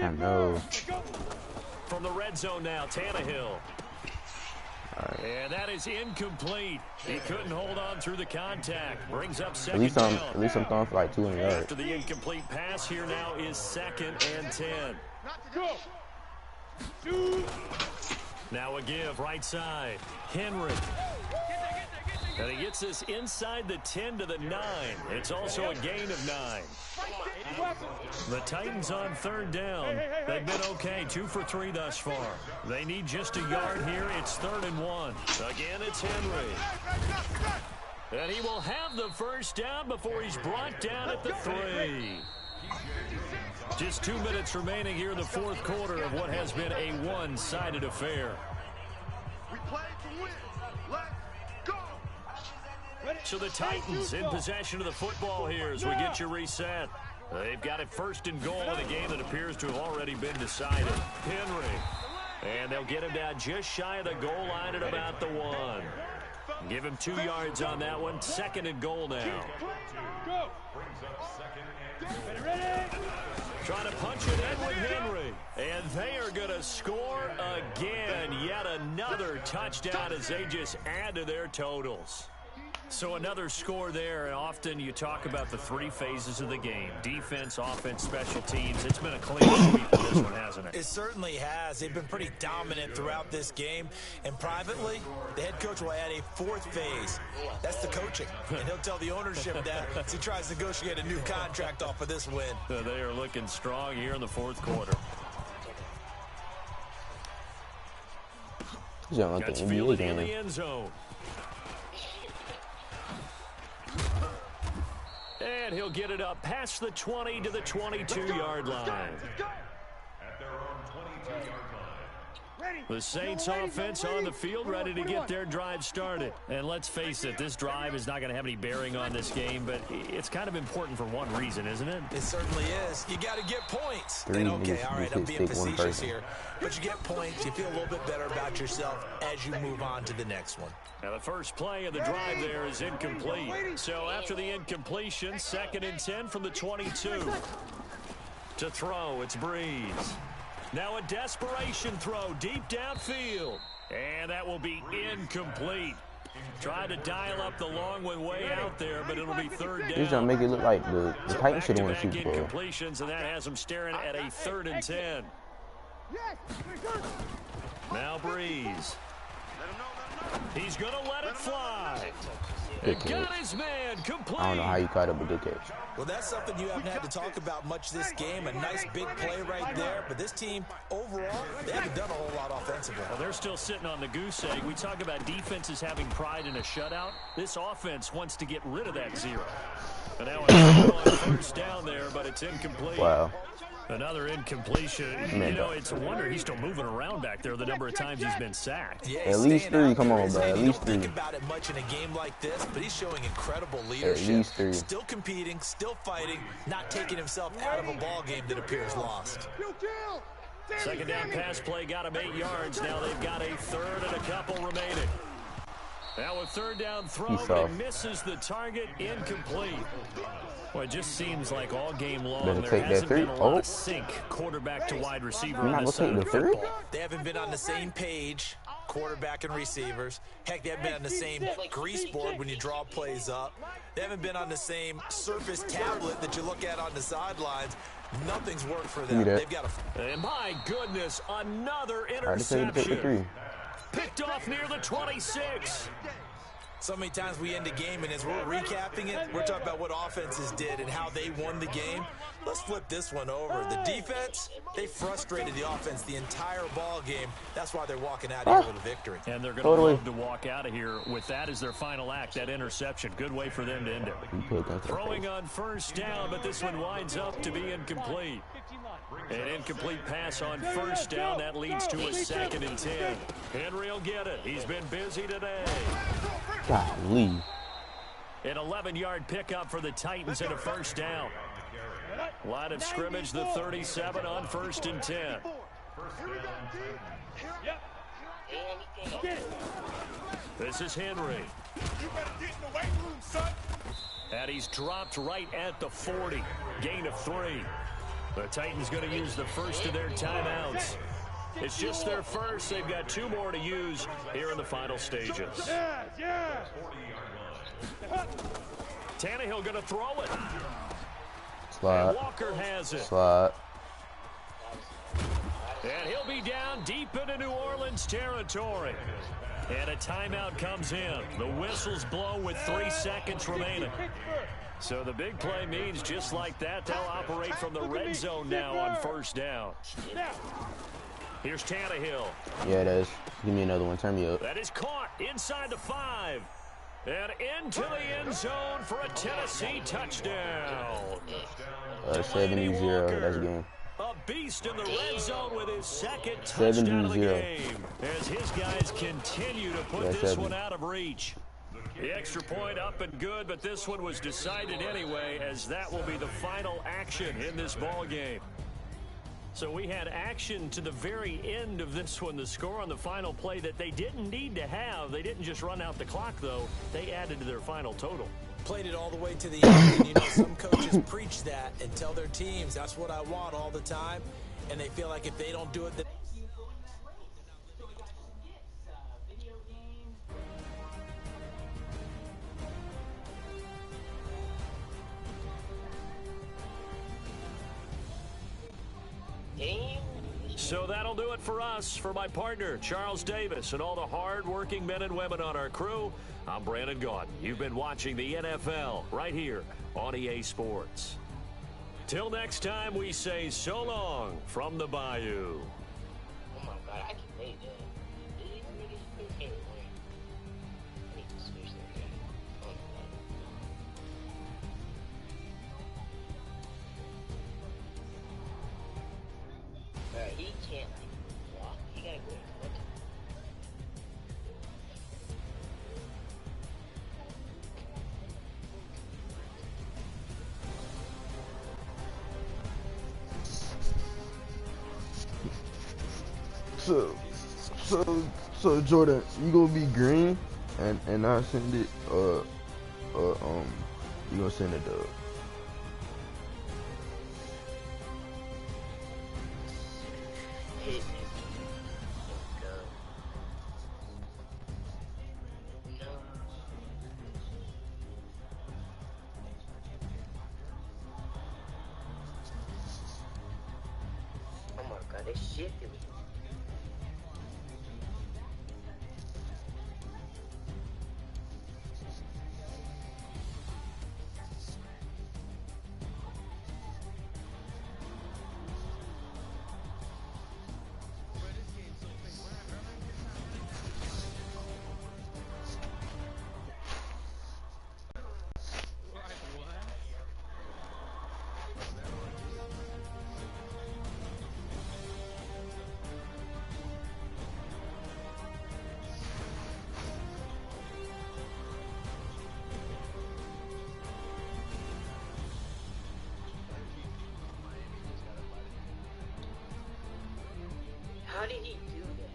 [SPEAKER 1] I know.
[SPEAKER 7] From the red zone now, Tannehill. And that is incomplete. He couldn't hold on through the contact. Brings up 2nd down.
[SPEAKER 1] At least I'm throwing for like 200 yards.
[SPEAKER 7] After the incomplete pass, here now is 2nd and 10. Now a give, right side. Henry. And he gets this inside the 10 to the 9. It's also a gain of 9. The Titans on 3rd down. They've been okay, 2 for 3 thus far. They need just a yard here. It's 3rd and 1. Again, it's Henry. And he will have the 1st down before he's brought down at the 3. Just 2 minutes remaining here in the 4th quarter of what has been a one-sided affair.
[SPEAKER 8] We play to win. Let's go.
[SPEAKER 7] So the Titans in possession of the football here as we get you reset. They've got it 1st and goal in a game that appears to have already been decided. Henry. And they'll get him down just shy of the goal line at about the 1. Give him 2 yards on that one. 2nd and goal now.
[SPEAKER 8] Go.
[SPEAKER 7] Trying to punch it in with Henry. And they are going to score again. Yet another touchdown as they just add to their totals. So another score there, and often you talk about the 3 phases of the game. Defense, offense, special teams. It's been a clean sweep for this one, hasn't it?
[SPEAKER 9] It certainly has. They've been pretty dominant throughout this game. And privately, the head coach will add a 4th phase. That's the coaching. And he'll tell the ownership that as he tries to negotiate a new contract off of this win.
[SPEAKER 7] They are looking strong here in the 4th quarter. Gets fielded in the end zone. And he'll get it up past the 20 to the 22-yard line.
[SPEAKER 12] At their own 22-yard line.
[SPEAKER 7] The Saints offense on the field, ready to get their drive started. And let's face it, this drive is not going to have any bearing on this game, but it's kind of important for one reason, isn't it?
[SPEAKER 9] It certainly is. You got to get points. And okay, all right, I'm being facetious here, but you get points, you feel a little bit better about yourself as you move on to the next one.
[SPEAKER 7] Now the first play of the drive there is incomplete. So after the incompletion, 2nd and 10 from the 22. To throw, it's Breeze. Now a desperation throw deep downfield. And that will be incomplete. Tried to dial up the long one way out there, but it'll be 3rd down.
[SPEAKER 1] He's trying to make it look like the Titans should have won the Super Bowl.
[SPEAKER 7] Incompletions, and that has him staring at a 3rd and 10. Now Breeze. He's going to let it fly.
[SPEAKER 1] Good
[SPEAKER 7] got his man complete.
[SPEAKER 1] I don't know how you caught up a good catch.
[SPEAKER 9] Well, that's something you haven't had to talk about much this game. A nice big play right there. But this team, overall, they haven't done a whole lot offensively.
[SPEAKER 7] Well, they're still sitting on the goose egg. We talk about defenses having pride in a shutout. This offense wants to get rid of that 0. And now it's on 1st down there, but it's incomplete.
[SPEAKER 1] Wow.
[SPEAKER 7] Another incompletion. You know, it's a wonder he's still moving around back there the number of times he's been sacked.
[SPEAKER 9] Yeah,
[SPEAKER 1] at least 3. Come on, bro. At least 3.
[SPEAKER 9] Think about it much in a game like this, but he's showing incredible leadership.
[SPEAKER 1] At least 3.
[SPEAKER 9] Still competing, still fighting, not taking himself out of a ball game that appears lost.
[SPEAKER 7] 2nd down pass play got him 8 yards. Now they've got a 3rd and a couple remaining. Now a 3rd down throw, but he misses the target, incomplete. Well, it just seems like all game long there hasn't been a lot of sync quarterback to wide receiver on this side of the football.
[SPEAKER 9] They haven't been on the same page, quarterback and receivers. Heck, they haven't been on the same grease board when you draw plays up. They haven't been on the same Surface tablet that you look at on the sidelines. Nothing's worked for them. They've got a...
[SPEAKER 7] And my goodness, another interception. Picked off near the 26.
[SPEAKER 9] So many times we end a game, and as we're recapping it, we're talking about what offenses did and how they won the game. Let's flip this one over. The defense, they frustrated the offense the entire ball game. That's why they're walking out here with a victory.
[SPEAKER 7] And they're going to love to walk out of here with that as their final act, that interception. Good way for them to end it. Throwing on 1st down, but this one winds up to be incomplete. An incomplete pass on 1st down. That leads to a 2nd and 10. Henry will get it. He's been busy today.
[SPEAKER 1] Golly.
[SPEAKER 7] An 11-yard pickup for the Titans and a 1st down. Line of scrimmage, the 37 on 1st and 10. This is Henry. And he's dropped right at the 40. Gain of 3. The Titans going to use the first of their timeouts. It's just their first. They've got 2 more to use here in the final stages. Tannehill going to throw it.
[SPEAKER 1] Slot.
[SPEAKER 7] And Walker has it.
[SPEAKER 1] Slot.
[SPEAKER 7] And he'll be down deep into New Orleans territory. And a timeout comes in. The whistle's blown with 3 seconds remaining. So the big play means just like that, they'll operate from the red zone now on 1st down. Here's Tannehill.
[SPEAKER 1] Yeah, it is. Give me another one. Turn me up.
[SPEAKER 7] That is caught inside the 5. And into the end zone for a Tennessee touchdown.
[SPEAKER 1] 70-0. That's game.
[SPEAKER 7] A beast in the red zone with his 2nd touchdown of the game. As his guys continue to put this one out of reach. The extra point up and good, but this one was decided anyway, as that will be the final action in this ball game. So we had action to the very end of this one. The score on the final play that they didn't need to have. They didn't just run out the clock, though. They added to their final total.
[SPEAKER 9] Played it all the way to the end. And, you know, some coaches preach that and tell their teams, that's what I want all the time. And they feel like if they don't do it, then
[SPEAKER 7] So that'll do it for us. For my partner, Charles Davis, and all the hard-working men and women on our crew, I'm Brandon Gaudin. You've been watching the NFL right here on EA Sports. Till next time, we say so long from the Bayou.
[SPEAKER 2] Oh my God, I can make that. These niggas can't win. I need to switch that game. Oh my God. He can't walk. He gotta go and look.
[SPEAKER 1] So Jordan, you gonna be green and not send it you gonna send it to
[SPEAKER 2] Oh my God, they shifted me. How did he do that?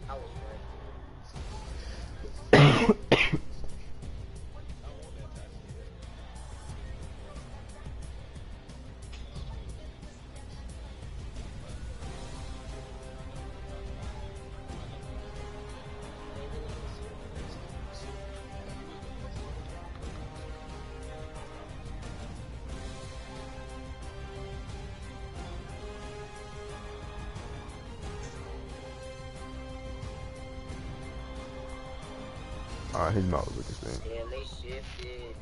[SPEAKER 2] I was right.
[SPEAKER 1] his mouth was looking thing.
[SPEAKER 2] Damn, they shifted.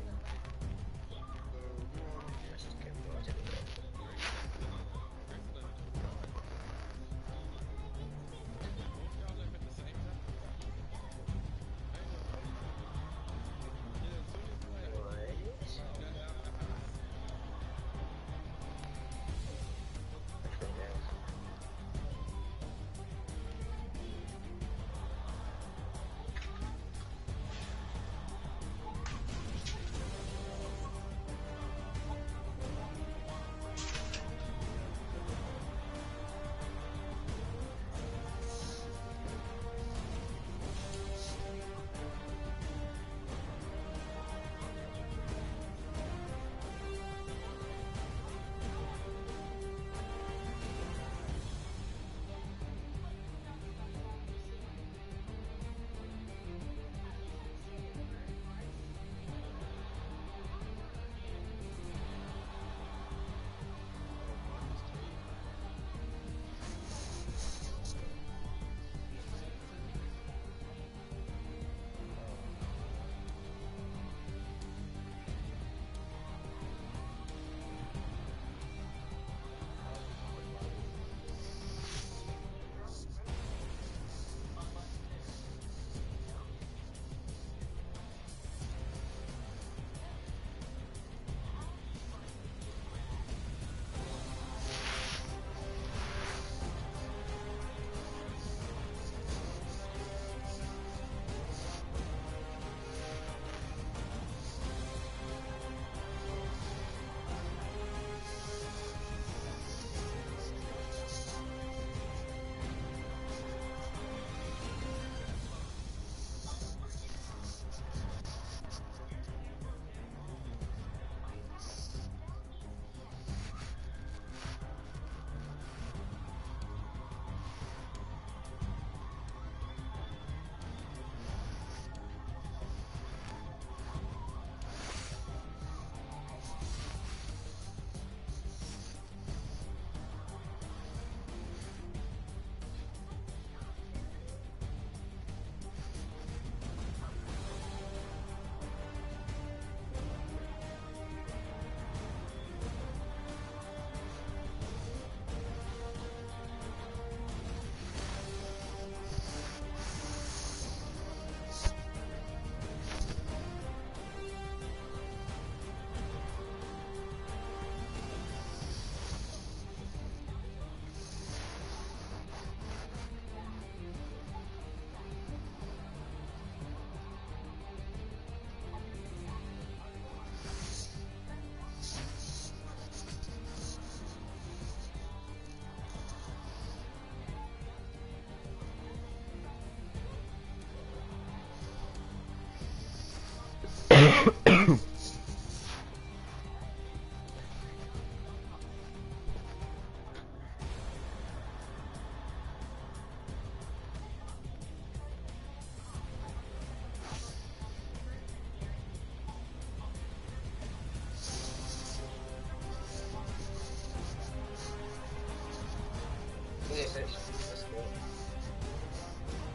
[SPEAKER 2] Let's go.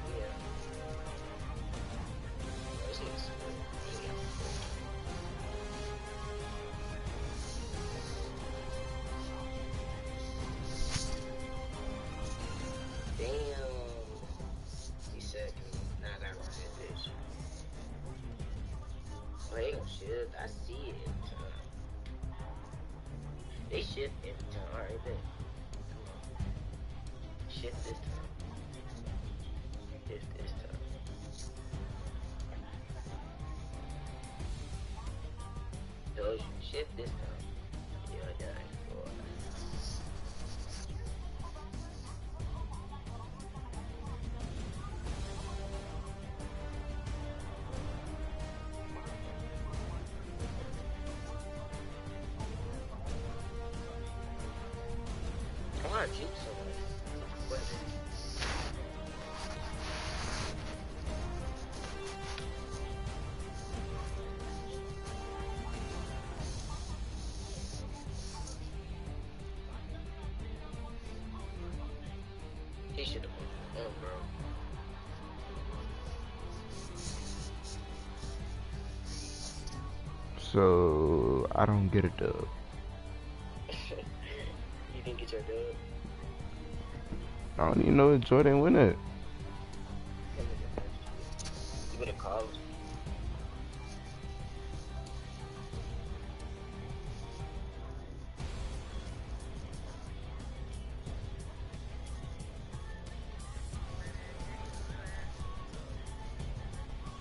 [SPEAKER 2] Yeah. This nigga's damn. He said, now I gotta run this bitch. Oh, they gon' shift. I see it every time. They shift every time. Alright, bet. Shift this time. Shift this time. Those shift this time. You're dying for. Why are you so much? He should have won, bro.
[SPEAKER 1] So I don't get a dub.
[SPEAKER 2] You didn't get your dub?
[SPEAKER 1] I don't even know if Jordan win it.
[SPEAKER 2] You would have called.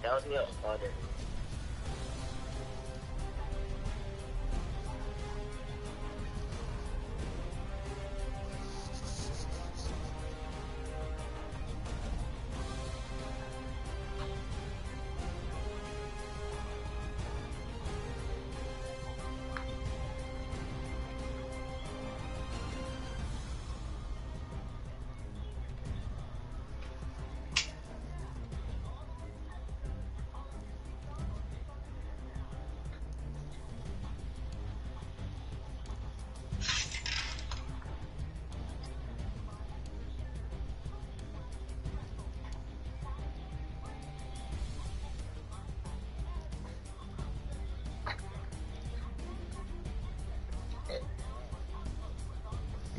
[SPEAKER 2] That was me, I was father.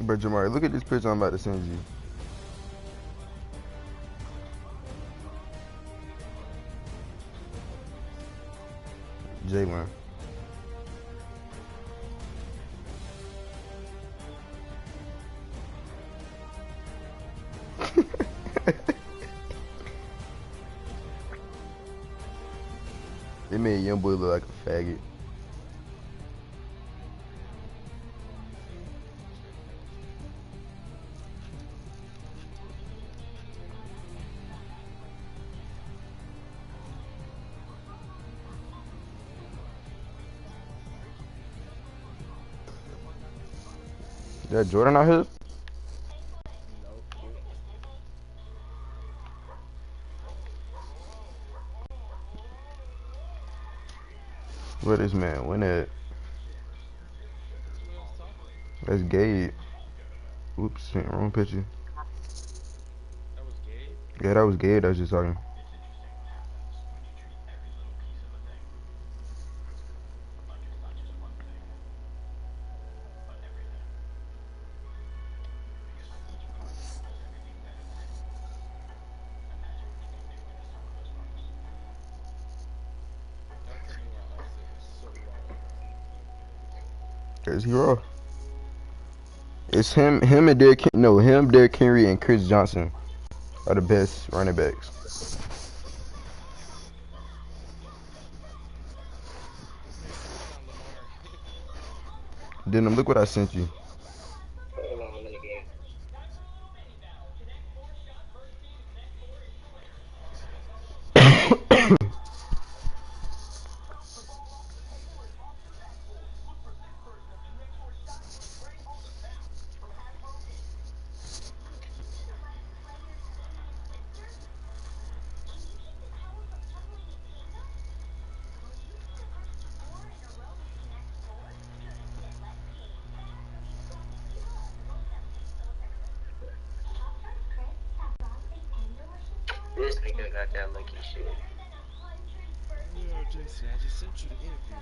[SPEAKER 1] Bro, Jamari, look at this picture I'm about to send you. Jalen. They made young boy look like a faggot. Is that Jordan out here? Where this man went at? That's Gabe. Oops, wrong picture.
[SPEAKER 3] That was Gabe?
[SPEAKER 1] Yeah, that was Gabe that was just talking. Is he raw? It's him and Derrick. No, him, Derrick Henry, and Chris Johnson are the best running backs. Denim, look what I sent you.
[SPEAKER 2] Hold on, I'm in the game. This nigga got that lucky shit.
[SPEAKER 4] Yeah, Jason, I just sent you the interview.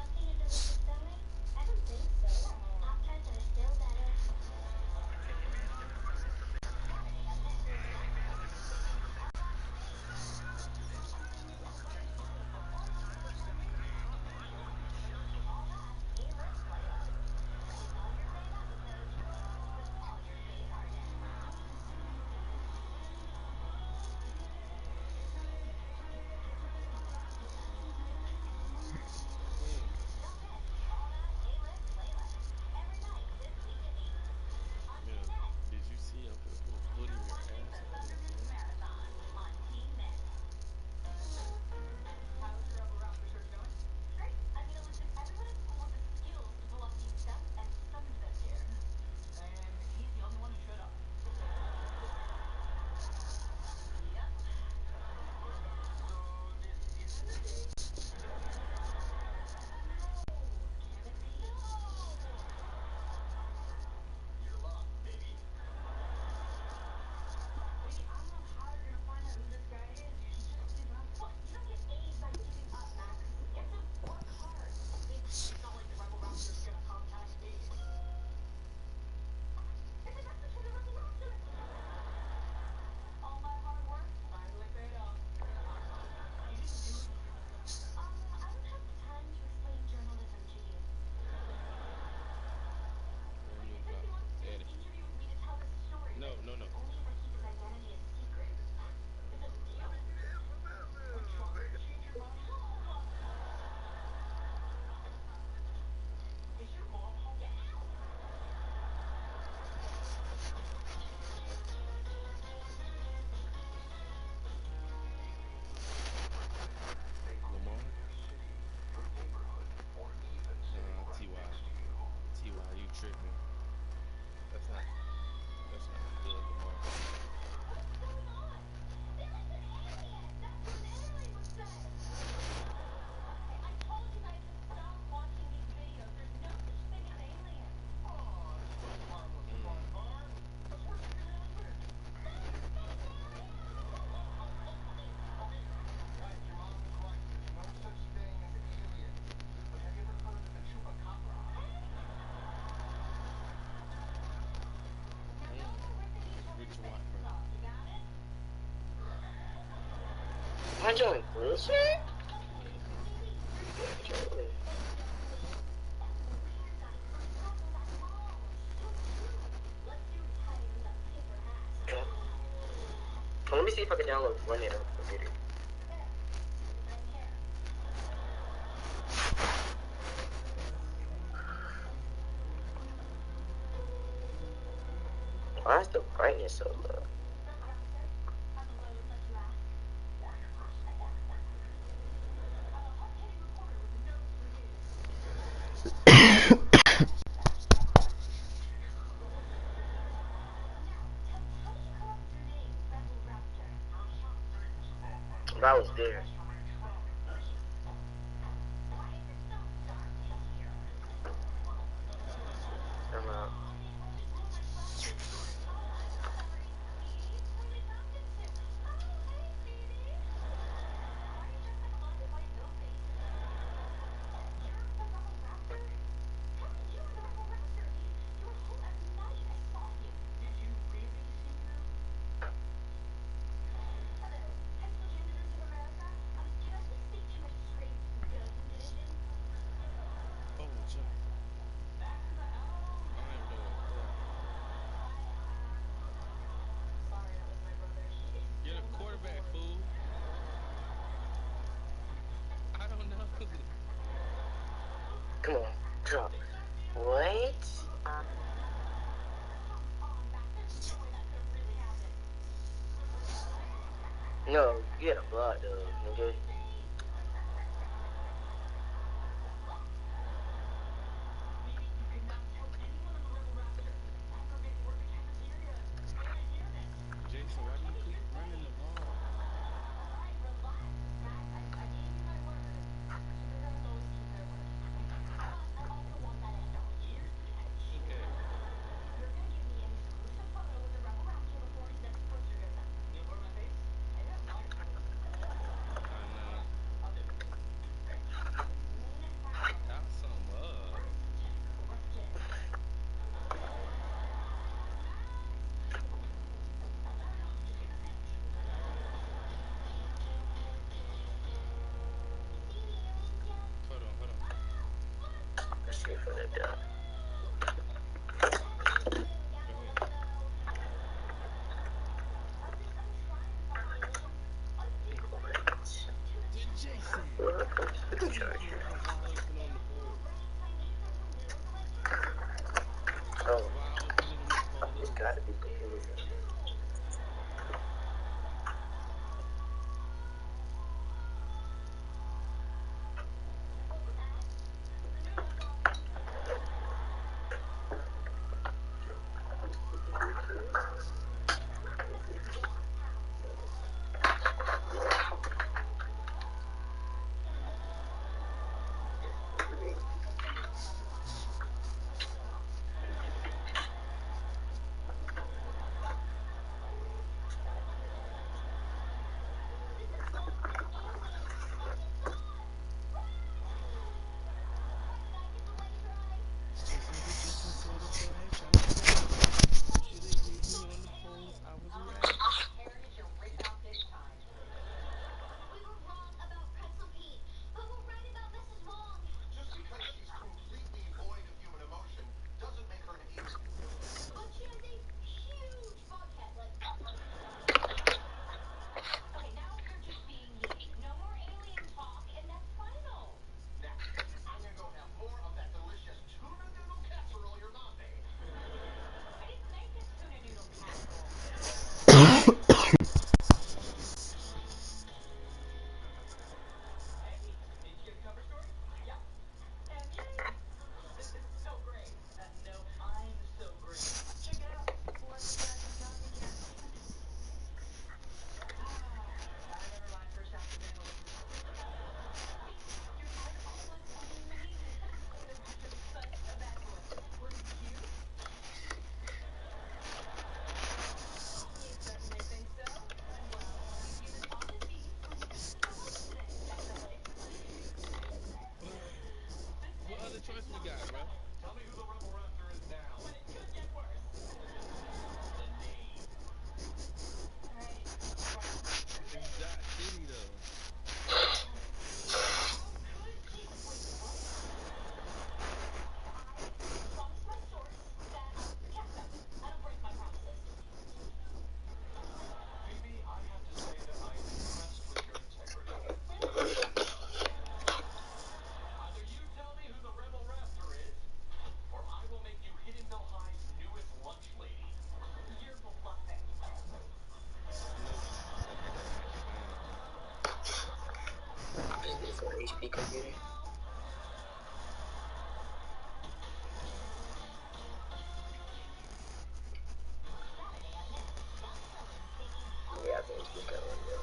[SPEAKER 4] Did you see I'm gonna put a foot in your ass after the game? No, no, no. Lamar? Nah, T.Y. T.Y., you tripping. That's not good, Lamar. Rich Watt, bro.
[SPEAKER 2] Am I doing bullshit? Let me see if I can download one on the computer. Why is the brightness so low? But I was there. I'm out.
[SPEAKER 4] Oh, jump. I am doing You're the quarterback, fool. I don't know.
[SPEAKER 2] Come on, drop. What? No, you had a block though, nigga.
[SPEAKER 4] Jason, why do you keep running the ball? Okay.
[SPEAKER 2] Shit for that dog. Oh, it's gotta be computers.
[SPEAKER 3] What other choice we got, bro?
[SPEAKER 12] Tell me who the Rebel Raptor is now. When it could get worse. The name.
[SPEAKER 3] It's Dot City though.
[SPEAKER 12] Phoebe, I have to say that I am impressed with your integrity. Either you tell me who the Rebel Raptor is, or I will make you Hidden Bill High's newest lunch lady. You're bluffing.
[SPEAKER 2] Is this an HP computer? Yeah, I think we got one there.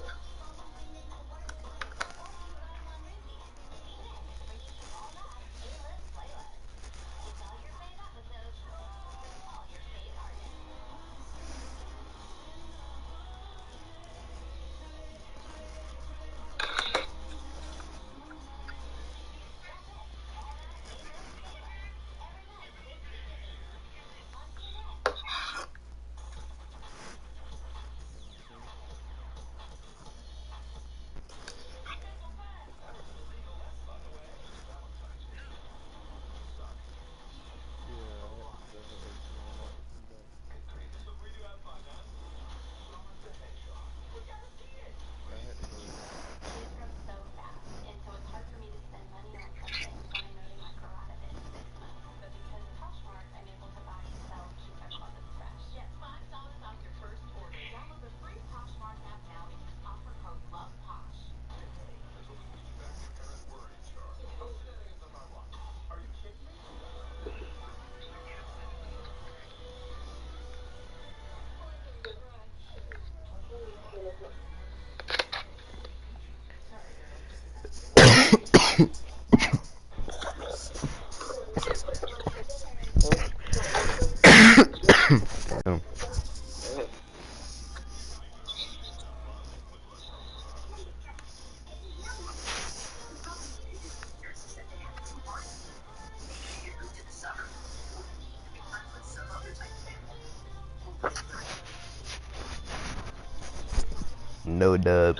[SPEAKER 1] No dub.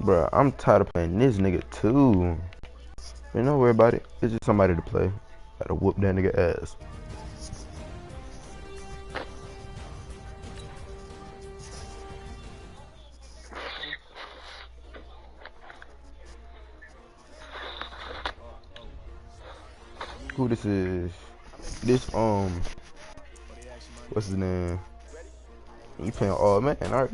[SPEAKER 1] Bruh, I'm tired of playing this nigga too. Man, don't worry about it. It's just somebody to play. Gotta whoop that nigga ass. Who this is? This what's his name? You playing all man, alright.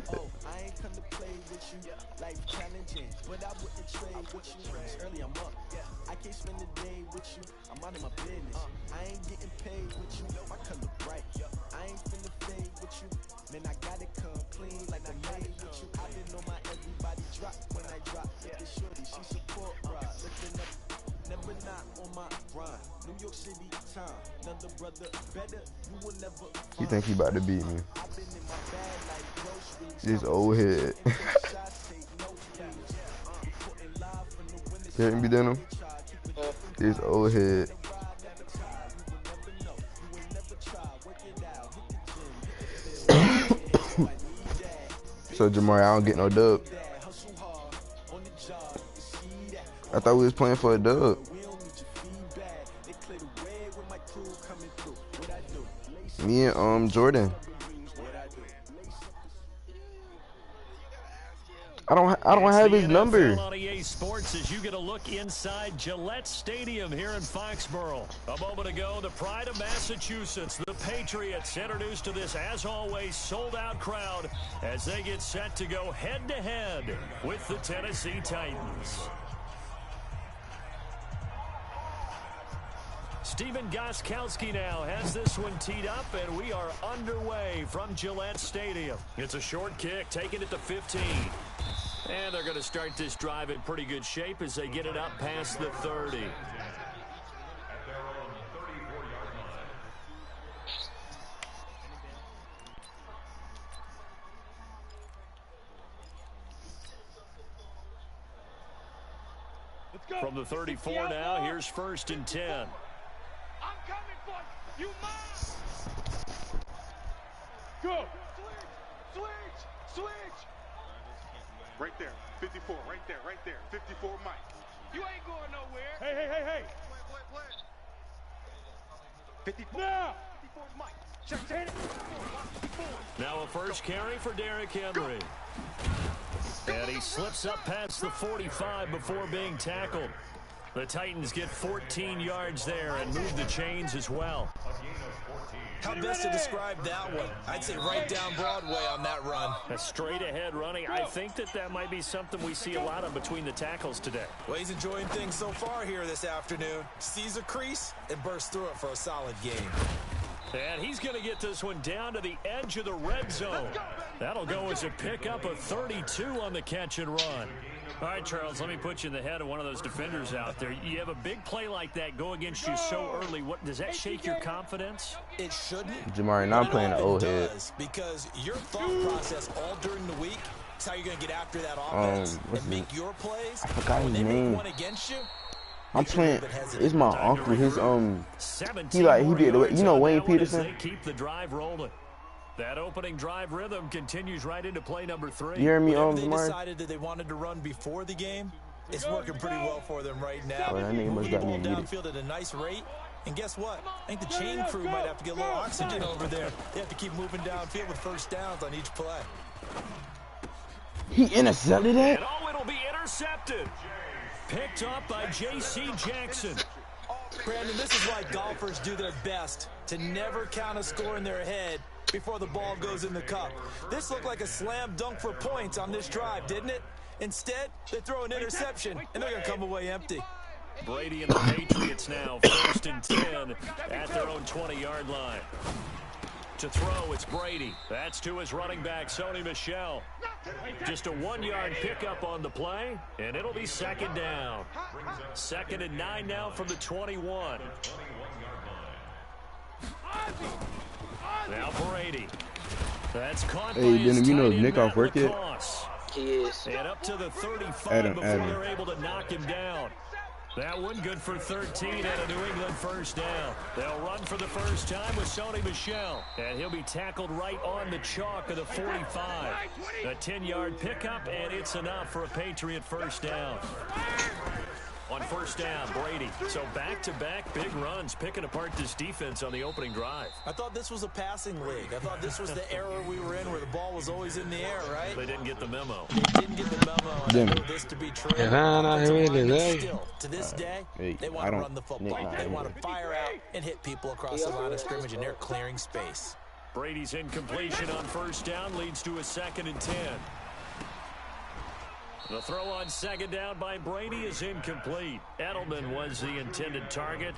[SPEAKER 1] You think he about to beat me? This old head. You hear me, Denim? This old head. So Jamari, I don't get no dub. I thought we was playing for a dub. Me and Jordan. I don't have his number.
[SPEAKER 7] On EA Sports as you get a look inside Gillette Stadium here in Foxborough. A moment ago, the pride of Massachusetts, the Patriots, introduced to this, as always, sold-out crowd as they get set to go head-to-head with the Tennessee Titans. Steven Gostkowski now has this one teed up, and we are underway from Gillette Stadium. It's a short kick, taking it to 15. And they're going to start this drive in pretty good shape as they get it up past the 30. From the 34 now, here's 1st and 10.
[SPEAKER 8] I'm coming for you. You must. Go. Switch. Right there. 54. Right there. 54, Mike. You ain't going nowhere. Hey. 54. Now. 54, Mike. Check it.
[SPEAKER 7] Now a first carry for Derrick Henry. And he slips up past the 45 before being tackled. The Titans get 14 yards there and move the chains as well.
[SPEAKER 9] How best to describe that one? I'd say right down Broadway on that run.
[SPEAKER 7] A straight ahead running. I think that might be something we see a lot of between the tackles today.
[SPEAKER 9] Well, he's enjoying things so far here this afternoon. Sees a crease and bursts through it for a solid game.
[SPEAKER 7] And he's going to get this one down to the edge of the red zone. That'll go as a pickup of 32 on the catch and run. All right, Charles, let me put you in the head of one of those defenders out there. You have a big play like that go against you so early. What does that shake your confidence?
[SPEAKER 9] It shouldn't.
[SPEAKER 1] Jamari, not playing an old head.
[SPEAKER 9] Because your thought process all during the week is how you're going to get after that offense and make your plays.
[SPEAKER 1] I forgot his name.
[SPEAKER 9] One against you.
[SPEAKER 1] I'm playing. It's my uncle. His he did. You know Wayne Peterson.
[SPEAKER 7] They keep the drive rolling. That opening drive rhythm continues right into play number 3.
[SPEAKER 1] You hear me,
[SPEAKER 9] They decided that they wanted to run before the game. It's working pretty well for them right now.
[SPEAKER 1] That nigga must got me
[SPEAKER 9] downfield at a nice rate. And guess what? I think the chain crew might have to get a little oxygen over there. They have to keep moving downfield with first downs on each play.
[SPEAKER 1] He intercepted it.
[SPEAKER 7] And it'll be intercepted. Picked up by J.C. Jackson.
[SPEAKER 9] Brandon, this is why golfers do their best to never count a score in their head before the ball goes in the cup. This looked like a slam dunk for points on this drive, didn't it? Instead, they throw an interception, and they're going to come away empty.
[SPEAKER 7] Brady and the Patriots now 1st and 10 at their own 20-yard line. To throw, it's Brady. That's to his running back, Sony Michel. Just a 1-yard pickup on the play, and it'll be 2nd down. 2nd and 9 now from the 21. Now Brady. That's caught by his
[SPEAKER 1] you know
[SPEAKER 7] tight end,
[SPEAKER 1] Nick off work yet?
[SPEAKER 2] He is.
[SPEAKER 7] And up to the 35 before they're able to knock him down. That one good for 13 and a New England first down. They'll run for the first time with Sony Michel. And he'll be tackled right on the chalk of the 45. A 10-yard pickup, and it's enough for a Patriot first down. On first down, Brady. So back-to-back big runs, picking apart this defense on the opening drive.
[SPEAKER 9] I thought this was a passing league. I thought this was the era we were in where the ball was always in the air, right?
[SPEAKER 7] They didn't get the memo.
[SPEAKER 9] They didn't get the memo, and I know this to be true. Still, to this day, they want to run the football. They want to fire out and hit people across the line of scrimmage, and they're clearing space.
[SPEAKER 7] Brady's incompletion on first down leads to a 2nd and 10. The throw on second down by Brady is incomplete. Edelman was the intended target,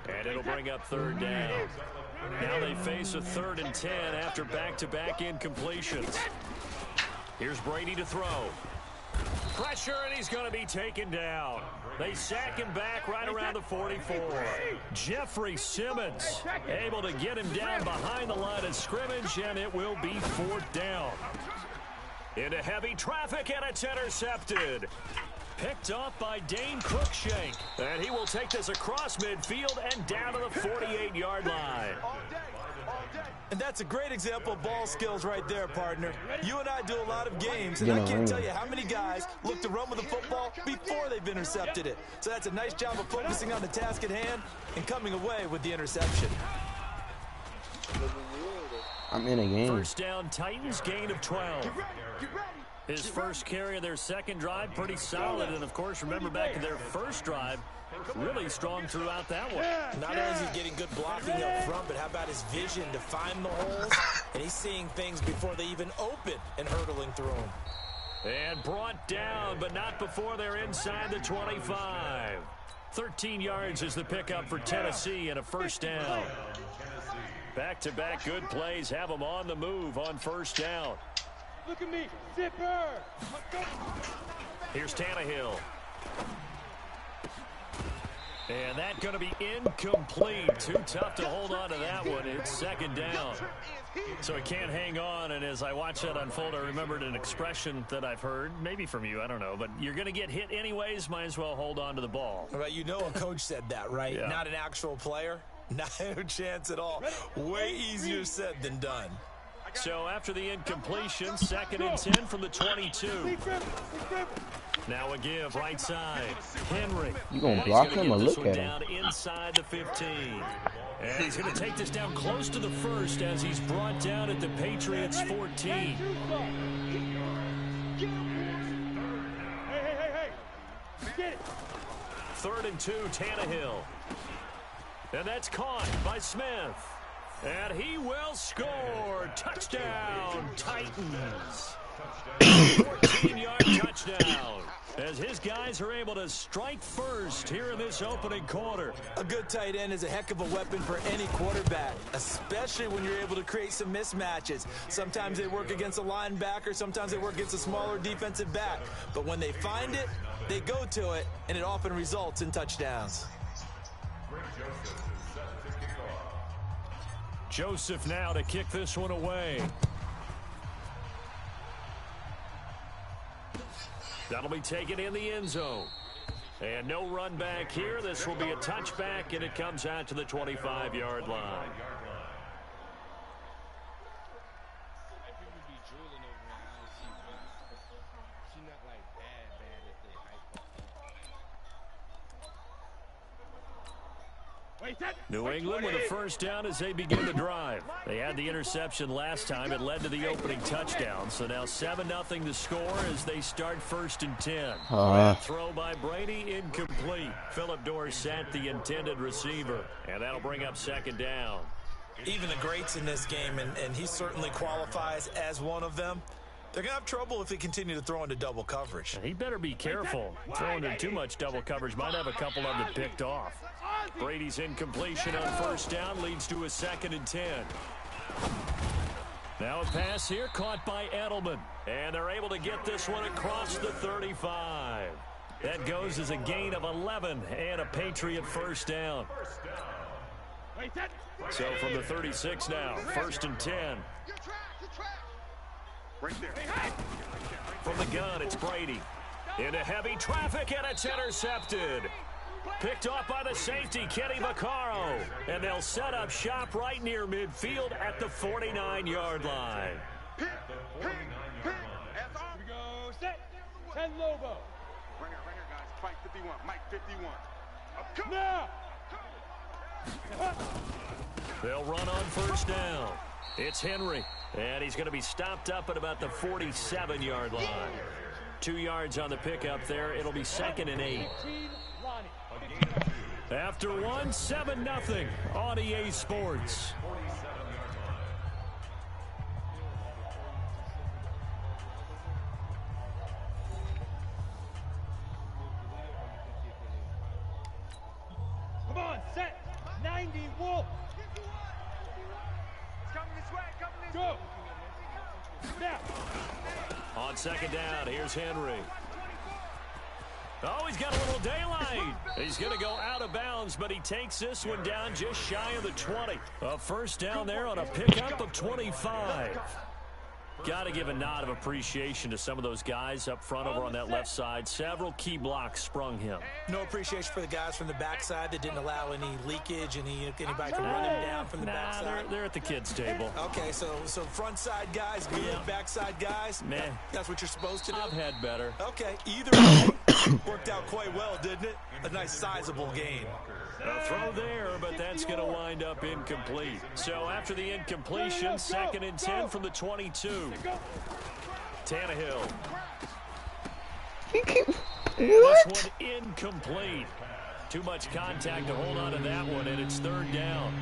[SPEAKER 7] and it'll bring up 3rd down. Now they face a 3rd and 10 after back-to-back incompletions. Here's Brady to throw. Pressure, and he's going to be taken down. They sack him back right around the 44. Jeffrey Simmons able to get him down behind the line of scrimmage, and it will be 4th down. Into heavy traffic, and it's intercepted. Picked off by Dane Cruikshank. And he will take this across midfield and down to the 48-yard line.
[SPEAKER 9] And that's a great example of ball skills right there, partner. You and I do a lot of games, and I can't tell you how many guys look to run with the football before they've intercepted it. So that's a nice job of focusing on the task at hand and coming away with the interception.
[SPEAKER 1] I'm in a game.
[SPEAKER 7] First down, Titans, gain of 12. His first carry of their second drive, pretty solid. And, of course, remember back to their first drive, really strong throughout that one.
[SPEAKER 9] Not only is he getting good blocking up front, but how about his vision to find the holes? And he's seeing things before they even open and hurdling through them.
[SPEAKER 7] And brought down, but not before they're inside the 25. 13 yards is the pickup for Tennessee and a first down. Back-to-back good plays have them on the move on first down.
[SPEAKER 3] Look at me, zipper.
[SPEAKER 7] Here's Tannehill. And that's going to be incomplete. Too tough to hold on to that one. It's 2nd down. So he can't hang on, and as I watch that unfold, I remembered an expression that I've heard, maybe from you, I don't know, but you're going to get hit anyways, might as well hold on to the ball.
[SPEAKER 9] Well, you know a coach said that, right?
[SPEAKER 7] Yeah.
[SPEAKER 9] Not an actual player. Not a chance at all. Way easier said than done.
[SPEAKER 7] So after the incompletion, 2nd and 10 from the 22. Now a give right side. Henry.
[SPEAKER 1] You gonna block him or look at him?
[SPEAKER 7] Down inside the 15. And he's going to take this down close to the first as he's brought down at the Patriots 14.
[SPEAKER 3] Hey.
[SPEAKER 7] 3rd and 2, Tannehill. And that's caught by Smith. And he will score. Touchdown, Titans. 14-yard touchdown. As his guys are able to strike first here in this opening quarter.
[SPEAKER 9] A good tight end is a heck of a weapon for any quarterback, especially when you're able to create some mismatches. Sometimes they work against a linebacker, sometimes they work against a smaller defensive back. But when they find it, they go to it, and it often results in touchdowns.
[SPEAKER 7] Joseph now to kick this one away. That'll be taken in the end zone. And no run back here. This will be a touchback, and it comes out to the 25-yard line. New England with a first down as they begin the drive. They had the interception last time. It led to the opening touchdown. So now 7-0 the score as they start 1st and 10. Throw by Brady, incomplete. Phillip Dorsett, the intended receiver. And that'll bring up 2nd down.
[SPEAKER 9] Even the greats in this game, and he certainly qualifies as one of them, they're going to have trouble if they continue to throw into double coverage.
[SPEAKER 7] And he better be careful. Throwing into too much double coverage might have a couple of them picked off. Brady's incompletion on first down leads to a 2nd and 10. Now a pass here caught by Edelman. And they're able to get this one across the 35. That goes as a gain of 11 and a Patriot first down. So from the 36 now, 1st and 10.
[SPEAKER 8] Right there.
[SPEAKER 7] From the gun, it's Brady. Into heavy traffic, and it's intercepted. Picked off by the safety, Kenny Vaccaro. And they'll set up shop right near midfield at the 49-yard line.
[SPEAKER 8] Here we go. Set. 10 Lobo. Right here, guys. Fight 51. Mike 51. Now.
[SPEAKER 7] They'll run on first down. It's Henry. And he's going to be stopped up at about the 47-yard line. 2 yards on the pickup there. It'll be 2nd and 8. After 1, 7-0 on EA Sports.
[SPEAKER 8] Come on, set. 90 Wolf. It's coming this way. Go. Now.
[SPEAKER 7] On 2nd down, here's Henry. Oh, he's got a little daylight. He's going to go out of bounds, but he takes this one down just shy of the 20. A first down there on a pickup of 25. Got to give a nod of appreciation to some of those guys up front over on that left side. Several key blocks sprung him.
[SPEAKER 9] No appreciation for the guys from the backside that didn't allow any leakage, anybody can run him down from the backside.
[SPEAKER 7] They're at the kids' table.
[SPEAKER 9] Okay, so front side guys, good, backside guys.
[SPEAKER 7] Man,
[SPEAKER 9] that's what you're supposed to do.
[SPEAKER 7] I've had better.
[SPEAKER 9] Okay, either way, worked out quite well, didn't it? A nice sizable gain.
[SPEAKER 7] A throw there, but that's going to wind up incomplete. So after the incompletion, 2nd and 10 from the 22. Tannehill. This one incomplete. Too much contact to hold on to that one, and it's 3rd down.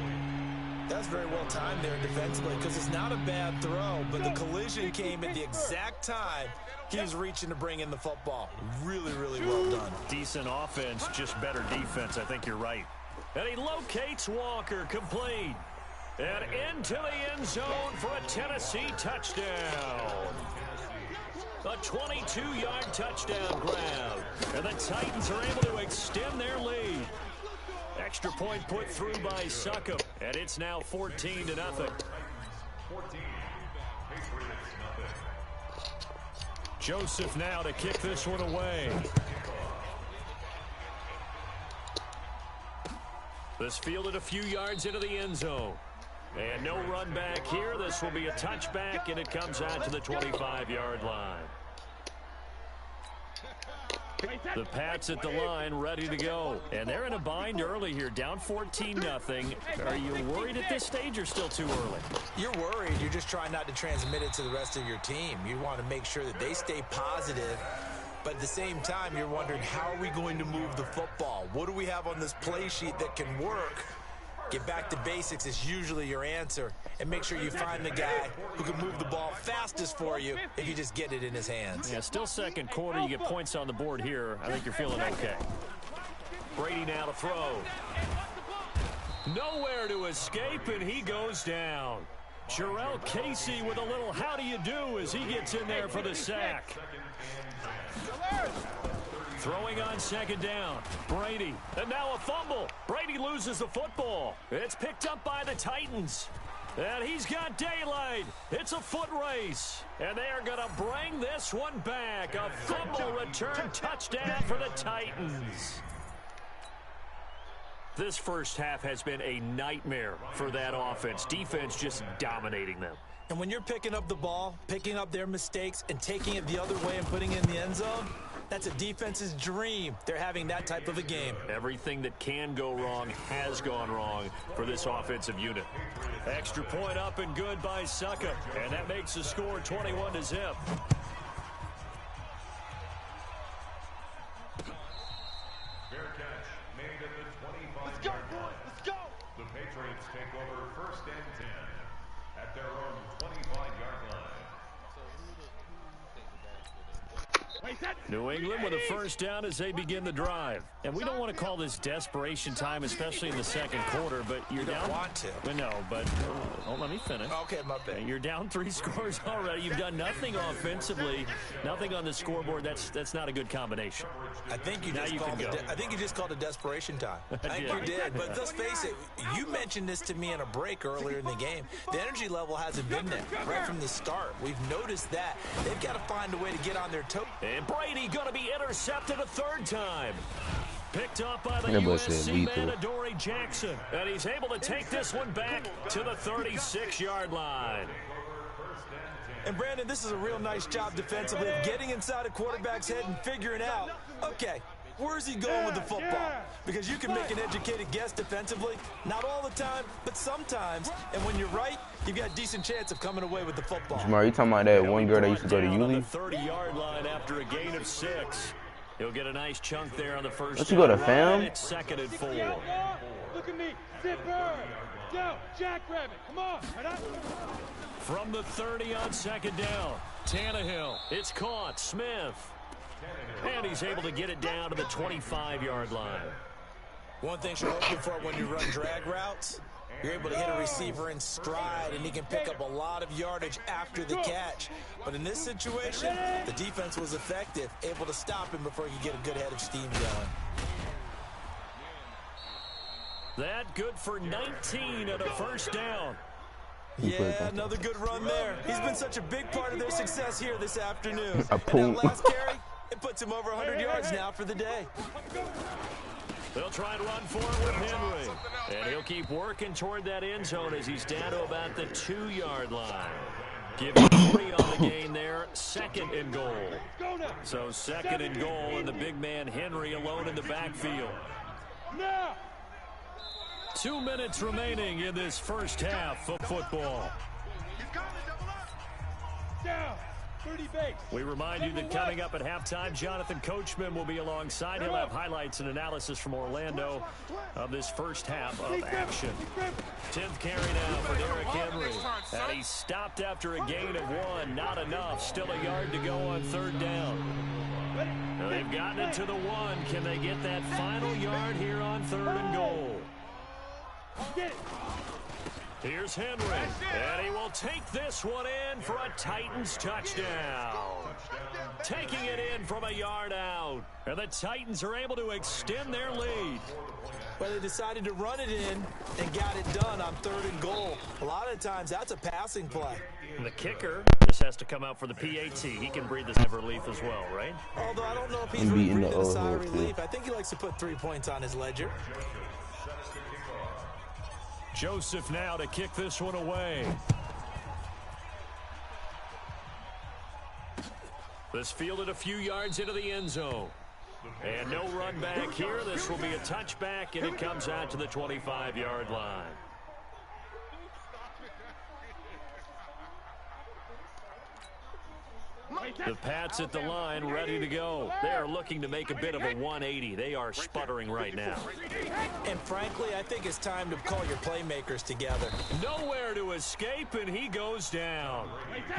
[SPEAKER 9] That's very well timed there defensively because it's not a bad throw, but the collision came at the exact time he was reaching to bring in the football. Really, really well done.
[SPEAKER 7] Decent offense, just better defense. I think you're right. And he locates Walker, complete. And into the end zone for a Tennessee touchdown. A 22-yard touchdown grab. And the Titans are able to extend their lead. Extra point put through by Succop, and it's now 14-0. Joseph now to kick this one away. This fielded a few yards into the end zone. And no run back here. This will be a touchback, and it comes out to the 25-yard line. The Pats at the line, ready to go. And they're in a bind early here, down 14-0. Are you worried at this stage or still too early?
[SPEAKER 9] You're worried. You're just trying not to transmit it to the rest of your team. You want to make sure that they stay positive. But at the same time, you're wondering, how are we going to move the football? What do we have on this play sheet that can work? Get back to basics is usually your answer. And make sure you find the guy who can move the ball fastest for you if you just get it in his hands.
[SPEAKER 7] Yeah, still 2nd quarter. You get points on the board here. I think you're feeling okay. Brady now to throw. Nowhere to escape, and he goes down. Jarrell Casey with a little how do you do as he gets in there for the sack. Throwing on 2nd down. Brady. And now a fumble. Brady loses the football. It's picked up by the Titans. And he's got daylight. It's a foot race. And they are going to bring this one back. A fumble return touchdown for the Titans. This first half has been a nightmare for that offense. Defense just dominating them.
[SPEAKER 9] And when you're picking up the ball, picking up their mistakes, and taking it the other way and putting it in the end zone, that's a defense's dream. They're having that type of a game.
[SPEAKER 7] Everything that can go wrong has gone wrong for this offensive unit. Extra point up and good by Succop. And that makes the score 21-0.
[SPEAKER 12] Fair catch made at the 25-yard line.
[SPEAKER 8] Let's go.
[SPEAKER 12] The Patriots take over 1st and 10 at their own 25-yard line.
[SPEAKER 7] New England with a first down as they begin the drive. And we don't want to call this desperation time, especially in the 2nd quarter, but you're down.
[SPEAKER 9] You don't want to.
[SPEAKER 7] Well, no, but don't let me finish.
[SPEAKER 9] Okay, my bad.
[SPEAKER 7] You're down 3 scores already. You've done nothing offensively, nothing on the scoreboard. That's not a good combination.
[SPEAKER 9] I think you just called it desperation time. I think you did. But let's face it, you mentioned this to me in a break earlier in the game. The energy level hasn't been there right from the start. We've noticed that. They've got to find a way to get on their toes.
[SPEAKER 7] And Brady going to be intercepted a third time. Picked up by the
[SPEAKER 1] That boy
[SPEAKER 7] USC
[SPEAKER 1] said lethal.
[SPEAKER 7] man, Adoree Jackson. And he's able to take this one back to the 36-yard line.
[SPEAKER 9] And, Brandon, this is a real nice job defensively of getting inside a quarterback's head and figuring out, okay, where's he going with the football? Because you can make an educated guess defensively. Not all the time, but sometimes. And when you're right, you've got a decent chance of coming away with the football.
[SPEAKER 1] Jamar, you talking about that one girl that used to go to Yulee?
[SPEAKER 7] 30-yard line after a gain of 6. He'll get a nice chunk there on the first.
[SPEAKER 1] Don't you go to fam?
[SPEAKER 7] It's 2nd and 4.
[SPEAKER 3] Look at me. Zipper. Go. Jackrabbit. Come on.
[SPEAKER 7] From the 30 on 2nd down. Tannehill. It's caught. Smith. And he's able to get it down to the 25-yard line.
[SPEAKER 9] One thing you're looking for when you run drag routes, you're able to hit a receiver in stride, and he can pick up a lot of yardage after the catch. But in this situation, the defense was effective, able to stop him before he could get a good head of steam going.
[SPEAKER 7] That good for 19 at a first down.
[SPEAKER 9] Yeah, another good run there. He's been such a big part of their success here this afternoon.
[SPEAKER 1] A
[SPEAKER 9] and that last carry, it puts him over 100 yards now for the day.
[SPEAKER 7] They'll try and run for it with Henry. And he'll keep working toward that end zone as he's down to about the 2-yard line. Give him 3 on the gain there. 2nd and goal. So 2nd and goal, and the big man Henry alone in the backfield. 2 minutes remaining in this first half of football. We remind you that coming up at halftime, Jonathan Coachman will be alongside. He'll have highlights and analysis from Orlando of this first half of action. 10th carry now for Derrick Henry. And he stopped after a gain of 1. Not enough. Still a yard to go on 3rd down. Now they've gotten it to the 1. Can they get that final yard here on 3rd and goal? Here's Henry, and he will take this one in for a Titans touchdown. Taking it in from a yard out, and the Titans are able to extend their lead.
[SPEAKER 9] Well, they decided to run it in and got it done on 3rd and goal. A lot of times, that's a passing play.
[SPEAKER 7] And the kicker just has to come out for the PAT. He can breathe a sigh of relief as well, right?
[SPEAKER 9] Although I don't know if he's really breathing a sigh of relief. I think he likes to put 3 points on his ledger.
[SPEAKER 7] Joseph now to kick this one away. This fielded a few yards into the end zone. And no run back here. This will be a touchback, and it comes out to the 25-yard line. The Pats at the line, ready to go. They are looking to make a bit of a 180. They are sputtering right now.
[SPEAKER 9] And frankly, I think it's time to call your playmakers together.
[SPEAKER 7] Nowhere to escape, and he goes down.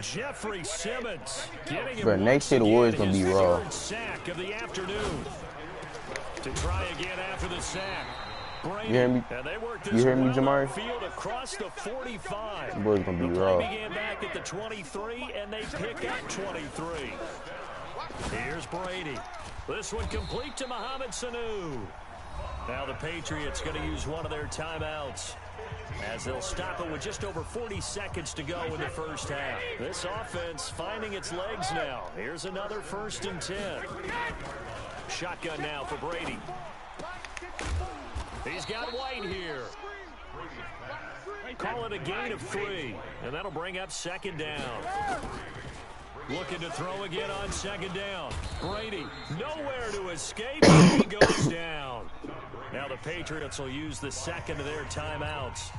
[SPEAKER 7] Jeffrey Simmons getting him.
[SPEAKER 1] Bro, next year the Warriors gonna be raw.
[SPEAKER 7] 3rd sack of the afternoon. To try again after the sack. Brady,
[SPEAKER 1] you hear me? You hear me, Jamari?
[SPEAKER 7] Field across the 45.
[SPEAKER 1] The boys gonna be raw.
[SPEAKER 7] Began back at the 23, and they pick up 23. Here's Brady. This one complete to Mohamed Sanu. Now the Patriots going to use one of their timeouts as they'll stop it with just over 40 seconds to go in the first half. This offense finding its legs now. Here's another 1st and 10. Shotgun now for Brady. He's got White here. Call it a gain of 3, and that'll bring up 2nd down. Looking to throw again on 2nd down. Brady, nowhere to escape, and he goes down. Now the Patriots will use the 2nd of their timeouts,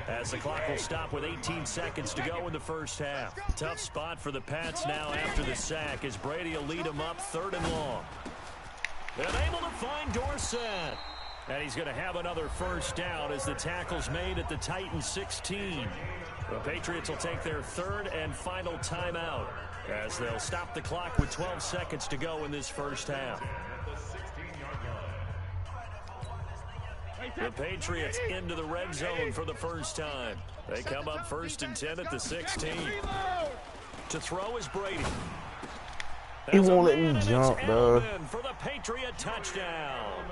[SPEAKER 7] as the clock will stop with 18 seconds to go in the first half. Tough spot for the Pats now after the sack, as Brady will lead them up 3rd and long. And able to find Dorsett. And he's going to have another 1st down as the tackle's made at the Titans 16. The Patriots will take their 3rd and final timeout as they'll stop the clock with 12 seconds to go in this first half. The Patriots into the red zone for the first time. They come up 1st and 10 at the 16. To throw is Brady.
[SPEAKER 1] He won't let me jump, bro.
[SPEAKER 7] For the Patriot touchdown.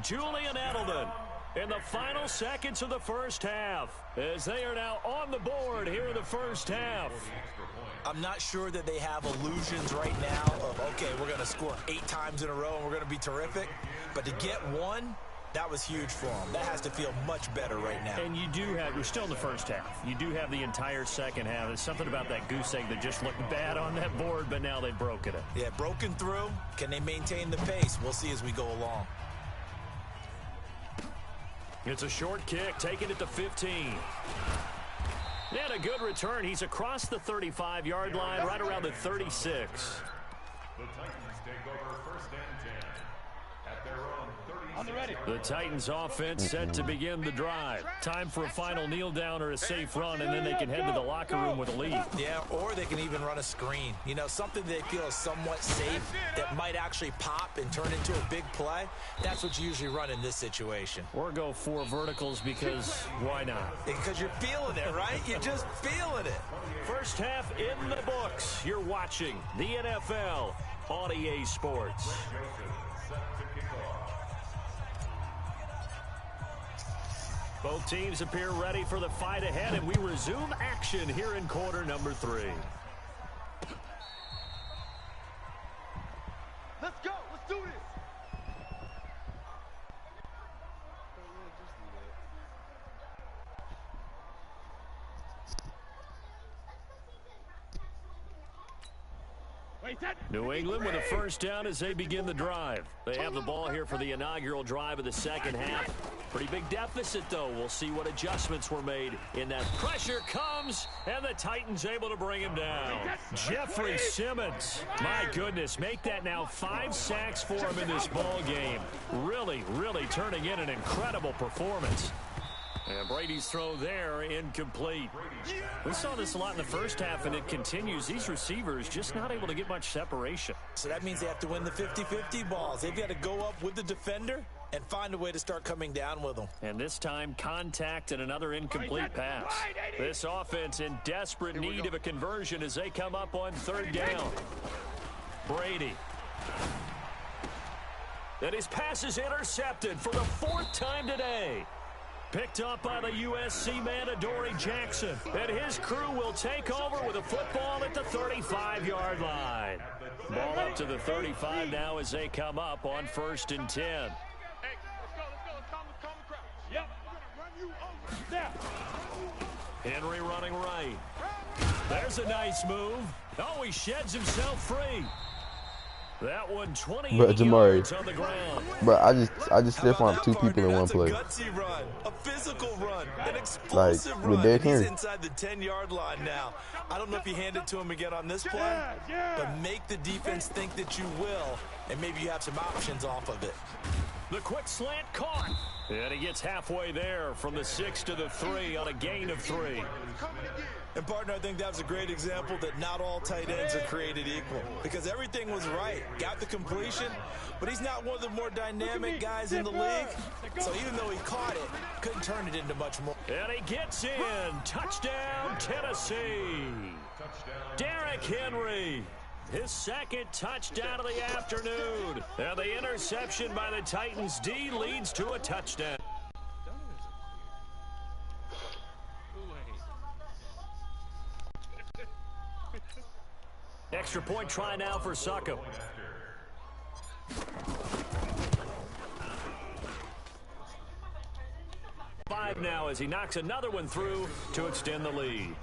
[SPEAKER 7] Julian Edelman in the final seconds of the first half, as they are now on the board here in the first half.
[SPEAKER 9] I'm not sure that they have illusions right now of, okay, we're going to score 8 times in a row and we're going to be terrific. But to get one, that was huge for them. That has to feel much better right now.
[SPEAKER 7] And you do have, we're still in the first half. You do have the entire second half. There's something about that goose egg that just looked bad on that board, but now they've broken it.
[SPEAKER 9] Yeah, broken through. Can they maintain the pace? We'll see as we go along.
[SPEAKER 7] It's a short kick, taking it to 15. And a good return. He's across the 35-yard line, right around the 36.
[SPEAKER 12] The Titans take over first and 10 at their own 30.
[SPEAKER 7] The Titans offense set to begin the drive. Time for a final kneel down or a safe run, and then they can head to the locker room with a lead.
[SPEAKER 9] Yeah, or they can even run a screen. You know, something they feel is somewhat safe that might actually pop and turn into a big play. That's what you usually run in this situation.
[SPEAKER 7] Or go 4 verticals because why not?
[SPEAKER 9] Because you're feeling it, right? You're just feeling it.
[SPEAKER 7] First half in the books. You're watching the NFL on EA Sports. Both teams appear ready for the fight ahead, and we resume action here in quarter number 3.
[SPEAKER 3] Let's go. Let's do this.
[SPEAKER 7] New England with a first down as they begin the drive. They have the ball here for the inaugural drive of the second half. Pretty big deficit, though. We'll see what adjustments were made in that. Pressure comes, and the Titans able to bring him down. Jeffrey Simmons, my goodness, make that now 5 sacks for him in this ball game. Really, really turning in an incredible performance. And Brady's throw there, incomplete. We saw this a lot in the first half, and it continues. These receivers just not able to get much separation.
[SPEAKER 9] So that means they have to win the 50-50 balls. They've got to go up with the defender and find a way to start coming down with them.
[SPEAKER 7] And this time, contact and another incomplete pass. This offense in desperate need of a conversion as they come up on 3rd down. Brady. And his pass is intercepted for the 4th time today. Picked up by the USC man, Adoree Jackson. And his crew will take over with a football at the 35-yard line. Ball up to the 35 now as they come up on 1st and 10.
[SPEAKER 3] Hey, let's go. Let's calm the crowd. Yep. We're going to run you over. Now.
[SPEAKER 7] Henry running right. There's a nice move. Oh, he sheds himself free. That one 28 yards on the ground.
[SPEAKER 1] But I just stiff armed 2 people in one play.
[SPEAKER 9] A gutsy run, a physical run, an explosive run. He's inside the 10-yard line now. I don't know if you hand it to him again on this play, but make the defense think that you will, and maybe you have some options off of it.
[SPEAKER 7] The quick slant caught. And he gets halfway there from the 6 to the 3 on a gain of 3.
[SPEAKER 9] And, partner, I think that was a great example that not all tight ends are created equal. Because everything was right. Got the completion, but he's not one of the more dynamic guys in the league. So even though he caught it, couldn't turn it into much more.
[SPEAKER 7] And he gets in. Touchdown, Tennessee. Derrick Henry. His 2nd touchdown of the afternoon. And the interception by the Titans D leads to a touchdown. Extra point try now for Suckup. 5 now as he knocks another one through to extend the lead.